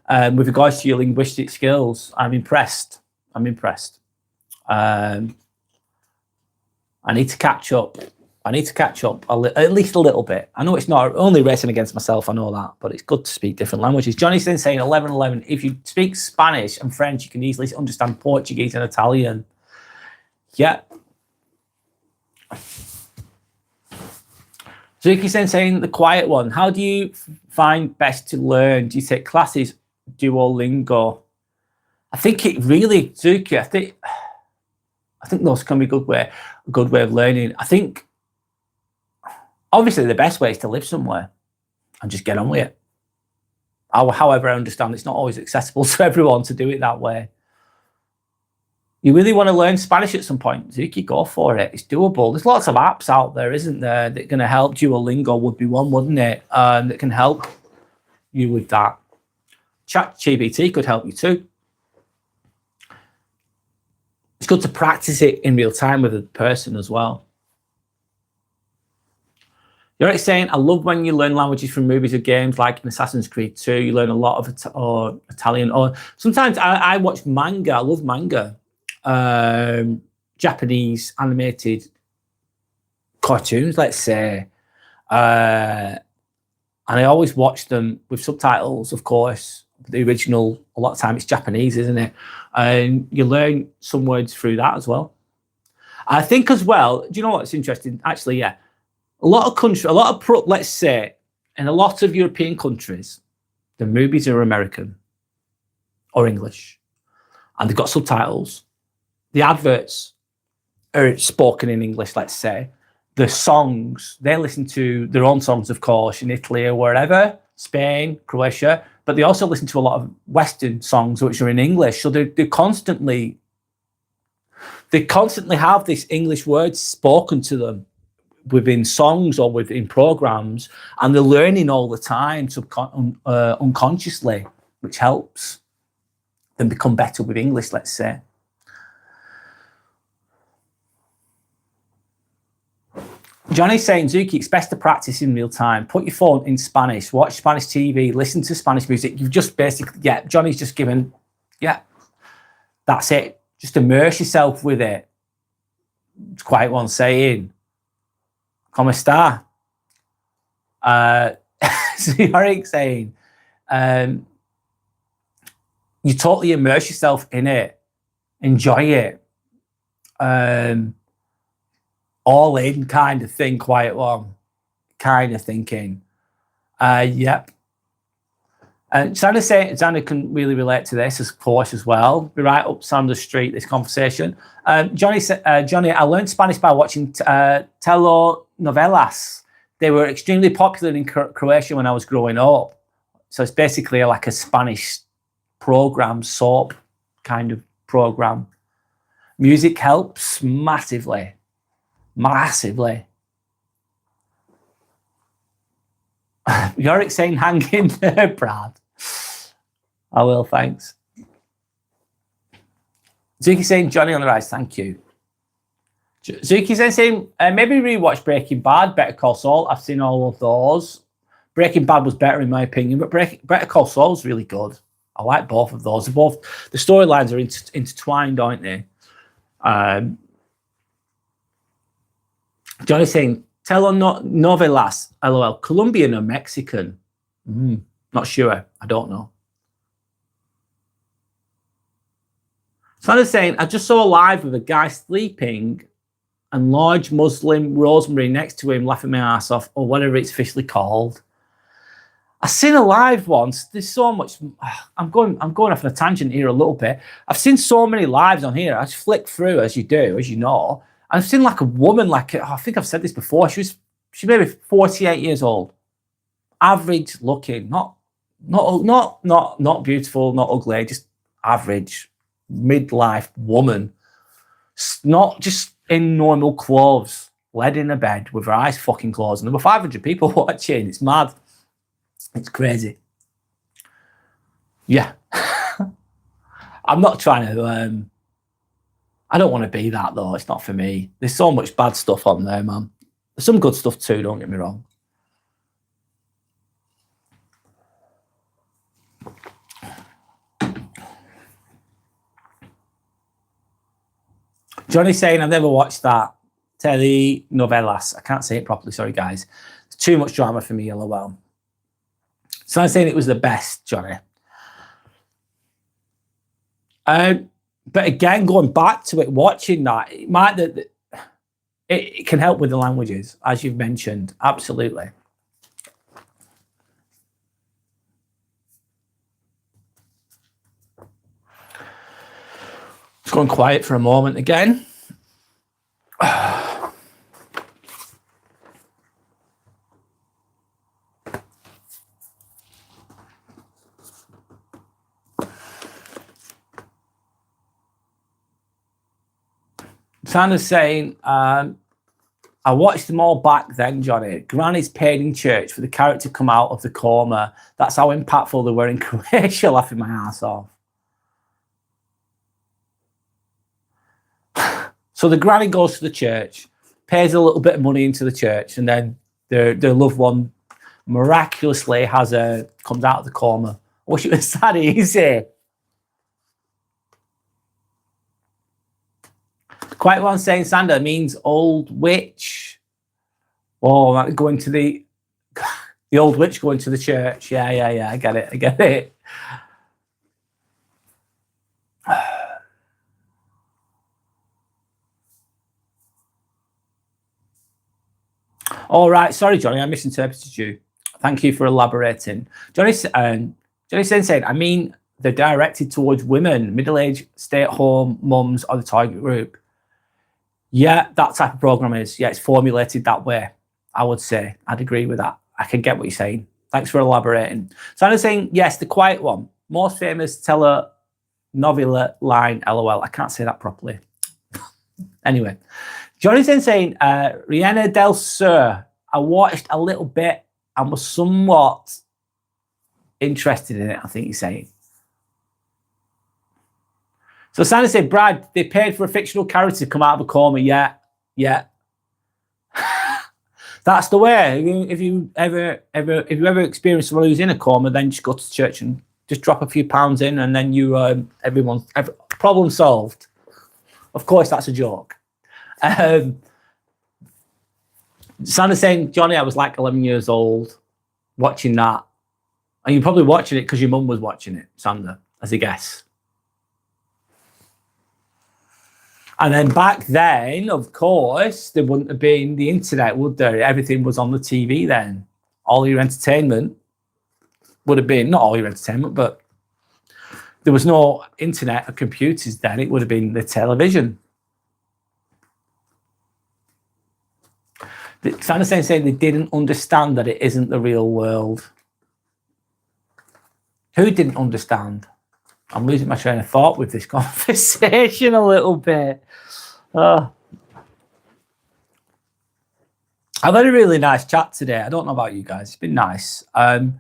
Speaker 1: With regards to your linguistic skills, I'm impressed. I'm impressed. I need to catch up. I need to catch up at least a little bit. I know it's not only racing against myself, I know that, but it's good to speak different languages. Johnny's then saying 11:11. If you speak Spanish and French, you can easily understand Portuguese and Italian. Yeah. Zuki's then saying the quiet one. How do you find best to learn? Do you take classes, Duolingo? I think it really, Zuki, I think those can be a good way of learning. I think obviously the best way is to live somewhere and just get on with it. However, I understand it's not always accessible to everyone to do it that way. You really want to learn Spanish at some point, Zuki, go for it. It's doable. There's lots of apps out there, isn't there, that going to help. Duolingo would be one, wouldn't it? That can help you with that. ChatGPT could help you too. It's good to practice it in real time with a person as well. You're saying, I love when you learn languages from movies or games like in Assassin's Creed 2. You learn a lot of Italian. Or sometimes I watch manga. I love manga. Japanese animated cartoons, let's say. And I always watch them with subtitles, of course. The original, a lot of time it's Japanese, isn't it? And you learn some words through that as well. I think as well, do you know what's interesting? Actually, yeah. A lot of countries, let's say, in a lot of European countries, the movies are American or English, and they've got subtitles. The adverts are spoken in English, let's say. The songs, they listen to their own songs, of course, in Italy or wherever, Spain, Croatia, but they also listen to a lot of Western songs which are in English. So they constantly have this English words spoken to them within songs or within programs, and they're learning all the time unconsciously, which helps them become better with English, let's say. Johnny's saying, Zuki, it's best to practice in real time. Put your phone in Spanish, watch Spanish TV, listen to Spanish music. You've just basically, yeah, Johnny's just given, yeah, that's it. Just immerse yourself with it. It's quite one saying, ¿Cómo está? So Yorick saying, you totally immerse yourself in it. Enjoy it. All in kind of thing, quiet one. Kind of thinking. Yep. And Xander can really relate to this, of course, as well. Be right up Sanders Street, this conversation. Johnny, I learned Spanish by watching telenovelas. They were extremely popular in Croatia when I was growing up. So it's basically like a Spanish program, soap kind of program. Music helps massively. Massively. Yorick saying, hang in there, Brad. I will, thanks. Zuki saying, Johnny on the rise, thank you. Zuki saying, maybe rewatch Breaking Bad, Better Call Saul. I've seen all of those. Breaking Bad was better in my opinion, but Better Call Saul is really good. I like both of those. The storylines are intertwined, aren't they? Johnny saying, telenovelas, LOL, Colombian or Mexican? Not sure. I don't know. Sandra's saying, I just saw a live with a guy sleeping and large Muslim rosemary next to him laughing my ass off, or whatever it's officially called. I've seen a live once. There's so much. I'm going off on a tangent here a little bit. I've seen so many lives on here. I just flick through as you do, as you know. I've seen like a woman, I think I've said this before. She's maybe 48 years old, average looking, not beautiful, not ugly, just average midlife woman, not just in normal clothes, led in a bed with her eyes fucking closed, and there were 500 people watching. It's mad. It's crazy. Yeah. I'm not trying to. I don't want to be that, though. It's not for me. There's so much bad stuff on there, man. There's some good stuff too, don't get me wrong. Johnny's saying, I've never watched that. telenovelas. I can't say it properly, sorry guys. It's too much drama for me, LOL. So I'm saying it was the best, Johnny. But again, going back to it, watching that, it can help with the languages, as you've mentioned. Absolutely. It's going quiet for a moment again. Sandra's saying, I watched them all back then, Johnny. Granny's paid in church for the character to come out of the coma. That's how impactful they were in Croatia, laughing my ass off. So the granny goes to the church, pays a little bit of money into the church, and then their loved one miraculously comes out of the coma. I wish it was that easy. Quite one saying Sandra means old witch. Oh, going to the old witch going to the church. Yeah. I get it. All right, sorry, Johnny, I misinterpreted you. Thank you for elaborating. Johnny saying, I mean, they're directed towards women, middle-aged, stay-at-home mums are the target group. Yeah, that type of program is. Yeah, it's formulated that way, I would say. I'd agree with that. I can get what you're saying. Thanks for elaborating. So I'm saying, yes, the quiet one. Most famous telenovela line, LOL. I can't say that properly. Anyway, Johnny's saying, Reina del Sur. I watched a little bit and was somewhat interested in it, I think he's saying. So Sandra said, Brad, they paid for a fictional character to come out of a coma. Yeah. That's the way. If you ever experience someone who's in a coma, then just go to church and just drop a few pounds in, and then you problem solved. Of course, that's a joke. Sandra saying, Johnny, I was like 11 years old watching that, and you're probably watching it because your mum was watching it, Sandra, as a guess. And then back then, of course, there wouldn't have been the internet, would there? Everything was on the TV then. All your entertainment would have been, not all your entertainment, but there was no internet or computers then. It would have been the television. Sandra saying they didn't understand that it isn't the real world. Who didn't understand? I'm losing my train of thought with this conversation a little bit. I've had a really nice chat today. I don't know about you guys. It's been nice. Has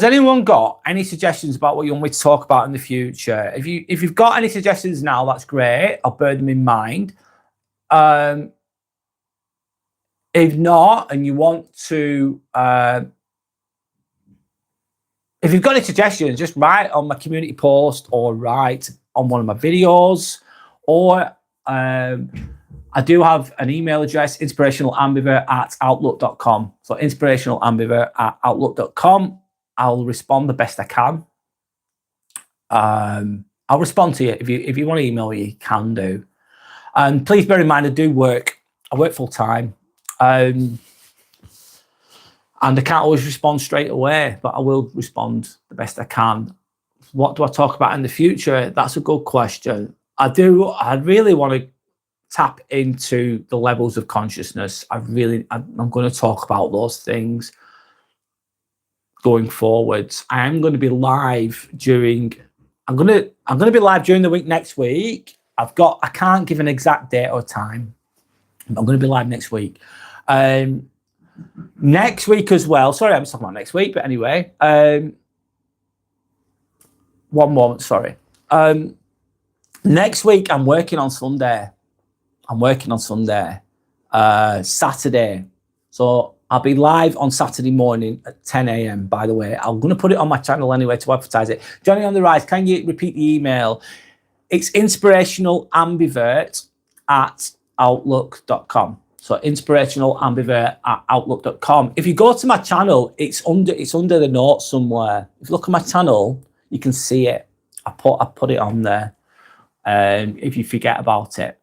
Speaker 1: anyone got any suggestions about what you want me to talk about in the future? If you've got any suggestions now, that's great. I'll bear them in mind. If not, and you want to... if you've got any suggestions, just write on my community post or write on one of my videos. Or I do have an email address, inspirationalambivert@outlook.com. So inspirationalambivert@outlook.com. I'll respond the best I can. I'll respond to you. If you want to email me, you can do. And please bear in mind, I work full time. And I can't always respond straight away, but I will respond the best I can. What do I talk about in the future? That's a good question. I really want to tap into the levels of consciousness. I'm going to talk about those things going forwards. I am going to be live during the week next week. I can't give an exact date or time. I'm going to be live next week. Next week as well. Sorry, I'm talking about next week, but anyway. One moment, sorry. Next week, I'm working on Sunday. Saturday. So I'll be live on Saturday morning at 10 a.m. By the way, I'm going to put it on my channel anyway to advertise it. Johnny on the Rise, can you repeat the email? It's inspirationalambivert@outlook.com. So inspirationalambivert@outlook.com. If you go to my channel, it's under the notes somewhere. If you look at my channel, you can see it. I put it on there. If you forget about it.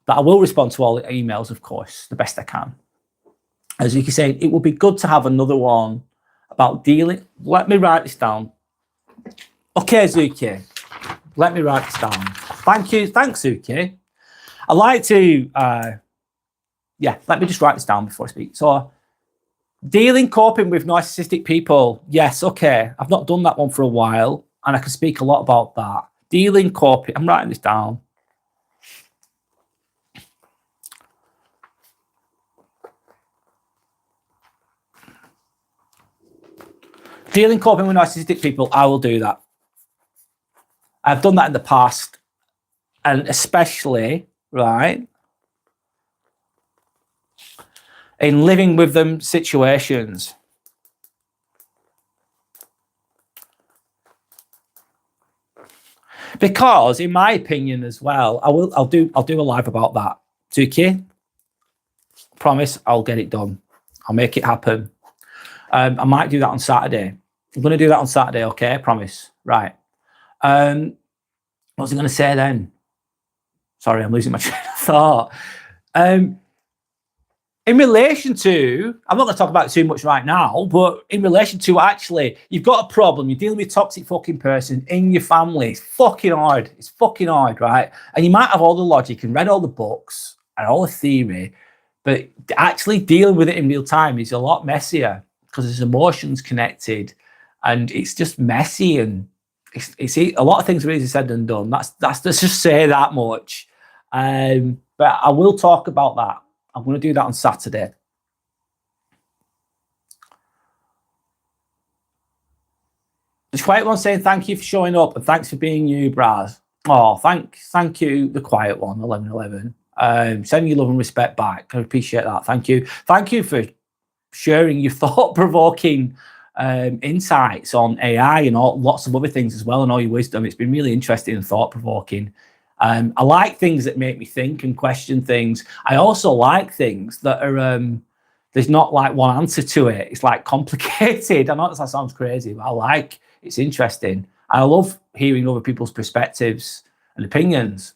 Speaker 1: But I will respond to all the emails, of course, the best I can. As you can say, it would be good to have another one about dealing. Let me write this down. Okay, Zuki. Let me write this down. Thank you. Thanks, Zuki. I like to, let me just write this down before I speak. So, coping with narcissistic people. Yes, okay. I've not done that one for a while, and I can speak a lot about that. Coping. I'm writing this down. Coping with narcissistic people. I will do that. I've done that in the past, and especially, right, in living with them situations. Because, in my opinion, as well, I'll do a live about that. Tuki, promise I'll get it done. I'll make it happen. I might do that on Saturday. I'm going to do that on Saturday. Okay, promise. Right. What was I going to say then? Sorry, I'm losing my train of thought. In relation to, I'm not going to talk about it too much right now, but in relation to actually, you've got a problem, you're dealing with a toxic fucking person in your family. It's fucking hard. It's fucking hard, right? And you might have all the logic and read all the books and all the theory, but actually dealing with it in real time is a lot messier because there's emotions connected and it's just messy and it's a lot of things are easier said than done. Let's just say that much. But I will talk about that. I'm going to do that on Saturday. There's Quiet One saying thank you for showing up and thanks for being you, Braz. Oh, thank you, the Quiet One, 1111. Sending you love and respect back. I appreciate that. Thank you. Thank you for sharing your thought-provoking insights on AI and lots of other things as well, and all your wisdom. It's been really interesting and thought-provoking. I like things that make me think and question things. I also like things that are, there's not like one answer to it. It's like complicated. I know that sounds crazy, but it's interesting. I love hearing other people's perspectives and opinions.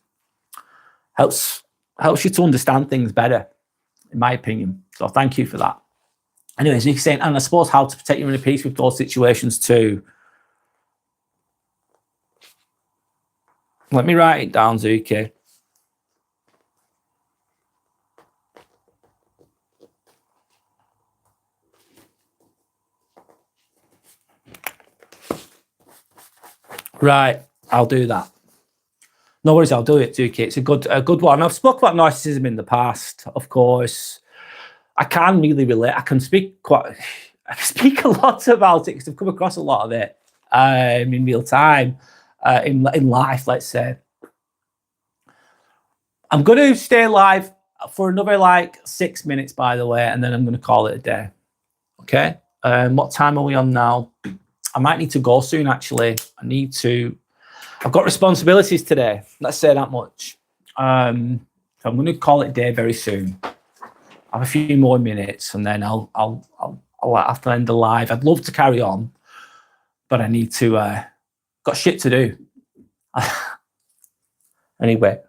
Speaker 1: Helps you to understand things better, in my opinion. So thank you for that. Anyways, you're saying, and I suppose how to protect your inner peace with those situations too. Let me write it down, Zuki. Right, I'll do that. No worries, I'll do it, Zuki. It's a good one. I've spoken about narcissism in the past, of course. I can really relate. I can speak a lot about it because I've come across a lot of it in real time. In life, let's say. I'm going to stay live for another 6 minutes, by the way, and then I'm going to call it a day. Okay. What time are we on now? I might need to go soon, actually. I've got responsibilities today. Let's say that much. So I'm going to call it a day very soon. I have a few more minutes, and then I'll have to end the live. I'd love to carry on, but I need to. Got shit to do. Anyway.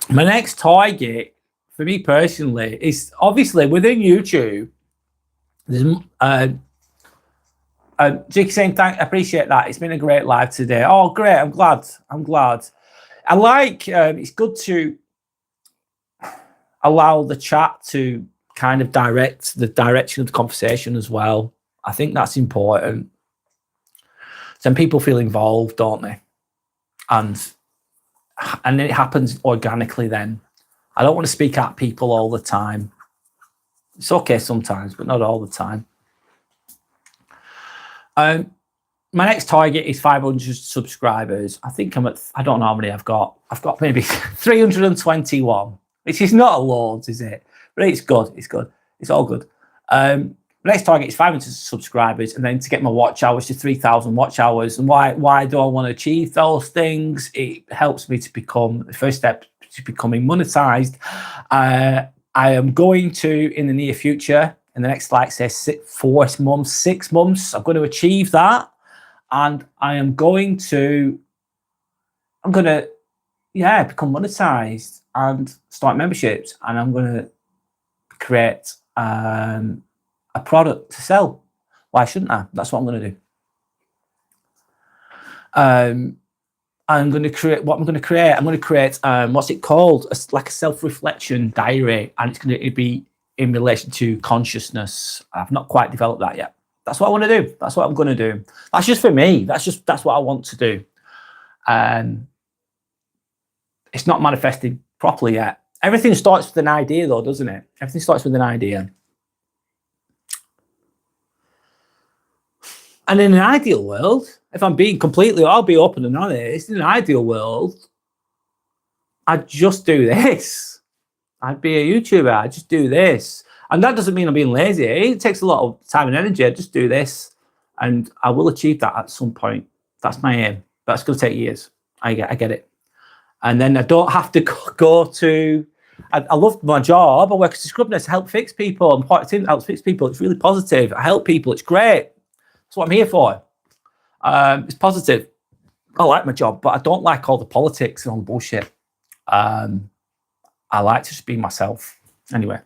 Speaker 1: My next target, for me personally, is obviously within YouTube. There's Jake saying, I appreciate that. It's been a great live today. Oh, great. I'm glad. I like, it's good to allow the chat to kind of direct the direction of the conversation as well. I think that's important. Then people feel involved, don't they? And it happens organically then. I don't want to speak at people all the time. It's okay sometimes, but not all the time. My next target is 500 subscribers. I think I don't know how many I've got. I've got maybe 321, which is not a loads, is it? But it's good. It's good. It's all good. My My next target is 500 subscribers, and then to get my watch hours to 3,000 watch hours. And why do I want to achieve those things? It helps me to become the first step to becoming monetized. I am going to, in the near future, in the next, like, say, 6 months, I'm going to achieve that. And I'm going to, become monetized and start memberships. And I'm going to create a product to sell. Why shouldn't I? That's what I'm going to do. I'm going to create what's it called? Like a self-reflection diary, and it's going to be in relation to consciousness. I've not quite developed that yet. That's what I want to do. That's what I'm going to do. That's just for me. That's what I want to do. It's not manifested properly yet. Everything starts with an idea, though, doesn't it? Everything starts with an idea. And in an ideal world, if I'm being I'll be open and honest, in an ideal world, I'd just do this. I'd be a YouTuber, I'd just do this. And that doesn't mean I'm being lazy. It takes a lot of time and energy. I'd just do this. And I will achieve that at some point. That's my aim. But it's going to take years. I get it. And then I don't have to go to... I love my job. I work as a scrub nurse. I help fix people. I'm part of the team that helps fix people. It's really positive. I help people. It's great. That's what I'm here for. It's positive. I like my job, but I don't like all the politics and all the bullshit. I like to just be myself. Anyway.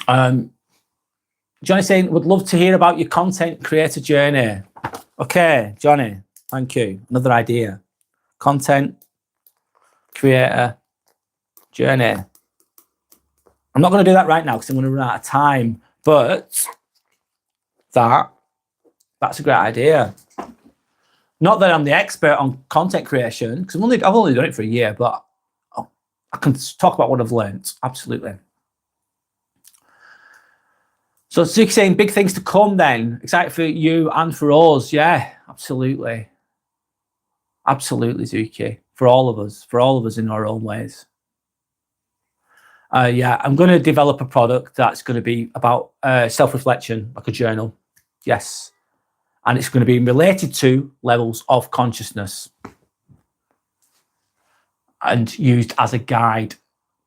Speaker 1: Johnny saying, would love to hear about your content creator journey. Okay, Johnny, thank you. Another idea. Content creator journey. I'm not going to do that right now because I'm going to run out of time, but that's a great idea. Not that I'm the expert on content creation, because I've only done it for a year, but I can talk about what I've learned. Absolutely. So Zuki saying big things to come then. Excited for you and for us. Yeah, absolutely. Absolutely, Zuki. For all of us in our own ways. Yeah, I'm going to develop a product that's going to be about self-reflection, like a journal. Yes. And it's going to be related to levels of consciousness and used as a guide,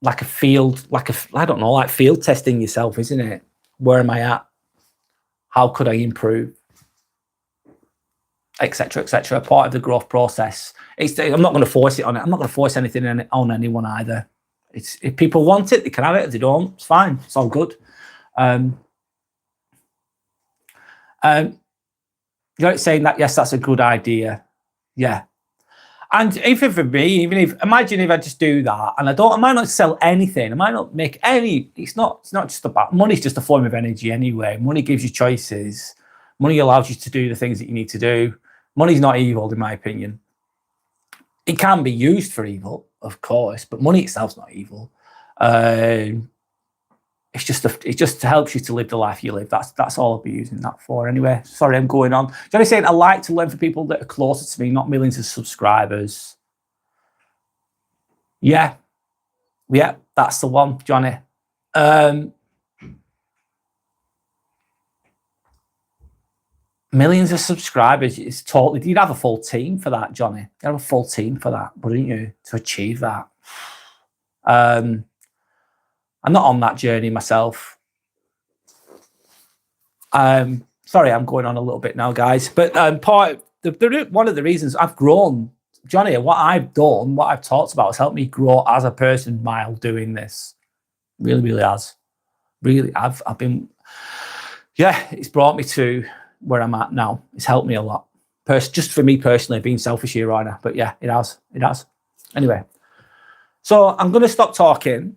Speaker 1: like a field, like field testing yourself, isn't it? Where am I at? How could I improve? Etc. etc. Part of the growth process. I'm not going to force it on it. I'm not going to force anything on anyone either. If people want it, they can have it. If they don't, it's fine. It's all good. You're saying that, yes, that's a good idea. Yeah. And even for me, imagine if I just do that and I might not sell anything. I might not make any, it's not just about, money's just a form of energy anyway. Money gives you choices. Money allows you to do the things that you need to do. Money's not evil, in my opinion. It can be used for evil, of course, but money itself's not evil. It just helps you to live the life you live. That's all I'll be using that for anyway. Sorry, I'm going on. Johnny saying, I like to learn from people that are closer to me, not millions of subscribers. Yeah, that's the one, Johnny. Millions of subscribers, it's totally, you'd have a full team for that, Johnny. You'd have a full team for that, wouldn't you, to achieve that? I'm not on that journey myself. Sorry, I'm going on a little bit now, guys. But one of the reasons I've grown, Johnny, what I've done, what I've talked about has helped me grow as a person while doing this. Really, really has. Really, I've been, yeah, it's brought me to where I'm at now. It's helped me a lot. Just for me personally, being selfish here right now. But yeah, it has. Anyway, so I'm going to stop talking.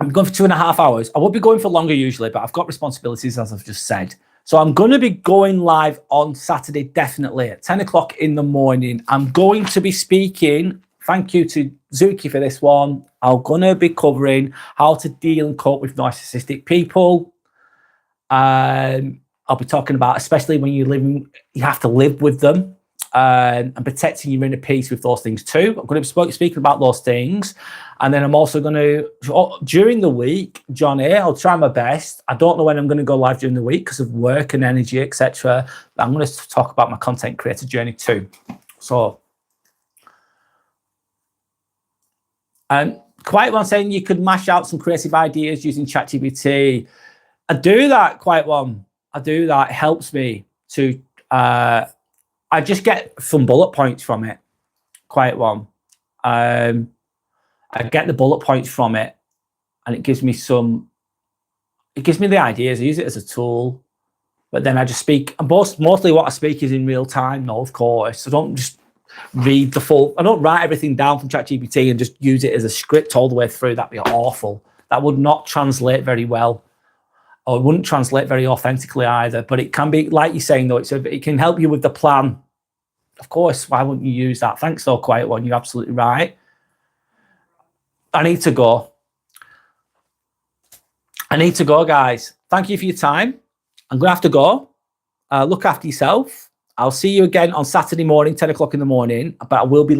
Speaker 1: I'm going for 2.5 hours. I would be going for longer usually, but I've got responsibilities, as I've just said. So I'm going to be going live on Saturday, definitely at 10 o'clock in the morning. I'm going to be speaking. Thank you to Zuki for this one. I'm going to be covering how to deal and cope with narcissistic people. I'll be talking about, especially when you have to live with them. and protecting your inner peace with those things too. I'm going to be speaking about those things. And then I'm also going to, during the week, Johnny, I'll try my best. I don't know when I'm going to go live during the week because of work and energy, etc. I'm going to talk about my content creator journey too. So, and Quiet One saying you could mash out some creative ideas using ChatGPT. I do that, Quiet One. I do that. It helps me to, I just get some bullet points from it, Quiet One. I get the bullet points from it and it gives me the ideas. I use it as a tool, but then I just speak. And mostly what I speak is in real time, no, of course. I don't just read I don't write everything down from ChatGPT and just use it as a script all the way through. That'd be awful. That would not translate very well, or it wouldn't translate very authentically either. But it can be, like you're saying though, it can help you with the plan. Of course, why wouldn't you use that? Thanks, though, Quiet One. You're absolutely right. I need to go. Guys. Thank you for your time. I'm going to have to go. Look after yourself. I'll see you again on Saturday morning, 10 o'clock in the morning, but I will be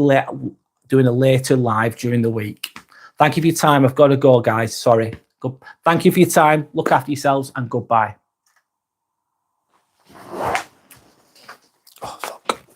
Speaker 1: doing a later live during the week. Thank you for your time. I've got to go, guys. Sorry. Thank you for your time. Look after yourselves and goodbye.